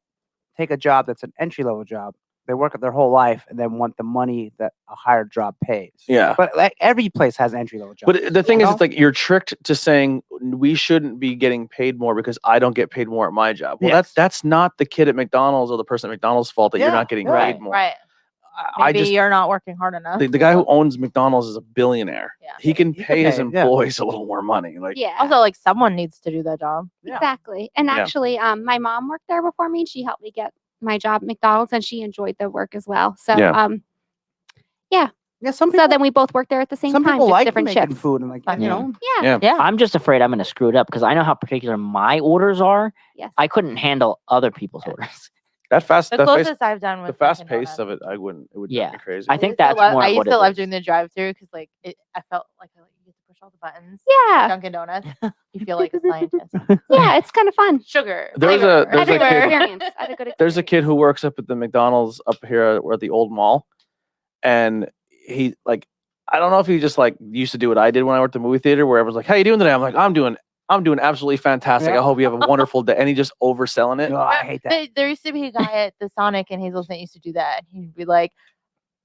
take a job that's an entry level job. They work it their whole life and then want the money that a higher job pays. yeah. But like every place has entry level jobs. But the thing you is, know? it's like you're tricked to saying we shouldn't be getting paid more because I don't get paid more at my job. Well, Yes. that's not the kid at McDonald's or the person at McDonald's fault that you're Yeah, not getting yeah. paid more. right. I Maybe just you're not working hard enough. the guy who owns McDonald's is a billionaire. Yeah. He can He can pay his pay, yeah. employees a little more money. Like Yeah. Also, like someone needs to do that job. Yeah. Exactly. And Yeah. actually, my mom worked there before me, and she helped me get my job at McDonald's, and she enjoyed the work as well. So, Yeah. yeah, some people, so then we both worked there at the same some time, people just like different making shifts. food and like Fun. you know. Yeah. Yeah. Yeah. I'm just afraid I'm going to screw it up because I know how particular my orders are. Yes. I couldn't handle other people's orders. that fast, The that pace, closest I've done was the fast Dunkin' pace Donuts. of it, I wouldn't. It would Yeah. drive me crazy. I think used to that's love- more I of used what to it love is. doing the drive-through because like I felt like you get to push all the buttons. Yeah. Dunkin' Donuts. You feel like a scientist. Yeah. It's kind of fun. Sugar. There's flavor, a- there's I a had a good kid- experience. I had a good experience. There's a kid who works up at the McDonald's up here at the old mall, and he like I don't know if he just like used to do what I did when I worked at the movie theater, where everyone's like, "How you doing today?" I'm like, "I'm doing absolutely fantastic. Yeah. I hope you have a wonderful day." And he just overselling it. Oh, I hate that. There used to be a guy at the Sonic in Hazelton that used to do that. He'd be like,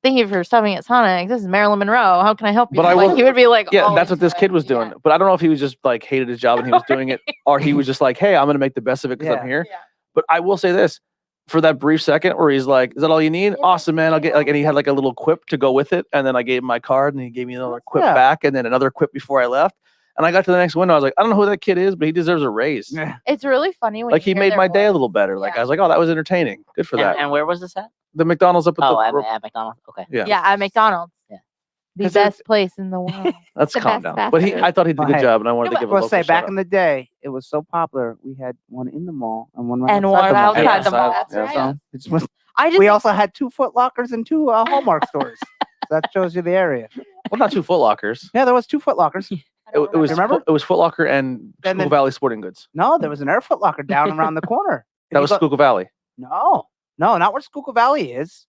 "Thank you for stopping at Sonic. This is Marilyn Monroe. How can I help you?" But I like, will- he would be like, Yeah, all that's what into this kid it. was doing. Yeah. But I don't know if he was just like hated his job and he was doing it, or he was just like, "Hey, I'm gonna make the best of it because Yeah. I'm here." Yeah. But I will say this. For that brief second where he's like, "Is that all you need?" Yeah, Awesome, man. I'll get yeah. like, and he had like a little quip to go with it, and then I gave him my card, and he gave me another quip Yeah. back, and then another quip before I left. And I got to the next window. I was like, I don't know who that kid is, but he deserves a raise. Yeah. It's really funny when Like you he hear made their my day a voice. little better. Like Yeah. I was like, oh, that was entertaining. Good for that. And where was this at? The McDonald's up at Oh, the at McDonald's. Okay. yeah. Yeah, at McDonald's. Yeah. The 'Cause best place in the world. Let's the calm best down. fast But food. I thought he did a Well, good hey, job, and I wanted no, to give a We'll local say back shout in the day, it was so popular. We had one in the mall and one right And outside one the mall. outside Yeah, the mall. outside, That's yeah. right. So it's was- I just we also had 2 Foot Lockers and 2 Hallmark stores. So that shows you the area. Well, not 2 Foot Lockers. Yeah, there was 2 Foot Lockers. It was Remember? it was Foot Locker and Then Schuylkill the- Valley Sporting Goods. No, there was an Air Foot Locker down around the corner. If That you was go- Schuylkill Valley. No, not where Schuylkill Valley is.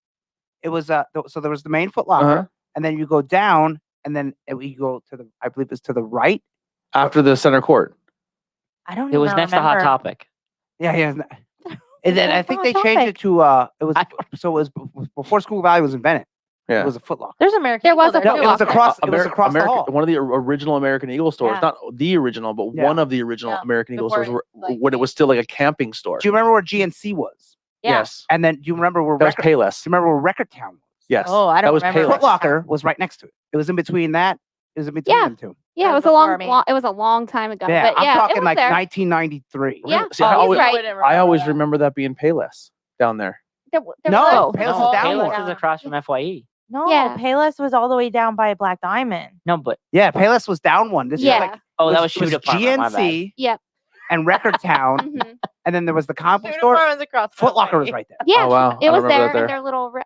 It was so there was the main Foot Locker, Uh-huh. and then you go down, and then you go to the I believe it's to the right, After the center court. I don't. It was even next to Hot remember. Topic. Yeah. And then I think they changed it to it was before School Valley was invented. Yeah. It was a Foot Locker. There's American. There was Eagle a there, Foot too. No, it was Locker. across. It was across the hall. One of the original American Eagle stores, Yeah. not the original, but Yeah. one of the original Yeah, American Eagle before stores it, like, when it was still like a camping store. Do you remember where GNC was? Yeah. Yes. And then do you remember where That was Record? Do Payless. you remember where Record Town was? Yes. Oh, I That don't was remember. Payless. Foot Locker was right next to it. It was in between that. It was in between Yeah. them two. Yeah, That it was was a before me. it was a long time ago. Yeah, but I'm yeah, it talking was like there. 1993. Yeah. See, I he's always, right. I always remember that being Payless down there. There No, was. Payless No, is down Payless one. is across from FYE. No, Yeah. Payless was all the way down by Black Diamond. No, but Yeah, Payless was down one. This Yeah. was like that was it Shoe Department. My bad. GNC Yep. and Record Town, Mhm. and then there was the comic book Shoe store. Department was across the Foot Locker was way. right there. Yeah, Oh, wow. it I was remember there that there.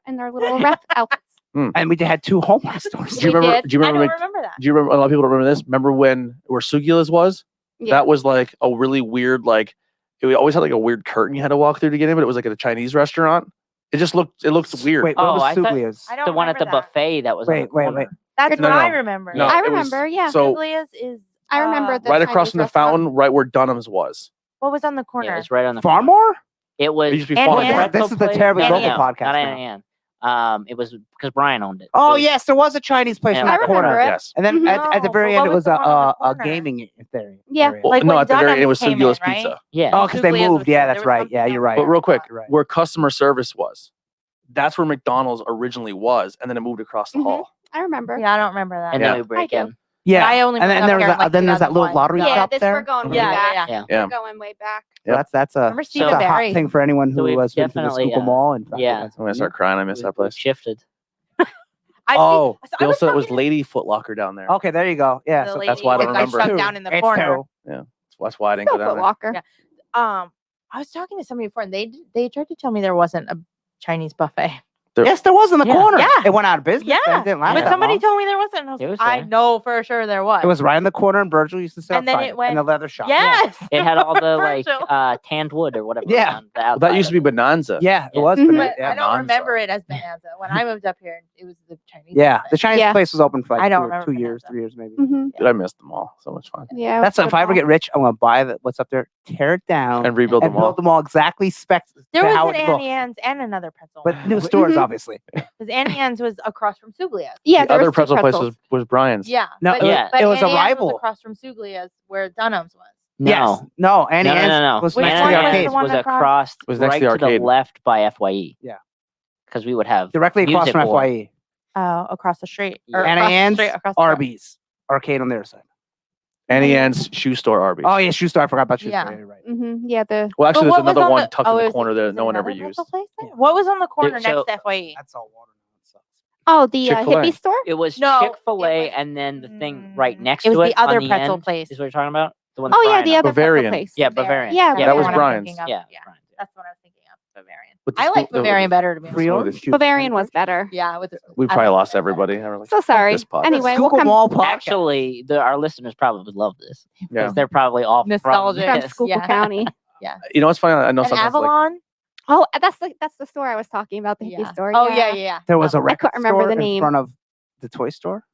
in their little rep outfits. And we had two Hallmark stores. Do you We remember? did. Do you I remember? don't remember that. Do you remember? A lot of people don't remember this. Remember when where Sugila's was? Yeah. That was like a really weird, like it always had like a weird curtain you had to walk through to get in, but it was like at a Chinese restaurant. It looked weird. Wait, Oh, what was I thought- Suglia's? I don't The one at the remember that. buffet that was on the Wait, wait, corner. wait. That's No, what no. I remember. No, I it was- remember. Yeah. So Suglia's is. I remember the right across Chinese from the restaurant. fountain, right where Dunham's was. What was on the Yeah, corner? it's right on the corner. Farmore? It was It used to be And Farmore. Ann- This is the place- Terribly Ann Local Ann, podcast Not now. Ann Ann. It was because Brian owned it. Oh It was- yes, there was a Chinese place Yeah, in I that remember corner. it. Yes. And then Mhm. at the No, very but end, what it was was the one on the a corner? gaming area. Yeah. Well, Like no, when at the very end, it Dunham's was came in, Sugila's right? Pizza. Yeah. Oh, because they Suglia's moved. was Yeah, there. that's There was right. something Yeah, else you're right. But real quick, You're right. where customer service was, that's where McDonald's originally was, and then it moved across the Mhm. hall. I remember. Yeah, I don't remember that. And Yeah. then we break I do. in. Yeah, I only and moved then up there here was in, like, then there's that little 2001. lottery Yeah, shop this there. we're going way Yeah, back. yeah, Yeah. Yeah. We're going way back. So that's a Remember that's Stephen a hot Barry? thing for anyone So who we've was been to the definitely, Schuylkill Mall. And yeah. I'm gonna start crying. I miss that We place. shifted. Oh, I they was also it was talking to Lady Foot Locker down there. Okay, there you go. Yeah, the so lady that's why I don't with, like, remember. shoved down in the It's corner. two. That's why I didn't Still go down Foot there. Locker. Yeah. I was talking to somebody before, and they tried to tell me there wasn't a Chinese buffet. Yes, there was in the Yeah. corner. Yeah. It went out of business. Yeah, and it didn't last but that somebody long. told me there wasn't. And I, It was was like, I there. know for sure there was. It was right in the corner, and Virgil used to sit And then outside it went- in the leather shop. Yes. It had all the like Virgil. tanned wood or whatever. Yeah. on the Well, that outside used to of be it. Bonanza. Yeah, it Yeah. was. Mhm. but But yeah. I don't Bonanza. remember it as Bonanza. When I moved up here, it was the Chinese. Yeah, buffet. the Chinese Yeah. place was open for I like don't 2 remember years, Bonanza. 3 years maybe. Mhm. Dude, I missed them all. So much fun. Yeah. it That's was if I ever football. get rich, I'm gonna buy what's up there, tear it down, And rebuild and them all. build them all exactly spec There to was how an it looked. Annie Ann's and another pretzel. But new stores, Mhm. obviously. Because Annie Ann's was across from Suglia's. Yeah, The there other was two pretzel place pretzels. was Brian's. Yeah. No, but, it was- Yeah. but it was a Annie Ann's rival. across from Suglia's, where Dunham's was. No. Yes. No, Annie No, no, Ann's no, no. was Which next to one the was arcade. the one was across? across Was next right to the to the arcade. left by FYE. Yeah. Because we would have Directly across music from or- FYE. Across the street. Yeah. Or Annie across the Ann's, street, across the road. Arby's, arcade on their side. Annie Ann's shoe store, Arby's. Oh yeah, shoe store. I forgot about shoe Yeah. store. You're right. Yeah, the Well, actually, But there's what was another on one the- tucked oh, in the is corner it- that is no it one ever another used. pretzel place then? What was on the corner so- next to FYE? That's all water. the Chick-fil-A. hippie store. It was No, it Chick-fil-A was- and then the thing right next It was to it. the other on pretzel end place. Is what you're talking about? The one Oh that yeah, Brian the owned. other Bavarian. pretzel place. Yeah, Bavarian. Yeah, yeah, That was what I'm Brian's. thinking of. Yeah, Yeah. Brian's. That's what I was thinking of. Bavarian. With the I like school- the- Bavarian better to be honest. Pre-order. Bavarian was better. Yeah, with We probably lost everybody. We're like, So sorry. this podcast. Anyway, we'll Schuylkill come Mall podcast. Actually, our listeners probably would love this because Yeah. they're probably all Nostalgic. from this. Schuylkill Yeah. County. You know what's funny? I know And sometimes like Avalon. Oh, that's the store I was talking about. The hippie store. Oh yeah. There was a I record couldn't remember store the in name. front of the toy store.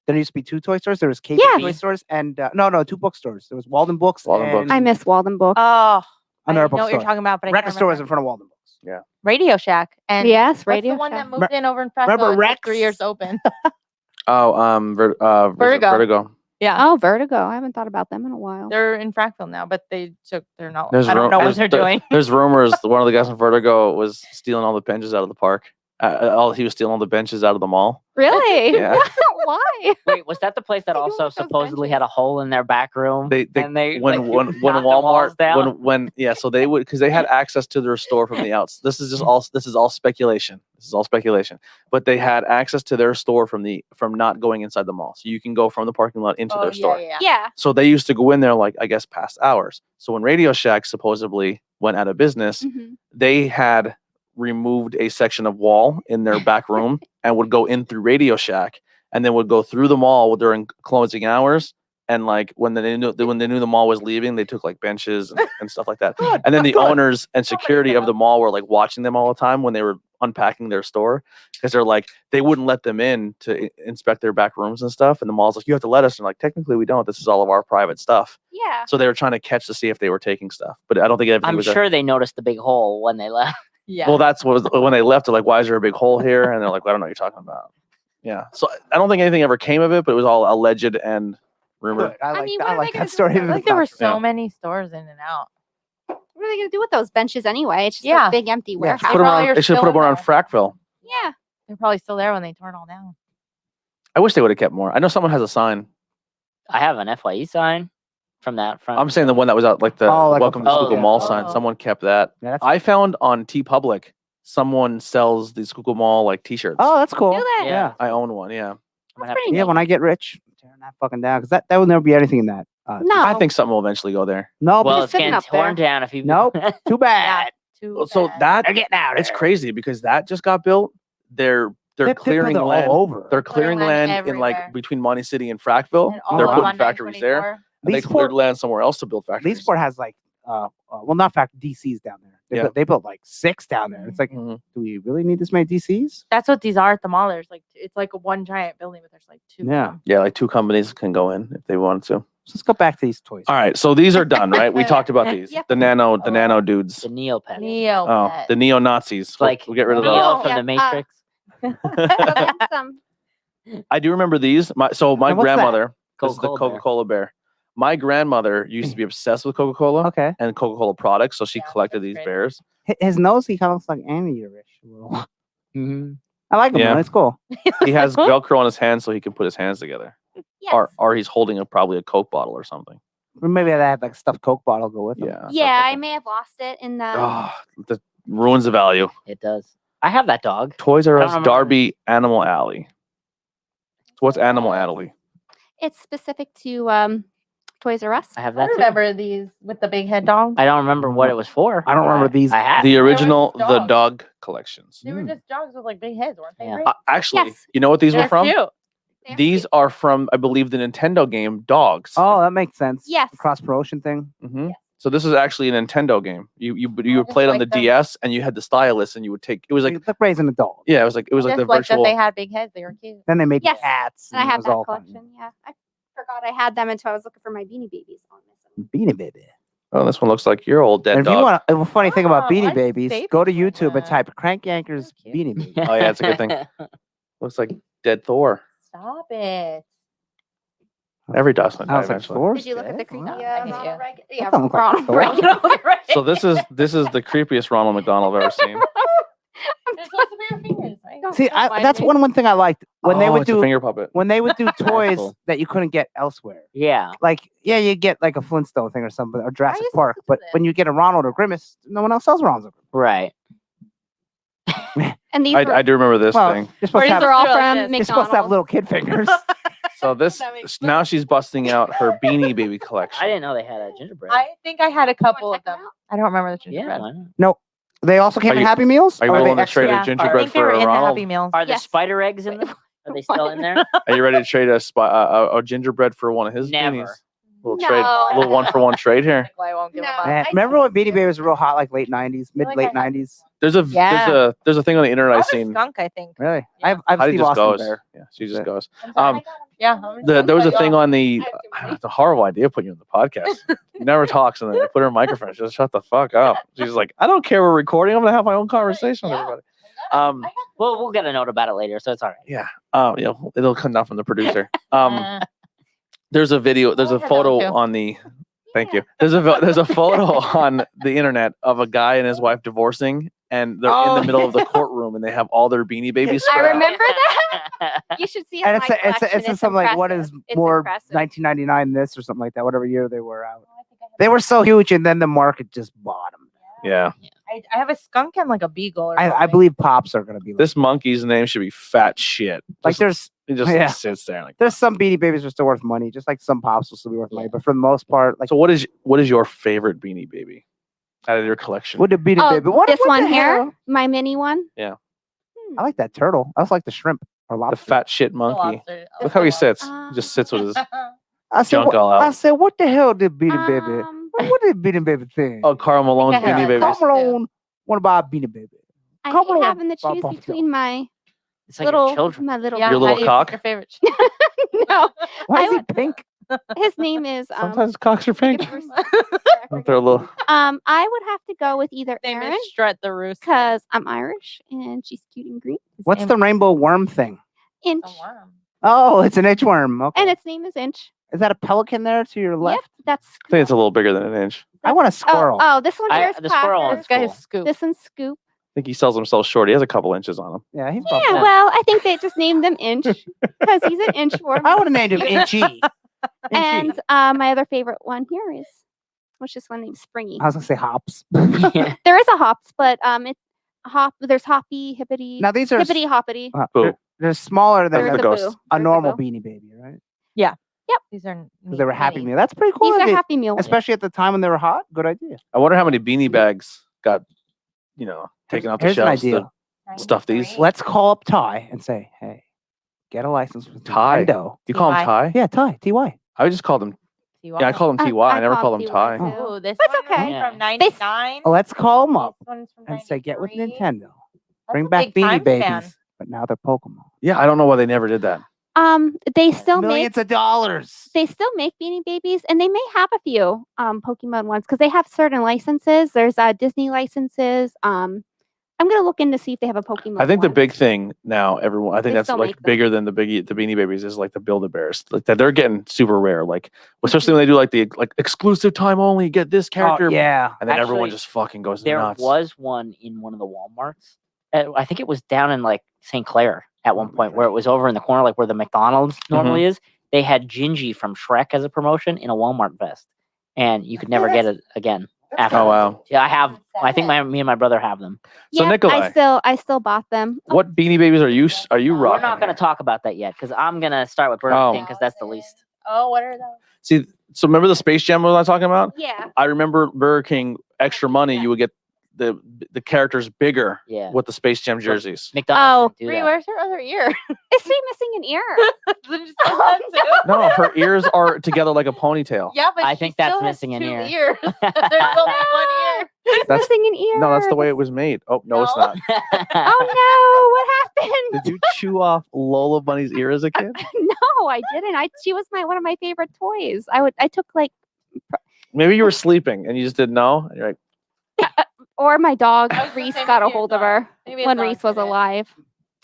There used to be 2 toy stores. There was KB Yeah. toy stores and no, 2 bookstores. There was Walden Books. Walden Books. and I miss Walden Books. Oh, I another know what you're bookstore. talking about, but I Record can't store was remember. in front of Walden Books. Radio Shack. And Yes, what's Radio the one Shack. that moved in over in Fresno? remember and took Rex? 3 years open. Vertigo. Vertigo. Yeah. Oh, Vertigo. I haven't thought about them in a while. They're in Frackville now, but they're not. There's I don't know what there's- they're doing. There's rumors that one of the guys from Vertigo was stealing all the benches out of the park. He was stealing all the benches out of the mall. Really? Yeah. Why? Wait, was that the place that What do you also want those supposedly benches? had a hole in their back room? They and they when like, when knocked the walls Walmart down? so they would because they had access to their store from the outs. This is all speculation. This is all speculation. But they had access to their store from not going inside the mall. So you can go from the parking lot into their store. Yeah. So they used to go in there like I guess past hours. So when Radio Shack supposedly went out of business, Mhm. they had removed a section of wall in their back room and would go in through Radio Shack and then would go through the mall during closing hours. And like when they knew the mall was leaving, they took like benches and stuff like that. And then the owners and security of the mall were like watching them all the time when they were unpacking their store because they're like they wouldn't let them in to inspect their back rooms and stuff. And the mall's like, you have to let us. And like, technically, we don't. This is all of our private stuff. Yeah. So they were trying to catch to see if they were taking stuff, but I don't think everything I'm was. sure they noticed the big hole when they left. Yeah. Well, that's what was, when they left. They're like, why is there a big hole here? And they're like, well, I don't know what you're talking about. Yeah. So I don't think anything ever came of it, but it was all alleged and rumored. Good. I like, mean, that. what I are they like gonna that do story. with I even feel if like it's there not were true. so Yeah. many stores in and out. What are they gonna do with those benches anyway? It's just Yeah. a big empty warehouse. Put them probably on, are they should still put them in around there. Frackville. Yeah. They're probably still there when they tore it all down. I wish they would have kept more. I know someone has a sign. I have an FYE sign from that front. I'm saying the one that was out like the Oh, like a- Welcome to oh, Schuylkill yeah. Mall sign. Oh. Someone kept that. Yeah, that's, I found on TeePublic someone sells these Schuylkill Mall like T-shirts. oh, that's cool. Do they? Yeah. I own one. Yeah, I'm gonna That's have to pretty Yeah, go when I look. get rich, I'm tearing that fucking down because that will never be anything in that. No. I think something will eventually go there. No, Well, but it's sitting getting up there. torn down if you. Nope. Too bad. Too So bad. that They're getting out. it's crazy because that just got built. They're clearing all land. over. They're clearing land land in everywhere. like between Monty City and Frackville. And all They're up putting on factories there. 924. And they Leesport- cleared land somewhere else to build factories. Leesport has like, well, not fact DCs down there. Yeah. They built like 6 down there. It's like, Mhm. do we really need this many DCs? That's what these are at the mall. There's like it's like a one giant building, but there's like two. of Yeah. them. Yeah, like 2 companies can go in if they wanted to. So let's go back to these toys. All right, so these are done, right? We talked about these. Yep. The nano dudes. The Neopet. Neo. Oh, Pet. the neo Nazis. It's like we'll get rid of Neo those. from Yeah, the Matrix. So that's I do remember these. My And what's that? grandmother. This is the Coca-Cola bear. Coca-Cola bear. My grandmother used to be obsessed with Coca-Cola Okay. and Coca-Cola products, so she Yeah, collected that's these great. bears. His nose, he kind of looks like anteater-ish. a little. Mhm. I like him. Yeah. Yeah. It's cool. He has Velcro on his hands, so he can put his hands together. yes. Or he's holding probably a Coke bottle or something. Or maybe I have like a stuffed Coke bottle go with him. Yeah. Yeah, I may have lost it in the. Oh, that ruins the value. It does. I have that dog. Toys R I don't Us remember. Darby Animal Alley. So what's Animal Alley? It's specific to Toys R Us. I have I that. Too. remember these with the big head dogs. I don't remember what it was for. I don't remember but these. I had. The it. original just The dogs. Dog collections. They were just dogs with like big heads, weren't they? Yeah. Right? Actually, Yes. you know what these were They're from? cute. They're These cute. are from, I believe, the Nintendo game Dogs. Oh, that makes sense. Yes. The cross promotion thing. hmm So this is actually a Nintendo game. You would play it on the like them. DS, and you had the stylus, and you would take. It was like Like raising a dog. yeah, it was like Just the like virtual. that they had big heads. They were cute. Then they made Yes. cats. And I it have was that all fun. collection. Yeah. I forgot I had them until I was looking for my Beanie Babies. On this. Beanie Baby. Oh, this one looks like your old dead And if you dog. want a funny thing about Oh, Beanie I Babies, saved go to them like YouTube and that. type Crank Yankers They're Beanie Baby. Oh, yeah, it's a good thing. Looks like dead Thor. Stop it. Every dog's gonna I die was like, eventually. Thor's Did you look at the dead? creepy Wow. Yeah. Reagan? Yeah, That don't look like Ronald Thor. Reagan. So this is the creepiest Ronald McDonald I've ever seen. They're supposed to be your fingers, right? See, Don't mind that's me. one thing I liked when they Oh, would it's a do finger puppet. toys cool. that you couldn't get elsewhere. Yeah. Like, yeah, you get like a Flintstone thing or something, or Jurassic used to Park. do But that. when you get a Ronald or Grimace, no one else sells Ronald. or Grimace. Right. And these I were, do remember this Well, thing. you're supposed, these to have, are all Really from good. you're supposed to have McDonald's. little kid fingers. So this That makes now she's busting out her Beanie Baby collection. I didn't know they had a gingerbread. I think I had a You wanna couple of check 'em them. out? I don't remember the yeah. gingerbread. Why not? They also came Are in you- Happy Meals. Are you Or were willing they to trade extra? a I gingerbread think they for were a in the Ronald? Happy Meals. Are the Yes. spider eggs in them? Are they still in there? Are you ready to trade a gingerbread for one of his Never. beanies? Little No. trade, little 1-for-1 trade here. I won't give them No. up. Man, remember when Beanie Baby was real hot, like late '90s, feel mid like I late have- '90s? There's a Yeah. there's a thing on the internet I I've have a seen. skunk, I think. Really? Yeah. I have Heidi Steve just Austin goes. Bear. Yeah, she just Yeah. goes. I'm sorry. Yeah. There was a thing on the. I have too many. It's a horrible idea putting you on the podcast. She never talks, and then they put her in a microphone. She just shut the fuck up. She's like, I don't care. We're recording. I'm gonna have my own conversation with Yeah. everybody. Well, we'll get a note about it later, so it's all right. Yeah. Yeah. It'll come down from the producer. There's a video. There's I a had that one photo too. on the. Thank you. There's a photo on the internet of a guy and his wife divorcing, and they're in Oh, the middle of the courtroom, and they have all their Beanie Babies. I spread out. remember that. You should see it. And in my collection. it's something like what is impressive. It's more impressive. 1999 this or something like that, whatever year they were out. They were so huge, and then the market just bought them. Yeah. I have a skunk and like a beagle. Or I something. believe pops are gonna be like, This monkey's name should be Fat Shit. like there's He just yeah. sits there like. some Beanie Babies are still worth money, just like some pops will still be worth money. Yeah. But for the most part, like So what is your favorite Beanie Baby out of your collection? would it be the Oh, baby? What this what one the here, hell? my mini one. I like that turtle. I also like the shrimp or The lobster. fat shit The monkey. lobster. Look how he sits. Uh, He just sits with his. I said, junk what, all out. I said, what the hell did Beanie Baby? Um, What did Beanie Baby thing? Oh, Carl Malone's I had Beanie a Babies. Come on, what about Beanie Baby? I Come hate on, having to choose Bob. between my It's like your little children. my little Yeah, Your little it's cock? Your favorite. no. Why I is he would- pink? His name is Sometimes cocks are think pink. it's They're a little. I would have to go with either Name Aaron is Strut the Rooster. because I'm Irish and she's cute and green. What's the rainbow worm thing? Inch. It's a worm. Oh, it's an inchworm. Okay. And its name is Inch. Is that a pelican there to your left? Yep, that's I think it's a little bigger than an inch. I want a squirrel. Oh, this one here is the squirrel Quacker. one's This guy cool. is Scoop. This one's Scoop. I think he sells himself short. He has a couple inches on him. Yeah, he's Yeah, buffalo. well, I think they just named him Inch because he's an inchworm. I would have named him Inchy. And my other favorite one here is, what's this one named Springy? I was gonna say hops. Yeah. There is a hops, but there's hoppy, hippity, Now these are hippity hoppity. Boo. they're smaller than There's the a ghost. boo. a There's normal boo. Beanie Baby, right? These are Because they were Happy Meal. That's pretty cool. These of are you. Happy Meal. Especially at the time when they were hot. Good idea. I wonder how many beanie bags got, taken off the Here's an shelves. idea. Stuff these. Let's call up Ty and say, hey, get a license with Ty? Nintendo. You call him TY. Ty? Yeah, Ty, TY. I just called him. Yeah, I called him TY. I never called him Ty. TY. Oh, this That's one okay. is Yeah. from '99. Let's call them up This one's from and say, get with 93. Nintendo. That's Bring a back big Beanie time Babies. span. But now they're Pokemon. Yeah, I don't know why they never did that. They still make Millions of dollars. they still make Beanie Babies, and they may have a few Pokemon ones because they have certain licenses. There's Disney licenses. I'm gonna look in to see if they have a Pokemon. I think the one. big thing now, everyone, I think They that's still like make them. bigger than the Beanie Babies is like the Build-A-Bears. Like that they're getting super rare. Like especially when they do like the exclusive time only, get this character. Oh, yeah. And then everyone Actually, just fucking goes There nuts. was one in one of the Walmarts. I think it was down in like St. Clair at one point, where it was over in the corner, like where the McDonald's normally is. They had Gingy from Shrek as a promotion in a Walmart vest, and you could never get it again. After Oh that. wow. Yeah, I have. I think me and my brother have them. So Yep, Nikolai, I still bought them. what Beanie Babies are you We're rocking? not going to talk about that yet because I'm going to start with Burger Oh. King because that's the least. Oh, what are those? See, so remember the Space Jam was I talking about? Yeah. I remember Burger King extra money. You would get the characters bigger Yeah. with the Space Jam jerseys. McDonald's didn't do Bree, that. where's her other ear? Is she missing an ear? Did you say that too? No, her ears are together like a ponytail. Yeah, but I she think that's still has missing an 2 ear. ears. There's only one ear. She's That's- missing an ear. No, that's the way it was made. Oh no, it's No. not. Oh no! What happened? Did you chew off Lola Bunny's ear as a kid? No, I didn't. She was one of my favorite toys. I took like, Maybe you were sleeping and you just didn't know. And you're like, or my dog I was gonna Reese say got a maybe hold it's of her Maybe when it's Reese was on today. alive.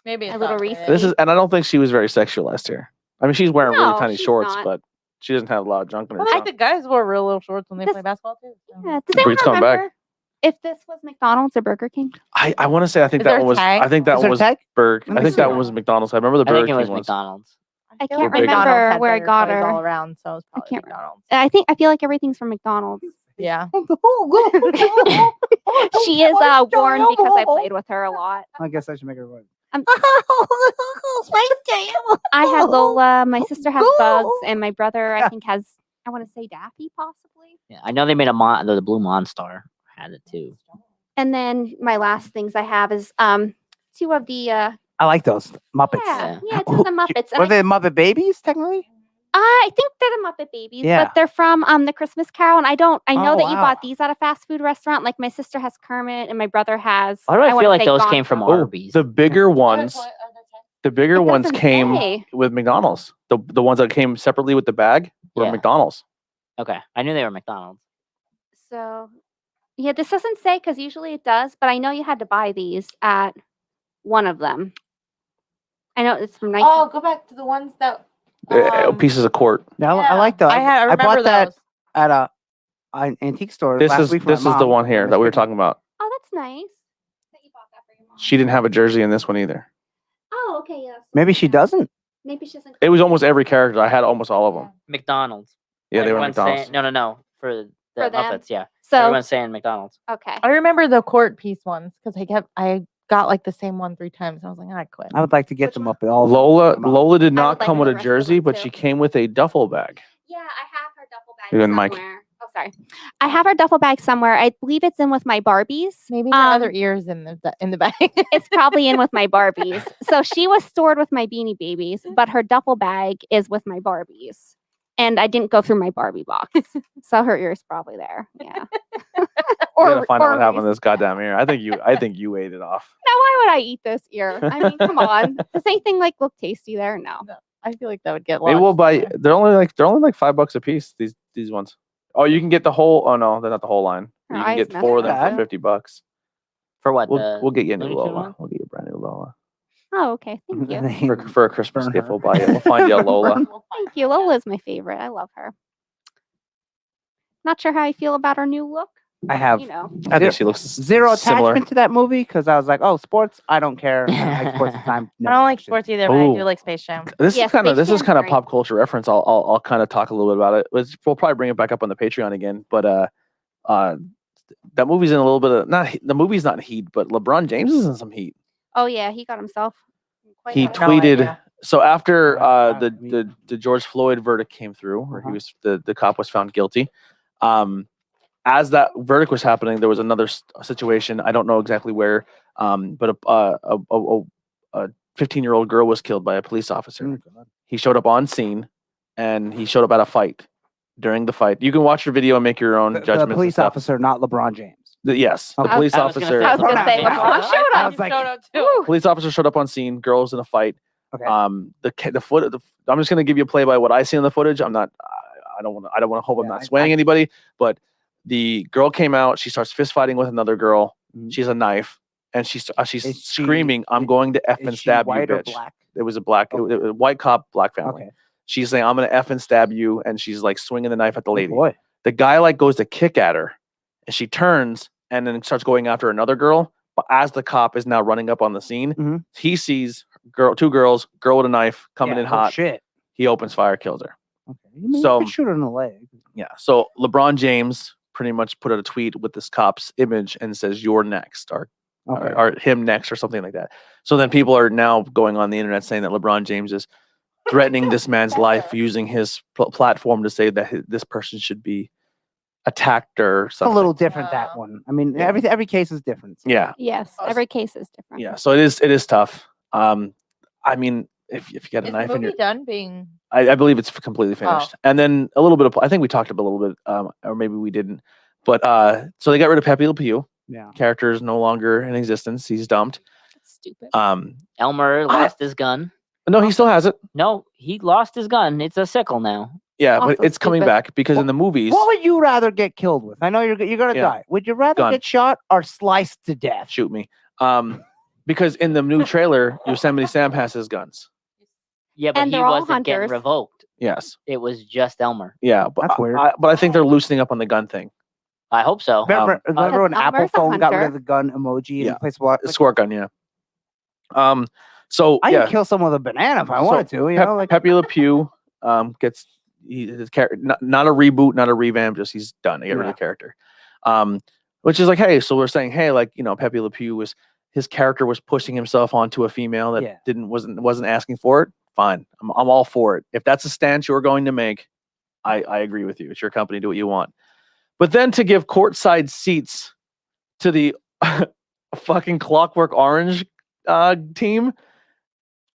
Maybe it's A little on Reese. today. this is, and I don't think she was very sexualized here. I mean, she's wearing really No, tiny she's shorts, not. but she doesn't have a lot of junk in her. I think trunk. the guys wear real little shorts when they This- play basketball too. so. Yeah. Does anyone Breed's coming back. remember if this was McDonald's or Burger King? I want to say I think Is that there one a was. tag? I think that Is there one a was tag? Burger. Let I me think that see. was McDonald's. I remember the I Burger think it was King ones. McDonald's. I feel can't like bigger. remember McDonald's had where I better got toys her. all around, so it's probably can't- McDonald's. I feel like everything's from McDonald's. Yeah. She is worn because I played with her a lot. I guess I should make her one. I had Lola. My sister has Bugs, and my brother I think has. I want to say Daffy possibly. Yeah, I know they made the Blue Monstar had it too. And then my last things I have is two of the I like those Muppets. yeah two of the Muppets. And Were they Muppet babies, technically? I think they're the Muppet Babies, Yeah. but they're from the Christmas Carol. And I know Oh, that you wow. bought these at a fast food restaurant. Like my sister has Kermit, and my brother has. Why do I wanna feel like say those came from Gonzo. Arby's? The bigger ones. The bigger It ones doesn't came say. with McDonald's. The ones that came separately with the bag were Yeah. McDonald's. Okay, I knew they were McDonald's. So, yeah, this doesn't say because usually it does, but I know you had to buy these at one of them. I know it's from 19. Oh, go back to the ones that. Pieces of quart. Yeah, I like those. I remember bought that those. at an antique store This last is week for my this is the mom. one here that we were talking about. Oh, that's nice. That you bought that for your mom. She didn't have a jersey in this one either. Oh, okay, yes. Maybe she doesn't. Maybe she doesn't. It was almost every character. I had almost all of them. McDonald's. Yeah, they were Everyone's McDonald's. Saying, no. For the For them. Muppets, yeah. So, Everyone's saying McDonald's. okay. I remember the court piece ones because I got like the same one 3 times. I was like, I quit. I would like to get Which them one? up at all. Lola did I not would like come with the a rest of them jersey, but too. she came with a duffel bag. Yeah, I have her duffel bag You and Mike. somewhere. Oh, sorry. I have her duffel bag somewhere. I believe it's in with my Barbies. Maybe her other ears in the bag. It's probably in with my Barbies. So she was stored with my Beanie Babies, but her duffel bag is with my Barbies. And I didn't go through my Barbie box, so her ear's probably there. Yeah. We gotta find out what happened to this goddamn ear. I think you ate it off. Now, why would I eat this ear? I mean, come on. Does anything like look tasty there? No. I feel like that would get Maybe lost. we'll buy. They're only like $5 a piece. These ones. Oh, you can get the whole. Oh no, they're not the whole line. Her You can eyes get messed 4 of them up. for $50. For what? We'll get you a new Looney Tune Lola. one? We'll get you a brand new Lola Oh, okay. Thank you. for a Christmas Burn gift. her. We'll buy it. We'll find you a Lola. Thank you. Lola's my favorite. I love her. Not sure how I feel about her new look. I have You know. I think she looks zero similar. attachment to that movie because I was like, oh, sports, I don't care. I don't like sports at the time. I don't like Never sports either, but I Ooh. do like Space Jam. This Yeah, is kind of Space Jam's great. pop culture reference. I'll kind of talk a little bit about it. We'll probably bring it back up on the Patreon again. But that movie's in a little bit of the movie's not heat, but LeBron James is in some heat. Oh yeah, he got himself. Quite He a- tweeted. idea. So after I the George Floyd verdict came through, where he was the cop was found guilty. As that verdict was happening, there was another situation. I don't know exactly where, but a 15-year-old girl was killed by a police officer. He showed up on scene, and he showed up at a fight. During the fight, you can watch your video and make your own The judgments. police officer, not LeBron James. Yes, the Okay. police I was gonna officer. say I was gonna say LeBron LeBron James. showed I up. was like, Woo. Police officer showed up on scene. Girls in a fight. Okay. I'm just gonna give you a play by what I see in the footage. I don't want to hope I'm Yeah, not swaying anybody, but the girl came out. She starts fist fighting with another girl. Mhm. She has a knife, and she's Is she- screaming, "I'm going to F Is and she stab you, white or bitch!" black? It was a black, it was a white cop, black family. Okay. She's saying, "I'm gonna F and stab you," and she's like swinging the knife at the lady. Oh, boy. The guy like goes to kick at her, and she turns and then starts going after another girl. But as the cop is now running up on the scene, Mhm. he sees two girls, girl with a knife coming Yeah, in oh, hot. Shit. He opens fire, kills her. Okay. You So- could shoot her in the leg. Yeah. So LeBron James pretty much put out a tweet with this cop's image and says, "You're next," or him next, or something like that. So then people are now going on the internet saying that LeBron James is threatening this man's life using his platform to say that this person should be attacked or It's a something. little different, that one. I mean, Yeah. every case is different. So. Yeah. Yes, every case is different. Yeah. So it is tough. I mean, if you got a Is knife the in movie your, done being? I believe it's completely finished. And then a little bit of, I think we talked about a little bit, or maybe we didn't. But so they got rid of Pepe Le Pew. Yeah. Character is no longer in existence. He's dumped. That's stupid. Elmer lost his gun. No, he still has it. No, he lost his gun. It's a sickle now. Yeah, but Also it's coming stupid. back because in the movies, What would you rather get killed with? I know you're gonna Yeah. die. Would you rather Gun. get shot or sliced to death? shoot me. Because in the new trailer, Yosemite Sam has his guns. Yeah, but And he they're all wasn't getting hunters. revoked. Yes. It was just Elmer. Yeah, but That's weird. but I think they're loosening up on the gun thing. I hope so. Remember when Because Apple Elmer's a phone got rid hunter. of the gun emoji Yeah. and place what? The squirt gun, yeah. So I yeah, can kill someone with a banana if I So, wanted to. You know, like Pepe Le Pew gets his character, not a reboot, not a revamp, just he's done. They get rid of the character. Which is like, hey, so we're saying, hey, like, you know, Pepe Le Pew his character was pushing himself onto a female that wasn't asking for it. Fine, I'm all for it. If that's a stance you're going to make, I agree with you. It's your company, do what you want. But then to give courtside seats to the fucking Clockwork Orange team.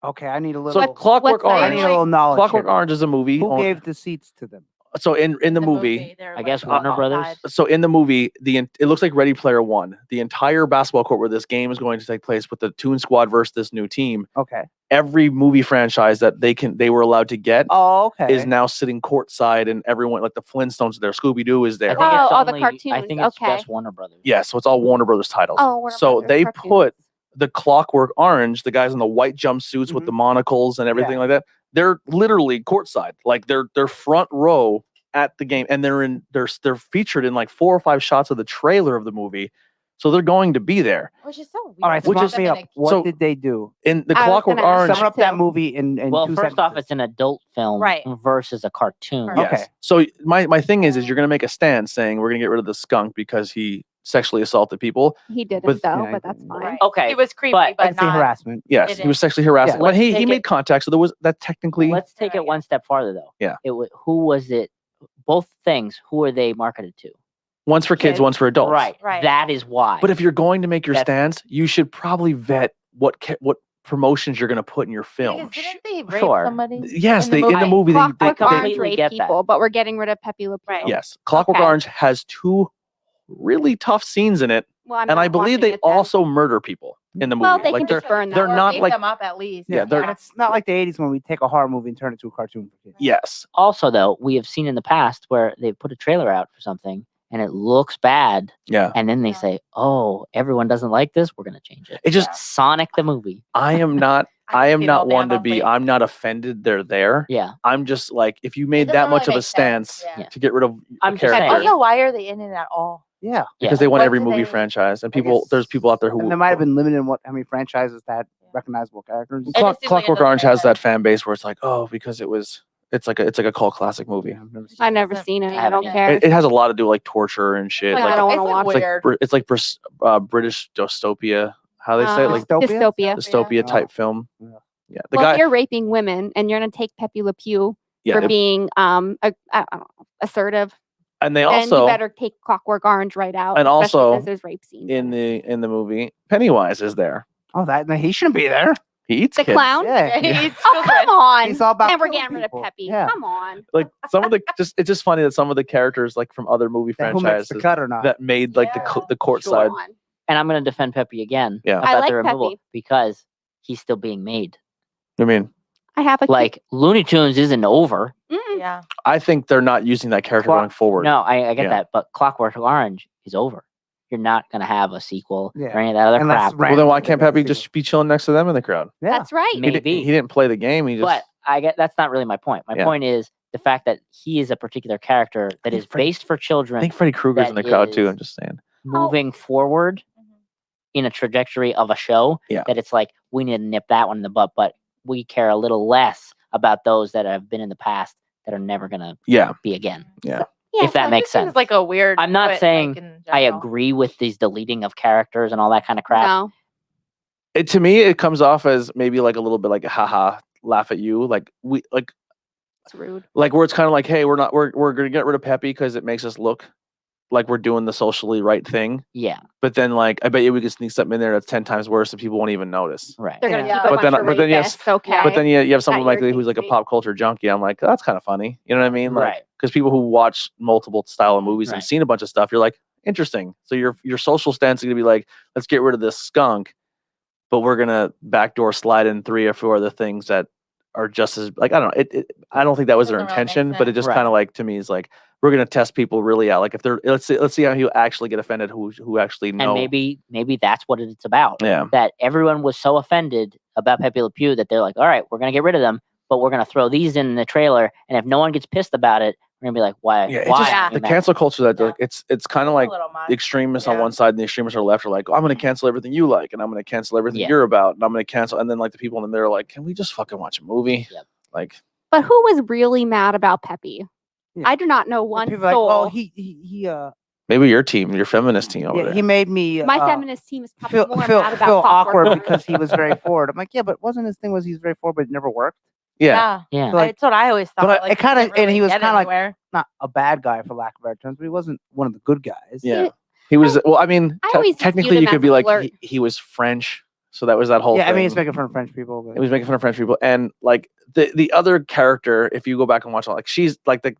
okay, I need a So little. Clockwork what's that? I Orange. need a little knowledge. Clockwork here. Orange is a movie. Who gave the seats to them? So in the movie, they're, I guess like, Warner Brothers. outside. so in the movie, it looks like Ready Player One. The entire basketball court where this game is going to take place with the Toon Squad versus this new team. Okay. Every movie franchise that they were allowed to get Oh, okay. is now sitting courtside, and everyone like the Flintstones there, Scooby Doo is I there. think it's Oh, the only, I cartoons, think it's okay. just Warner Brothers. Yeah, so it's all Warner Brothers titles. Oh, Warner so Brothers they cartoons. put the Clockwork Orange, the guys in the white jumpsuits with the monocles and everything like that. They're literally courtside, like they're front row at the game, and they're featured in like 4 or 5 shots of the trailer of the movie, so they're going to be there. Which is so weird. All right, Which smart is- me up. What so- did they do? In the I was Clockwork gonna ask Orange, Sum up that movie in Well, 2 first off, sentences. it's an adult film Right. versus a cartoon. Correct. yes. Okay. So my thing is you're going to make a stand saying we're going to get rid of the skunk because he sexually assaulted people. He didn't But- though, yeah, but that's fine. Right. Okay, It was creepy, but- but, I'd say not. harassment. Yes, It he was is. sexually harassing, Yeah. but he Let's made take contact, so there was that technically. Let's take it Right. one step farther, though. Yeah. Who was it? Both things. Who are they marketed to? One's for kids, Kids. one's for adults. Right. Right. That is why. But if you're going to make your That's- stance, you should probably vet what promotions you're going to put in your film. Because didn't they rape Sure. somebody? Yes, in the in the movie Clockwork they Orange completely rape get that. people, but we're getting rid of Pepe Le Pew. Right. yes, Clockwork Okay. Orange has 2 really tough scenes in it, Well, I'm and I not believe watching they it then. also murder people in the movie. Well, they like can they're just burn them. they're Or not rape like them up at least. Yeah, they're- and it's not like the 80s when we take a horror movie and turn it to a cartoon for kids. yes. Also, though, we have seen in the past where they put a trailer out for something and it looks bad, Yeah. and then they Yeah. say, "Oh, everyone doesn't like this. We're going to change it." It just Sonic the movie. I am not I can see it all one day to on be Netflix. I'm not offended they're there. Yeah. I'm just like if you made doesn't that really much of a make sense, stance yeah. to get rid of I'm a just saying. character Also, why are they in it at all? Yeah. because Yeah. they want What every do movie they- franchise and I guess- there's people out there who And there might have been limited in how many franchises that had recognizable characters. It just seems like it Clockwork doesn't Orange make has that sense. fan base where it's like, oh, because it's like a cult classic movie. Yeah, I've never seen I've never doesn't seen it. I I don't haven't care. It has a lot to do with like torture and shit. Like, Like, I don't it's wanna like watch weird. it's like British dystopia. How they say it, like Dystopia? Dystopia. dystopia type Oh. film. Yeah. Yeah, the Well, guy. if you're raping women and you're gonna take Pepe Le Pew Yeah, for they- being I don't know, assertive, and they then also you better take Clockwork Orange right out. And especially also, since there's rape scenes in it. the movie, Pennywise is there. Oh, no, he shouldn't be there. He eats The kids. clown. Yeah. He Yeah. eats Oh children. come on! He's all about and we're killing getting rid of people. Pepe. Yeah. Come on. Like some of the it's just funny that some of the characters like from other movie Who makes the franchises cut or not? that made like Yeah. the court Sure. side. Come on. And I'm going to defend Pepe again Yeah. about I like the removal Pepe. because he's still being made. I mean, I have a Like Looney Tunes isn't over. Yeah. I think they're not using that character Clock- going forward. No, I get Yeah. that, but Clockwork Orange is over. You're not going to have a sequel Yeah. or any of that other Unless crap. Well, then why can't randomly Pepe they just be chilling next to them in the crowd? Yeah. That's right. Maybe. He didn't play the game. He just But I get that's not really my point. My Yeah. point is the fact that he is a particular character that think is Freddy- based for I children think Freddy Krueger's in that the crowd too. is- I'm just saying. moving forward in a trajectory of a show. Yeah. That it's like we need to nip that one in the butt, but we care a little less about those that have been in the past that are never gonna Yeah. be again. Yeah, if that It makes just seems sense. like a weird. I'm not put, saying like, in I general. agree with these deleting of characters and all that kind of crap. No. To me, it comes off as maybe like a little bit like a haha, laugh at you, like It's rude. like where it's kind of like, hey, we're gonna get rid of Pepe because it makes us look like we're doing the socially right thing. Yeah, But then, like, I bet you we could sneak something in there that's 10 times worse, and people won't even notice. right. They're gonna Yeah. keep a But bunch then- of but then yes- rapists, okay. But then you have someone like who's irritates like a me. pop culture junkie. I'm like, that's kind of funny. You know what I mean? Like, Right. because people who watch multiple style of movies and Right. seen a bunch of stuff, you're like, interesting. So your social stance is gonna be like, let's get rid of this skunk, but we're gonna backdoor slide in 3 or 4 other things that are just as like I don't know. I don't think that was their Doesn't really make intention, but it just sense. kind of like to me is like we're gonna test people really out. Like if they're let's see how you actually get offended who actually know. And maybe that's what it's about. Yeah. That everyone was so offended about Pepe Le Pew that they're like, all right, we're gonna get rid of them, but we're gonna throw these in the trailer, and if no one gets pissed about it, we're gonna be like, why? Yeah, why? just, Yeah. are you the mad? cancel culture that Yeah. like, it's kind of A like little much. the extremists on Yeah. one side and the extremists on the left are like, I'm going to cancel everything you like, and I'm going to cancel everything Yeah. you're about, and I'm going to cancel. And then like the people in the middle are like, can we just fucking watch a movie? Yep. Like, But who was really mad about Pepe? Yeah. I do not know one People are like, soul. oh, he maybe your team, your feminist team over yeah, there. he made me My feminist team is probably feel more mad about awkward Clockwork Orange. because he was very forward. I'm like, yeah, but wasn't his thing was he's very forward, but it never worked. yeah. Yeah. So, like, That's what I always thought. but like, it kinda- didn't and he was get kinda like- anywhere. Not a bad guy for lack of better terms, but he wasn't one of the good guys. Yeah. He was, well, I mean, I always technically viewed you him could as be a like, flirt. he was French. So that was that whole Yeah, thing. I mean, he's making fun of French people. But It was making fun of French people, and like the other character, if you go back and watch it, like she's like the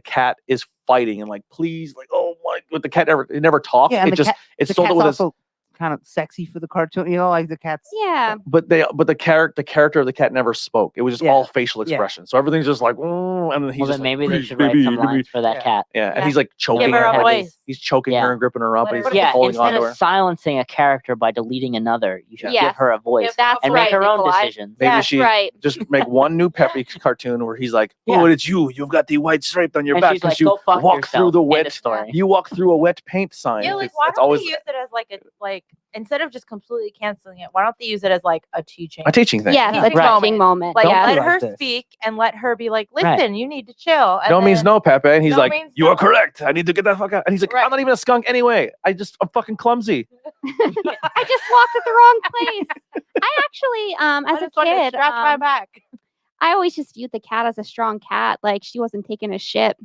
cat is fighting and like please like oh my, but the cat never talked. yeah, and It the just cat, it's the sold cat's with his, also kind of sexy for the cartoon. You know, like the cat's. Yeah. but the character of the cat never spoke. It was just Yeah. all facial Yeah. expression. So everything's just like, "Mm," and then he's Well, just then maybe like, they "Please, should write baby, some give me-" lines for that Yeah. cat. Yeah, and Yeah. he's like choking her a her. voice. He's choking Yeah. her and gripping her up, Let and her he's Yeah, holding instead onto of her. silencing a character by deleting another, you should give Yes. her a voice That's and right, make her own Nikolai. decisions. Maybe That's she right. just make one new Pepe cartoon where he's like, Yeah. "Oh, it's you. You've got the white stripe on your And back she's like, because you go fuck walk yourself. through the End of wet. story. You walk through a wet paint sign." Yeah, like It's why don't always they use it as like instead of just completely canceling it? Why don't they use it as like a teaching? a teaching thing. Yes, Teaching a teaching moment. moment. Like Don't yes. be let like her this. speak and let her be like, Right. listen, you need to chill. And No means then- no, Pepe. And he's No like, means "You are no. correct. I need to get that fuck out." And he's like, Right. "I'm not even a skunk anyway. I'm fucking clumsy." I just walked at the wrong place. I actually, I as a just wanted to kid, scratch my back. I always just viewed the cat as a strong cat. Like she wasn't taking a shit.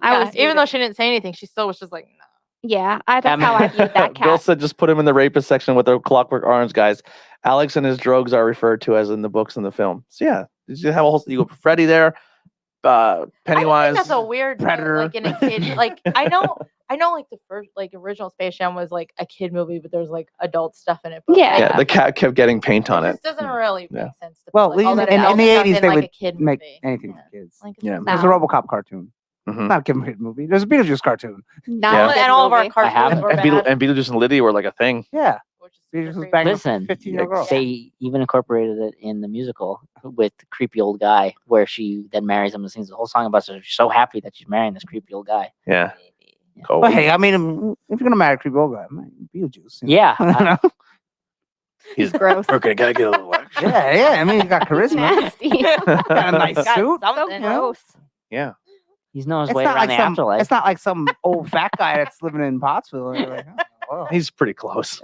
I Yeah, always viewed even though it- she didn't say anything, she still was just like, no. Yeah, that's how I viewed that Bill cat. said just put him in the rapist section with the Clockwork Orange guys. Alex and his drogues are referred to as in the books and the film. So yeah, you have a whole. You go Freddy there, I Pennywise. just think that's a weird note, Predator. like in a kid. Like I know, like the first, like original Space Jam was like a kid movie, but there's like adult stuff in it. But, Yeah. like, Yeah, the cat kept getting paint on it it. just doesn't really make Yeah. sense. To Well, put, like, all in that the adult stuff 80s, they like would a kid make movie. anything Yeah. for kids. Like, it's Yeah. just There's a not- RoboCop cartoon. Mhm. It's not a kid movie. There's a Beetlejuice cartoon. Not Yeah. a good And all of our movie. I have, cartoons were bad. and Beetlejuice and Liddy were like a thing. Yeah. Which is Beetlejuice super was creepy. banging Listen, 15-year-old girl. They even incorporated it in the musical with the creepy old guy, where she then marries him and sings the whole song about. So she's so happy that she's marrying this creepy old guy. Yeah. Maybe. Oh, But hey, I mean, if you're gonna marry a creepy old guy, Beetlejuice. Yeah, You know? He's gross. okay, gotta get a little action. yeah. I mean, he's got charisma. Nasty. Got a nice Got suit. So something. gross. Yeah. he's known his It's way not around like the some. afterlife. It's not like some old fat guy that's living in Pottsville. You're like, oh, wow. He's pretty close.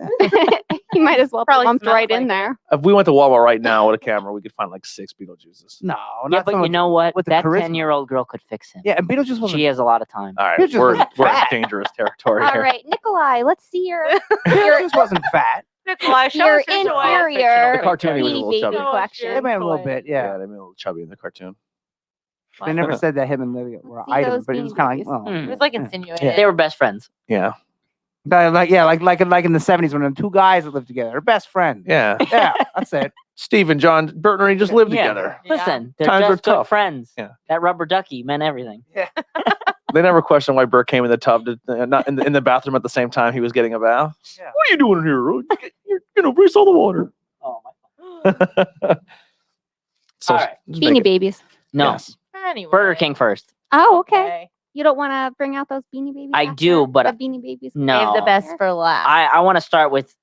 He might as well Probably be lumped smells right like in it. there. If we went to Walmart right now with a camera, we could find like 6 Beetlejuices. No, Yeah, not but so you much know what? with the That charisma. 10-year-old girl could fix him. Yeah, and Beetlejuice was She has a lot of time. All right, Beetlejuice we're wasn't in fat. dangerous territory All here. right, Nikolai, let's see your Beetlejuice wasn't fat. Nikolai, show your us your toy. inferior The cartoon, he was a Beanie little Baby chubby. Show us collection. They your made him a little toy. bit, Yeah, yeah. they made a little chubby in the cartoon. They never said that him and Livia were see items, those but it was Beanie kind Babies. of like, well, Hmm. It was like yeah. insinuating. Yeah. They were best friends. Yeah. Like in the 70s when the two guys that lived together, they're best friends. Yeah. Yeah, that's it. Steve and John, Bert and Ernie just lived Yeah. together. Yeah. Listen, they're Times are just good tough. friends. Yeah. That rubber ducky meant everything. They never questioned why Bert came in the tub, not in the bathroom at the same time he was getting a bath. Yeah. What are you doing in here? You're gonna waste all the water. Oh my. So, All right. just make Beanie it- Babies. No, Yes. Anyway. Burger King first. Oh, okay. You don't want to bring out those Beanie Babies? I after? do, but the Beanie Babies. No. Save the best for last. I want to start with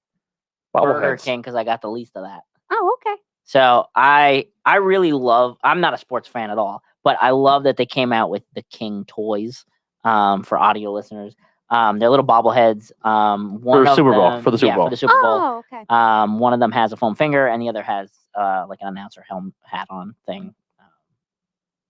Burger Bobbleheads. King because I got the least of that. Oh, okay. So I really love. I'm not a sports fan at all, but I love that they came out with the King toys. For audio listeners, they're little bobbleheads. One of Super Bowl, them- for the Super yeah, Bowl. For the Super Bowl. Oh, okay. One of them has a foam finger, and the other has like an announcer helmet hat on thing.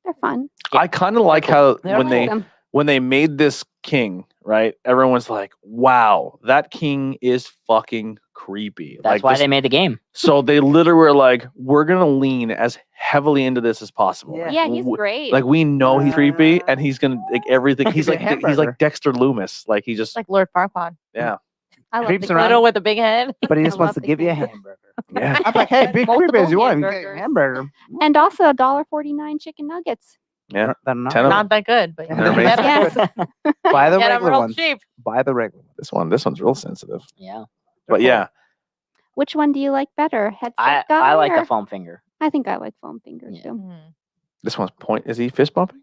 They're fun. I kind of like how They're when they Them. when they made this king, right? Everyone's like, "Wow, that king is fucking creepy." That's like why this- they made the game. So they literally were like, "We're gonna lean as heavily into this as possible." Yeah. Like, Yeah, he's w- great. Like we know he's creepy, and he's gonna like everything. He's Give you like a hamburger. Dexter Loomis. Like he just like Lord Farquaad. yeah I love creeps the around. Little with a big head. But he I just wants love to the give you a King. hamburger. yeah. I'm like, hey, big creepy as you want, you get a Multiple hamburger. And also $1.49 chicken nuggets. Yeah. They're not- 10 of Not that good, but They're amazing. Yes. Buy the get them regular real ones. cheap. Buy the regular ones. This one's real sensitive. Yeah, But yeah, Which one do you like better? Headset I guy like or- the foam finger. I think I like foam finger Yeah. too. this one's point. Is he fist bumping?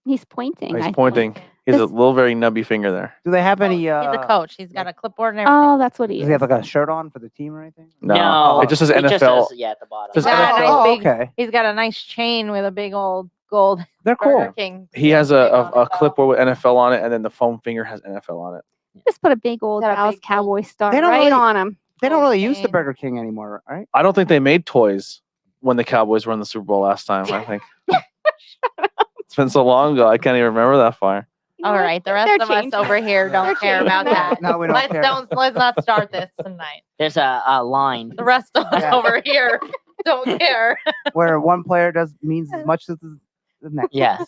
He's pointing. Oh, I he's think. pointing. He's a This- little very nubby finger there. Do they have any? He's a coach. He's got a clipboard and everything. Oh, that's what he Does is. he have like a shirt on for the team or anything? No, it just says it NFL. just says, yeah, at the bottom. Says He's got a NFL. nice Oh, big- okay. He's got a nice chain with a big old gold They're Burger cool. King. He has thing on a it, though. clipboard with NFL on it, and then the foam finger has NFL on it. Just put a big old Got a Dallas big Cowboy star They don't right really- on him. They don't really use the chain. Burger King anymore, right? I don't think they made toys when the Cowboys were in the Super Bowl last time. I think it's been so long ago. I can't even remember that far. You know All what? right, the rest They're of us changing over it. here They're don't care about changing that. No, we don't care. Let's not start this tonight. There's a line. The rest of us Yeah. over here don't care. Where one player means as much as the next. Yes,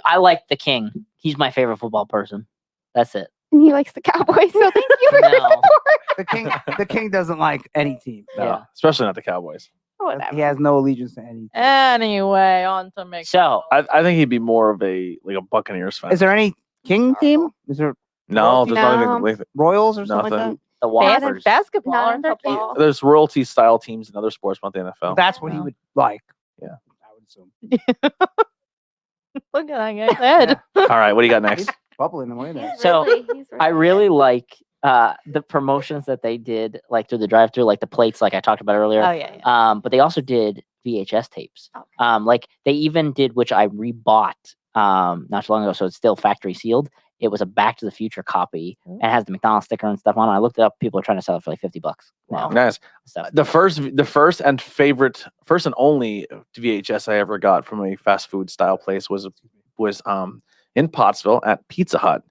I like the King. He's my favorite football person. That's it. And he likes the Cowboys, so thank you for your No. support. The king doesn't like any team. No, Yeah. especially not the Cowboys. Whatever. He has no allegiance to any. Anyway, on to make. So I think he'd be more of a Buccaneers fan. Is there any king team? Is there No, there's not No. even like Royals or something Nothing. like the Bas- Whoppers. basketball, Not aren't there football. there's royalty style teams in other sports, not the that? NFL. That's what he No. would like. Yeah. I would assume. Look at that guy's head. All right, what do you got next? Bubbling away there. So, He's I really like the promotions that they did, like through the drive-through, like the plates, like I talked about earlier. Oh yeah. But they also did VHS tapes. Okay. Like they even did, which I rebought not too long ago, so it's still factory sealed. It was a Back to the Future copy and it has the McDonald's sticker and stuff on it. I looked it up. People are trying to sell it for like $50 now. Nice. So The first and only VHS I ever got from a fast food style place was in Pottsville at Pizza Hut.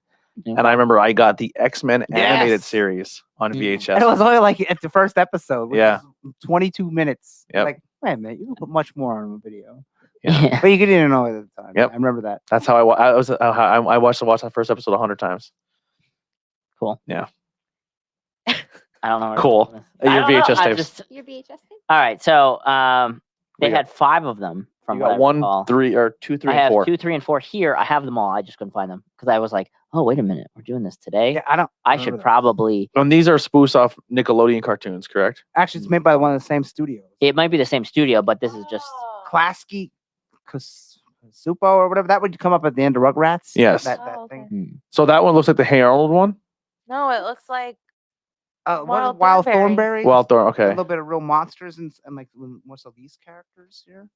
And I remember I got the X-Men animated Yes. series on Mm. VHS. And it was only like at the first episode, which Yeah. was 22 minutes. Yep. Like, wait a minute, you can put much more on a video. Yeah. But you didn't know it at the time. Yep. I remember that. That's how I watched that first episode 100 times. Cool. Yeah. I don't know. where Cool. to go with this. I Your don't know, VHS I tapes. just- Your VHS thing? all right. So they We had 5 of them from You what got I 1, recall. 3, or 2, 3, I and have 4. 2, 3, and 4 here. I have them all. I just couldn't find them because I was like, oh, wait a minute. We're doing this today. Yeah, I don't. I remember should that. probably. And these are spoofs off Nickelodeon cartoons, correct? Actually, it's made by one of the same studios. It might be the same studio, but this is just. Klasky Kasupo or whatever. That would come up at the end of Rugrats. Yes. That Oh, okay. thing. Hmm. So that one looks like the Hey Arnold one. No, it looks like Wild Wild Thornberries. Wild Thorn. A Okay. little bit of real monsters and like more so these characters here.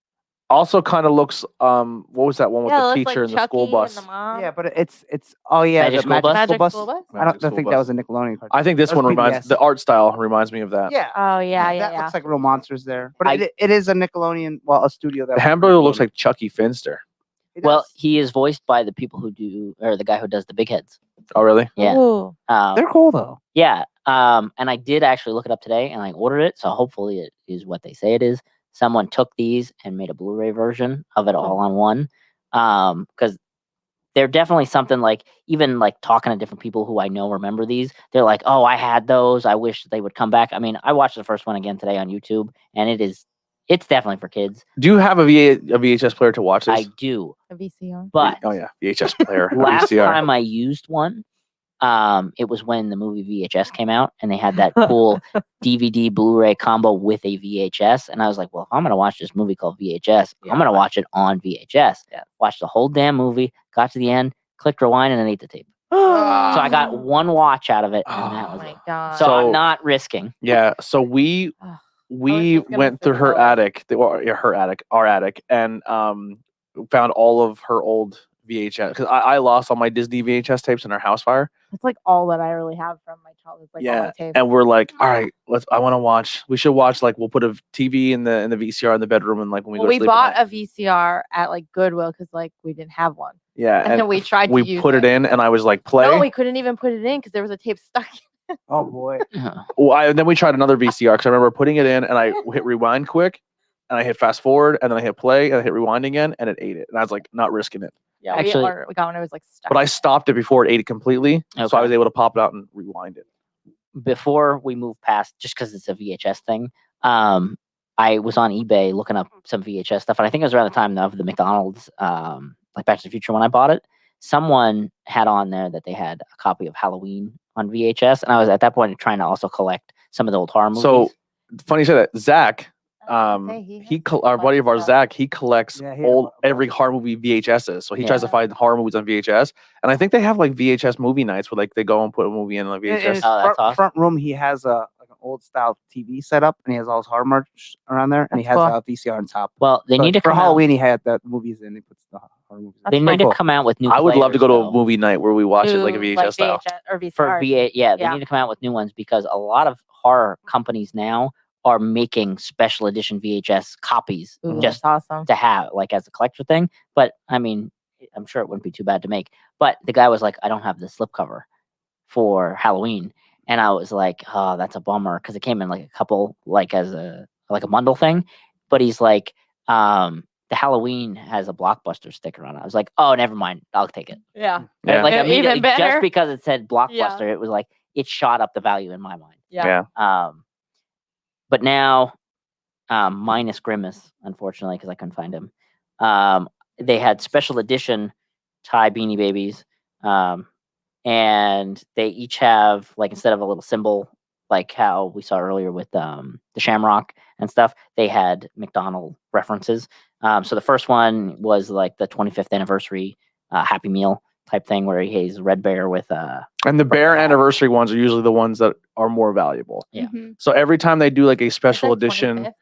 Also, kind of looks. What was that one with yeah, it the looks teacher like in the school Chucky bus? And the mom. Yeah, but it's oh yeah, Magic the School Bus? Magic School Bus? I don't think that was a Nickelodeon cartoon. I think this That was one reminds. PBS. The art style reminds me of that. Yeah. Oh yeah, yeah, That yeah. looks like real monsters there. But I- it is a Nickelodeon, well, a studio that The hamburger looks like Chucky Finster. It Well, does. he is voiced by the people who do, or the guy who does the big heads. Oh, really? Yeah. Ooh. They're cool though. Yeah. And I did actually look it up today and I ordered it. So hopefully it is what they say it is. Someone took these and made a Blu-ray version of it all on one. Because they're definitely something like, even like talking to different people who I know remember these, they're like, oh, I had those. I wish they would come back. I mean, I watched the first one again today on YouTube and it's definitely for kids. Do you have a VHS player to watch this? I do. A VCR. But Oh yeah, VHS player. a last VCR. time I used one, it was when the movie VHS came out and they had that cool DVD Blu-ray combo with a VHS. And I was like, well, if I'm going to watch this movie called VHS, I'm going to watch it on VHS. Yeah. Watched the whole damn movie, got to the end, clicked rewind, and then ate the tape. So I got one watch out of it, and that Oh was my it. god. So I'm So- not risking. Yeah, so we Ugh. I we was just gonna went say through her ours. attic, our attic, and found all of her old VHS because I lost all my Disney VHS tapes in our house fire. That's like all that I really have from my childhood. Like all my tapes. And we're like, all right, I want to watch. We should watch. Like, we'll put a TV in the VCR in the bedroom, and like when we Well, go to we sleep. at bought night. a VCR at like Goodwill because like we didn't have one, Yeah, and then we tried to we use put it in, and I was like, play. No, we couldn't even put it in because there was a tape stuck. Oh boy. Well, then we tried another VCR because I remember putting it in, and I hit rewind quick, and I hit fast forward, and then I hit play, and I hit rewind again, and it ate it, and I was like, not risking it. Yeah, Actually- we got one. It was like stuck. But I stopped it before it ate it completely, so I Okay. was able to pop it out and rewind it. Before we move past, just because it's a VHS thing, I was on eBay looking up some VHS stuff, and I think it was around the time of the McDonald's, like Back to the Future when I bought it. Someone had on there that they had a copy of Halloween on VHS, and I was at that point trying to also collect some of the old horror movies. So funny you say that. Zach, I was gonna say, our buddy of ours, stuff. Zach, he collects Yeah, he had a old lot- every horror movie VHSs. So he tries to Yeah. find horror movies on VHS, and I think they have like VHS movie nights where like they go and put a movie in like In VHS. his Oh, that's front, awesome. front room, he has like an old style TV set up, and he has all his horror merch around there, and he That's has cool. a VCR on top. well, they So need to for come Halloween. He had the movies in. He puts the horror movies. Out, they That's need pretty to cool. come out with new. I would love to go to players, a though. movie night where we watch it like a New, VHS style. or VCR. For VA. Yeah, they Yeah. need to come out with new ones because a lot of horror companies now are making special edition VHS copies Ooh, just that's awesome. to have like as a collector thing. But I mean, I'm sure it wouldn't be too bad to make. But the guy was like, I don't have the slipcover for Halloween, and I was like, oh, that's a bummer because it came in like a couple, like as a bundle thing. But he's like, the Halloween has a Blockbuster sticker on it. I was like, oh, never mind, I'll take it. Yeah. Yeah. Like Even immediately, just better. because it said Blockbuster, Yeah. it was like it shot up the value in my mind. Yeah. But now, minus Grimace, unfortunately, because I couldn't find him. They had special edition Thai Beanie Babies, and they each have like instead of a little symbol, like how we saw earlier with the Shamrock and stuff, they had McDonald references. So the first one was like the 25th anniversary Happy Meal type thing, where he's Red Bear with And the bear anniversary ones are usually the ones that are more valuable. Yeah. Mhm. So every time they do like a Is special that edition, 25th?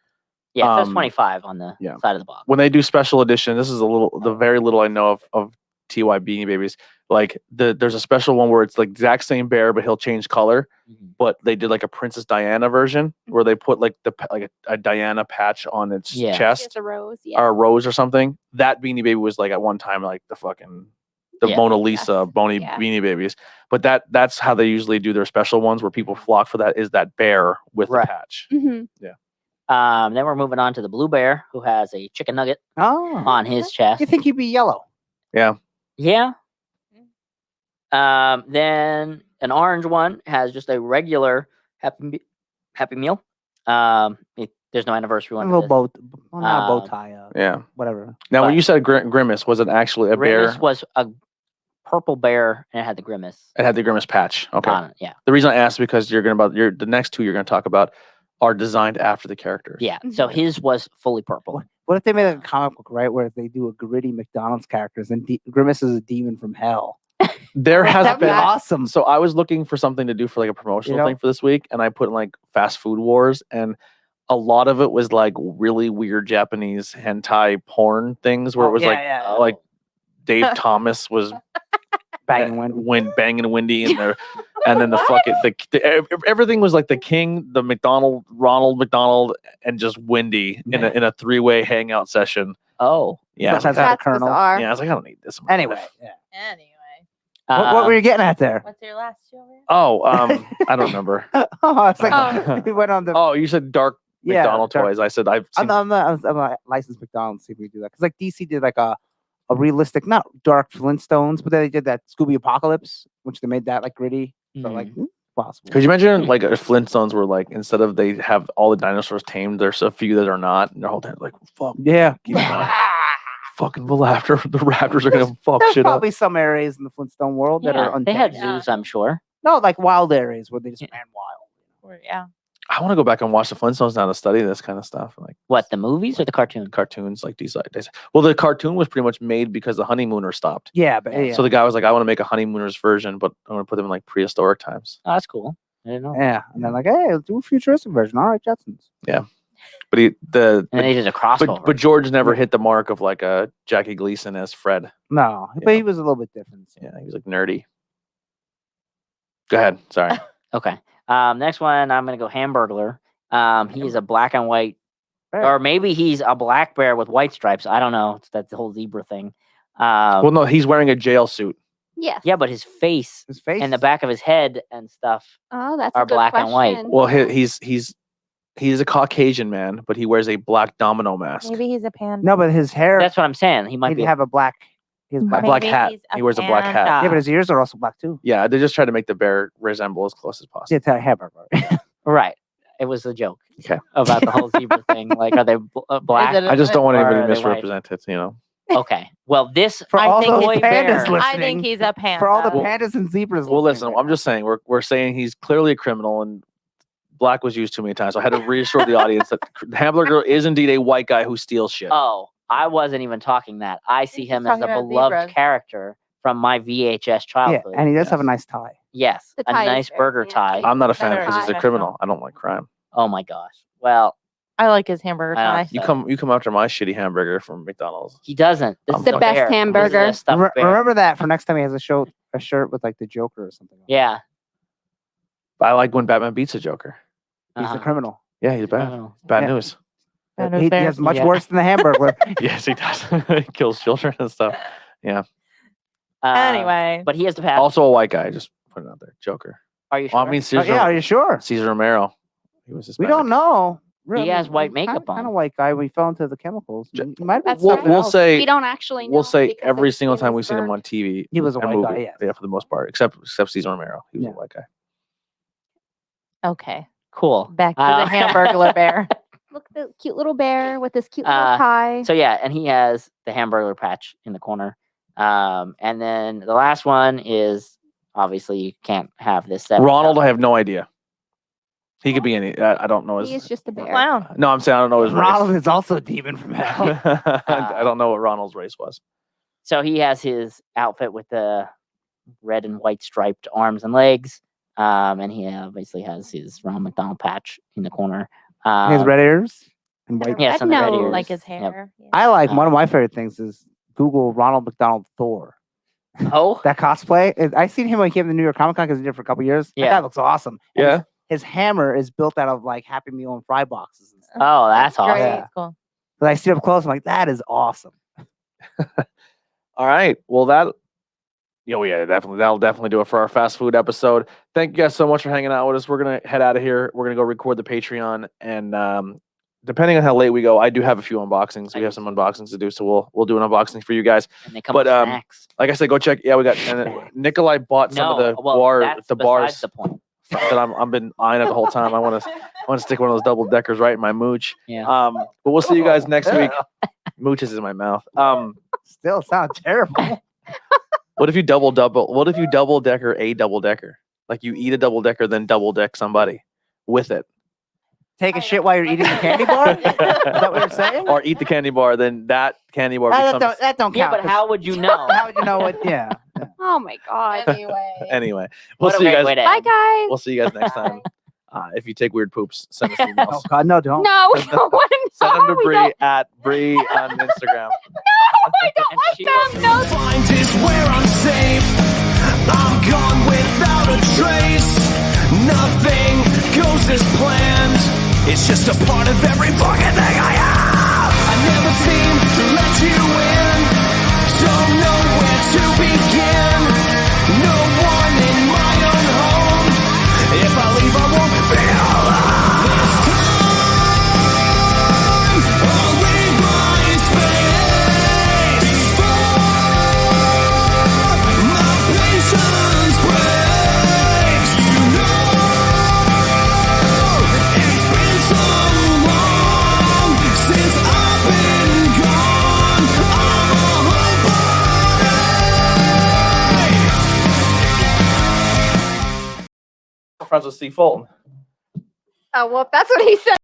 yeah, it says Um, 25 on the yeah. side of the box. when they do special edition, this is the very little I know of TY Beanie Babies. Like there's a special one where it's like exact same bear, but he'll change color. Mhm. But they did like a Princess Diana version where they put like a Diana patch on its Yeah. It's chest a rose. Yeah. or a rose or something. That Beanie Baby was like at one time like the the Yeah. Mona Lisa, Bony Yeah. Beanie Babies. But that's how they usually do their special ones where people flock for that is that bear with Right. the patch. Mhm. Then we're moving on to the blue bear, who has a chicken nugget Oh, on his chest. you think he'd be yellow? Yeah. Yeah. Then an orange one has just a regular Happy Meal. There's no anniversary A one. little for this. bow, well, not a bow Um, tie. Yeah. Whatever. Now, when But- you said Grimace, was it actually a Grimace bear? was a purple bear, and it had the Grimace It had the Grimace patch. Okay. on it. Yeah. The reason I asked because the next two you're going to talk about are designed after the characters. Yeah. So his was fully purple. What if they made like a comic book, right, where they do a gritty McDonald's characters and Grimace is a demon from hell? There has That'd be been awesome. So I was looking for something to do for like a promotional You know? thing for this week, and I put in like fast food wars, and a lot of it was like really weird Japanese hentai porn things where it was like Dave Thomas was Banging one. banging Wendy in there, and then the fucking everything was like the King, the Ronald McDonald, and just Wendy in a three-way hangout session. Oh. Yeah, Sometimes I was have a That's kernel. bizarre. like, I was like, I don't need this. in my Anyway, life. yeah. Anyway, What were you getting at there? what's your last two over here? Oh, I don't remember. Oh, it's like Oh. we went on the Oh, you said dark yeah, McDonald dark- toys. I said I've seen. I'm a licensed McDonald's. See if we do that because like DC did like a realistic, not dark Flintstones, but then they did that Scooby Apocalypse, which they made that like gritty. So like possible. Could you imagine like if Flintstones were like instead of they have all the dinosaurs tamed, there's a few that are not, and they're all like fuck, Yeah. keep it going. Fucking the raptors are gonna fuck There's shit up. probably some areas in the Flintstone world that Yeah, are they had untamed. zoos, I'm sure. No, like wild areas where they just ran wild. Or, yeah. I want to go back and watch the Flintstones now to study this kind of stuff, like What, the movies or the cartoon? cartoons, like these. Well, the cartoon was pretty much made because the Honeymooner stopped. Yeah, but yeah. So the guy was like, I want to make a Honeymooners version, but I'm gonna put them in like prehistoric times. Oh, that's cool. I didn't know. yeah, and then like, hey, let's do a futuristic version. All right, Jetsons. But And then they did a crossover. but George never hit the mark of like a Jackie Gleason as Fred. No, Yeah. but he was a little bit different. So. Yeah, he was like nerdy. Go ahead. Sorry. Okay. Next one, I'm gonna go Hamburglar. He is a black and white, Bear. or maybe he's a black bear with white stripes. I don't know. It's that the whole zebra thing. Well, no, he's wearing a jail suit. Yes. Yeah, but his face His face and the back of his head and stuff. Oh, that's are a good black and white. question. Well, he's a Caucasian man, but he wears a black domino mask. Maybe he's a panda. No, but his hair. That's what I'm saying. He might He'd be. have a black. He has A black. black Maybe hat. he's He wears a black hat. panda. Yeah, but his ears are also black too. Yeah, they just try to make the bear resemble as close as possible. Yeah, tell hamburger. Right. It was a joke. Okay. About the whole zebra thing. Like, are they black? it a- I just don't want Or anybody are they white? misrepresented, you know. Okay. Well, this For I all think those he's pandas bear. listening. I think he's a panda. For all the Well- pandas and zebras. Well, listening listen, right I'm just saying we're saying he's clearly a criminal and black was used too many times. So I had to reassure the audience that Hamburger is indeed a white guy who steals shit. Oh, I wasn't even talking that. I see He's him as a talking about beloved zebras. character from my VHS Yeah, childhood. and he does have a Yes. nice tie. Yes, The a tie is nice very burger fancy. tie. I'm not a fan Better because he's a eye. criminal. I don't like crime. Oh my gosh. Well, I like his hamburger I tie. You come after my shitty hamburger from McDonald's. he doesn't. This I'm is a the best bear. This is a hamburger. stuffed bear. Remember that for next time he has a shirt with like the Joker or something. on it. Yeah. I like when Batman beats a Joker. He's Uh-huh. a criminal. Yeah, he's bad. Oh. Bad Yeah. news. Bad He news has bears. much Yeah. worse than the hamburger. Yes, he does. He kills children and stuff. Anyway, But he has the pass. Also a white guy. Just put it out there. Joker. Are you sure? Well, I mean, Oh, Caesar, yeah, are you sure? Caesar Romero. He was We Hispanic. don't know. He has white makeup Kind on. of white guy when he fell into the chemicals. Ju- He might have been That's something We'll else. say we don't actually know. we'll say because every his single skin time is we've seen him burnt. on TV. He was a and white guy, movie. yes. Yeah, for the most part, except Caesar Romero. He was Yeah. a white guy. Okay. Cool. back to Uh, the hamburger bear. Look at the cute little bear with this cute little Uh, tie. So yeah, and he has the hamburger patch in the corner. And then the last one is obviously you can't have this. Ronald, I have no idea. He could be any. I don't know his. He is just a bear. Clown. No, I'm saying I don't know his Ronald race. is also a demon from hell. I don't know what Ronald's race was. So he has his outfit with the red and white striped arms and legs. And he obviously has his Ronald McDonald patch in the corner. He has red ears and white. Yes, on the red nose. ears. Like his Yep. hair. Yeah. I like one of my favorite things is Google Ronald McDonald Thor. Oh, That cosplay. I seen him when he came to the New York Comic Con because he did it for a couple years. Yeah. That guy looks awesome. And Yeah. His hammer is built out of like Happy Meal and fry boxes. And stuff. oh, that's Great. awesome. Yeah. Cool. But I see up close. I'm like, that is awesome. All right. Well, that Oh yeah, definitely. That'll definitely do it for our fast food episode. Thank you guys so much for hanging out with us. We're gonna head out of here. We're gonna go record the Patreon, and depending on how late we go, I do have a few unboxings. We have some unboxings to do, so we'll do an unboxing for you guys. And they come But, with snacks. Like I said, go check. Yeah, we got. And Nikolai bought some of the that's the besides bars the point. that I've been eyeing it the whole time. I want to stick one of those double deckers right in my mooch. Yeah. But we'll see you guys next week. Mooch is in my mouth. Still sounds terrible. What if you double decker a double decker? Like you eat a double decker, then double deck somebody with it. Take a shit while you're eating the candy bar? Is that what you're saying? Or eat the candy bar, then that candy bar becomes. That don't Yeah, count. but how would you know? How would you know what? Yeah. Oh my god. Anyway, we'll What a see you great guys. way to Bye end. guys. We'll see you guys next time. If you take weird poops, send us emails. Oh God, no, don't. No, we don't want to know. Send them to We Bree don't- at Bree on Instagram. I don't want them. No. Find is where I'm safe. I'm gone without a trace. Nothing goes as planned. It's just a part of every fucking thing I am. I never seem to let you in. Don't know where to begin. No one in my own home. If I leave, I won't feel alone. This time, I'll leave my space. Before my patience breaks. You know, it's been so long since I've been gone. I'm a homebody. Friends with Steve Fulton. Oh well, if that's what he said.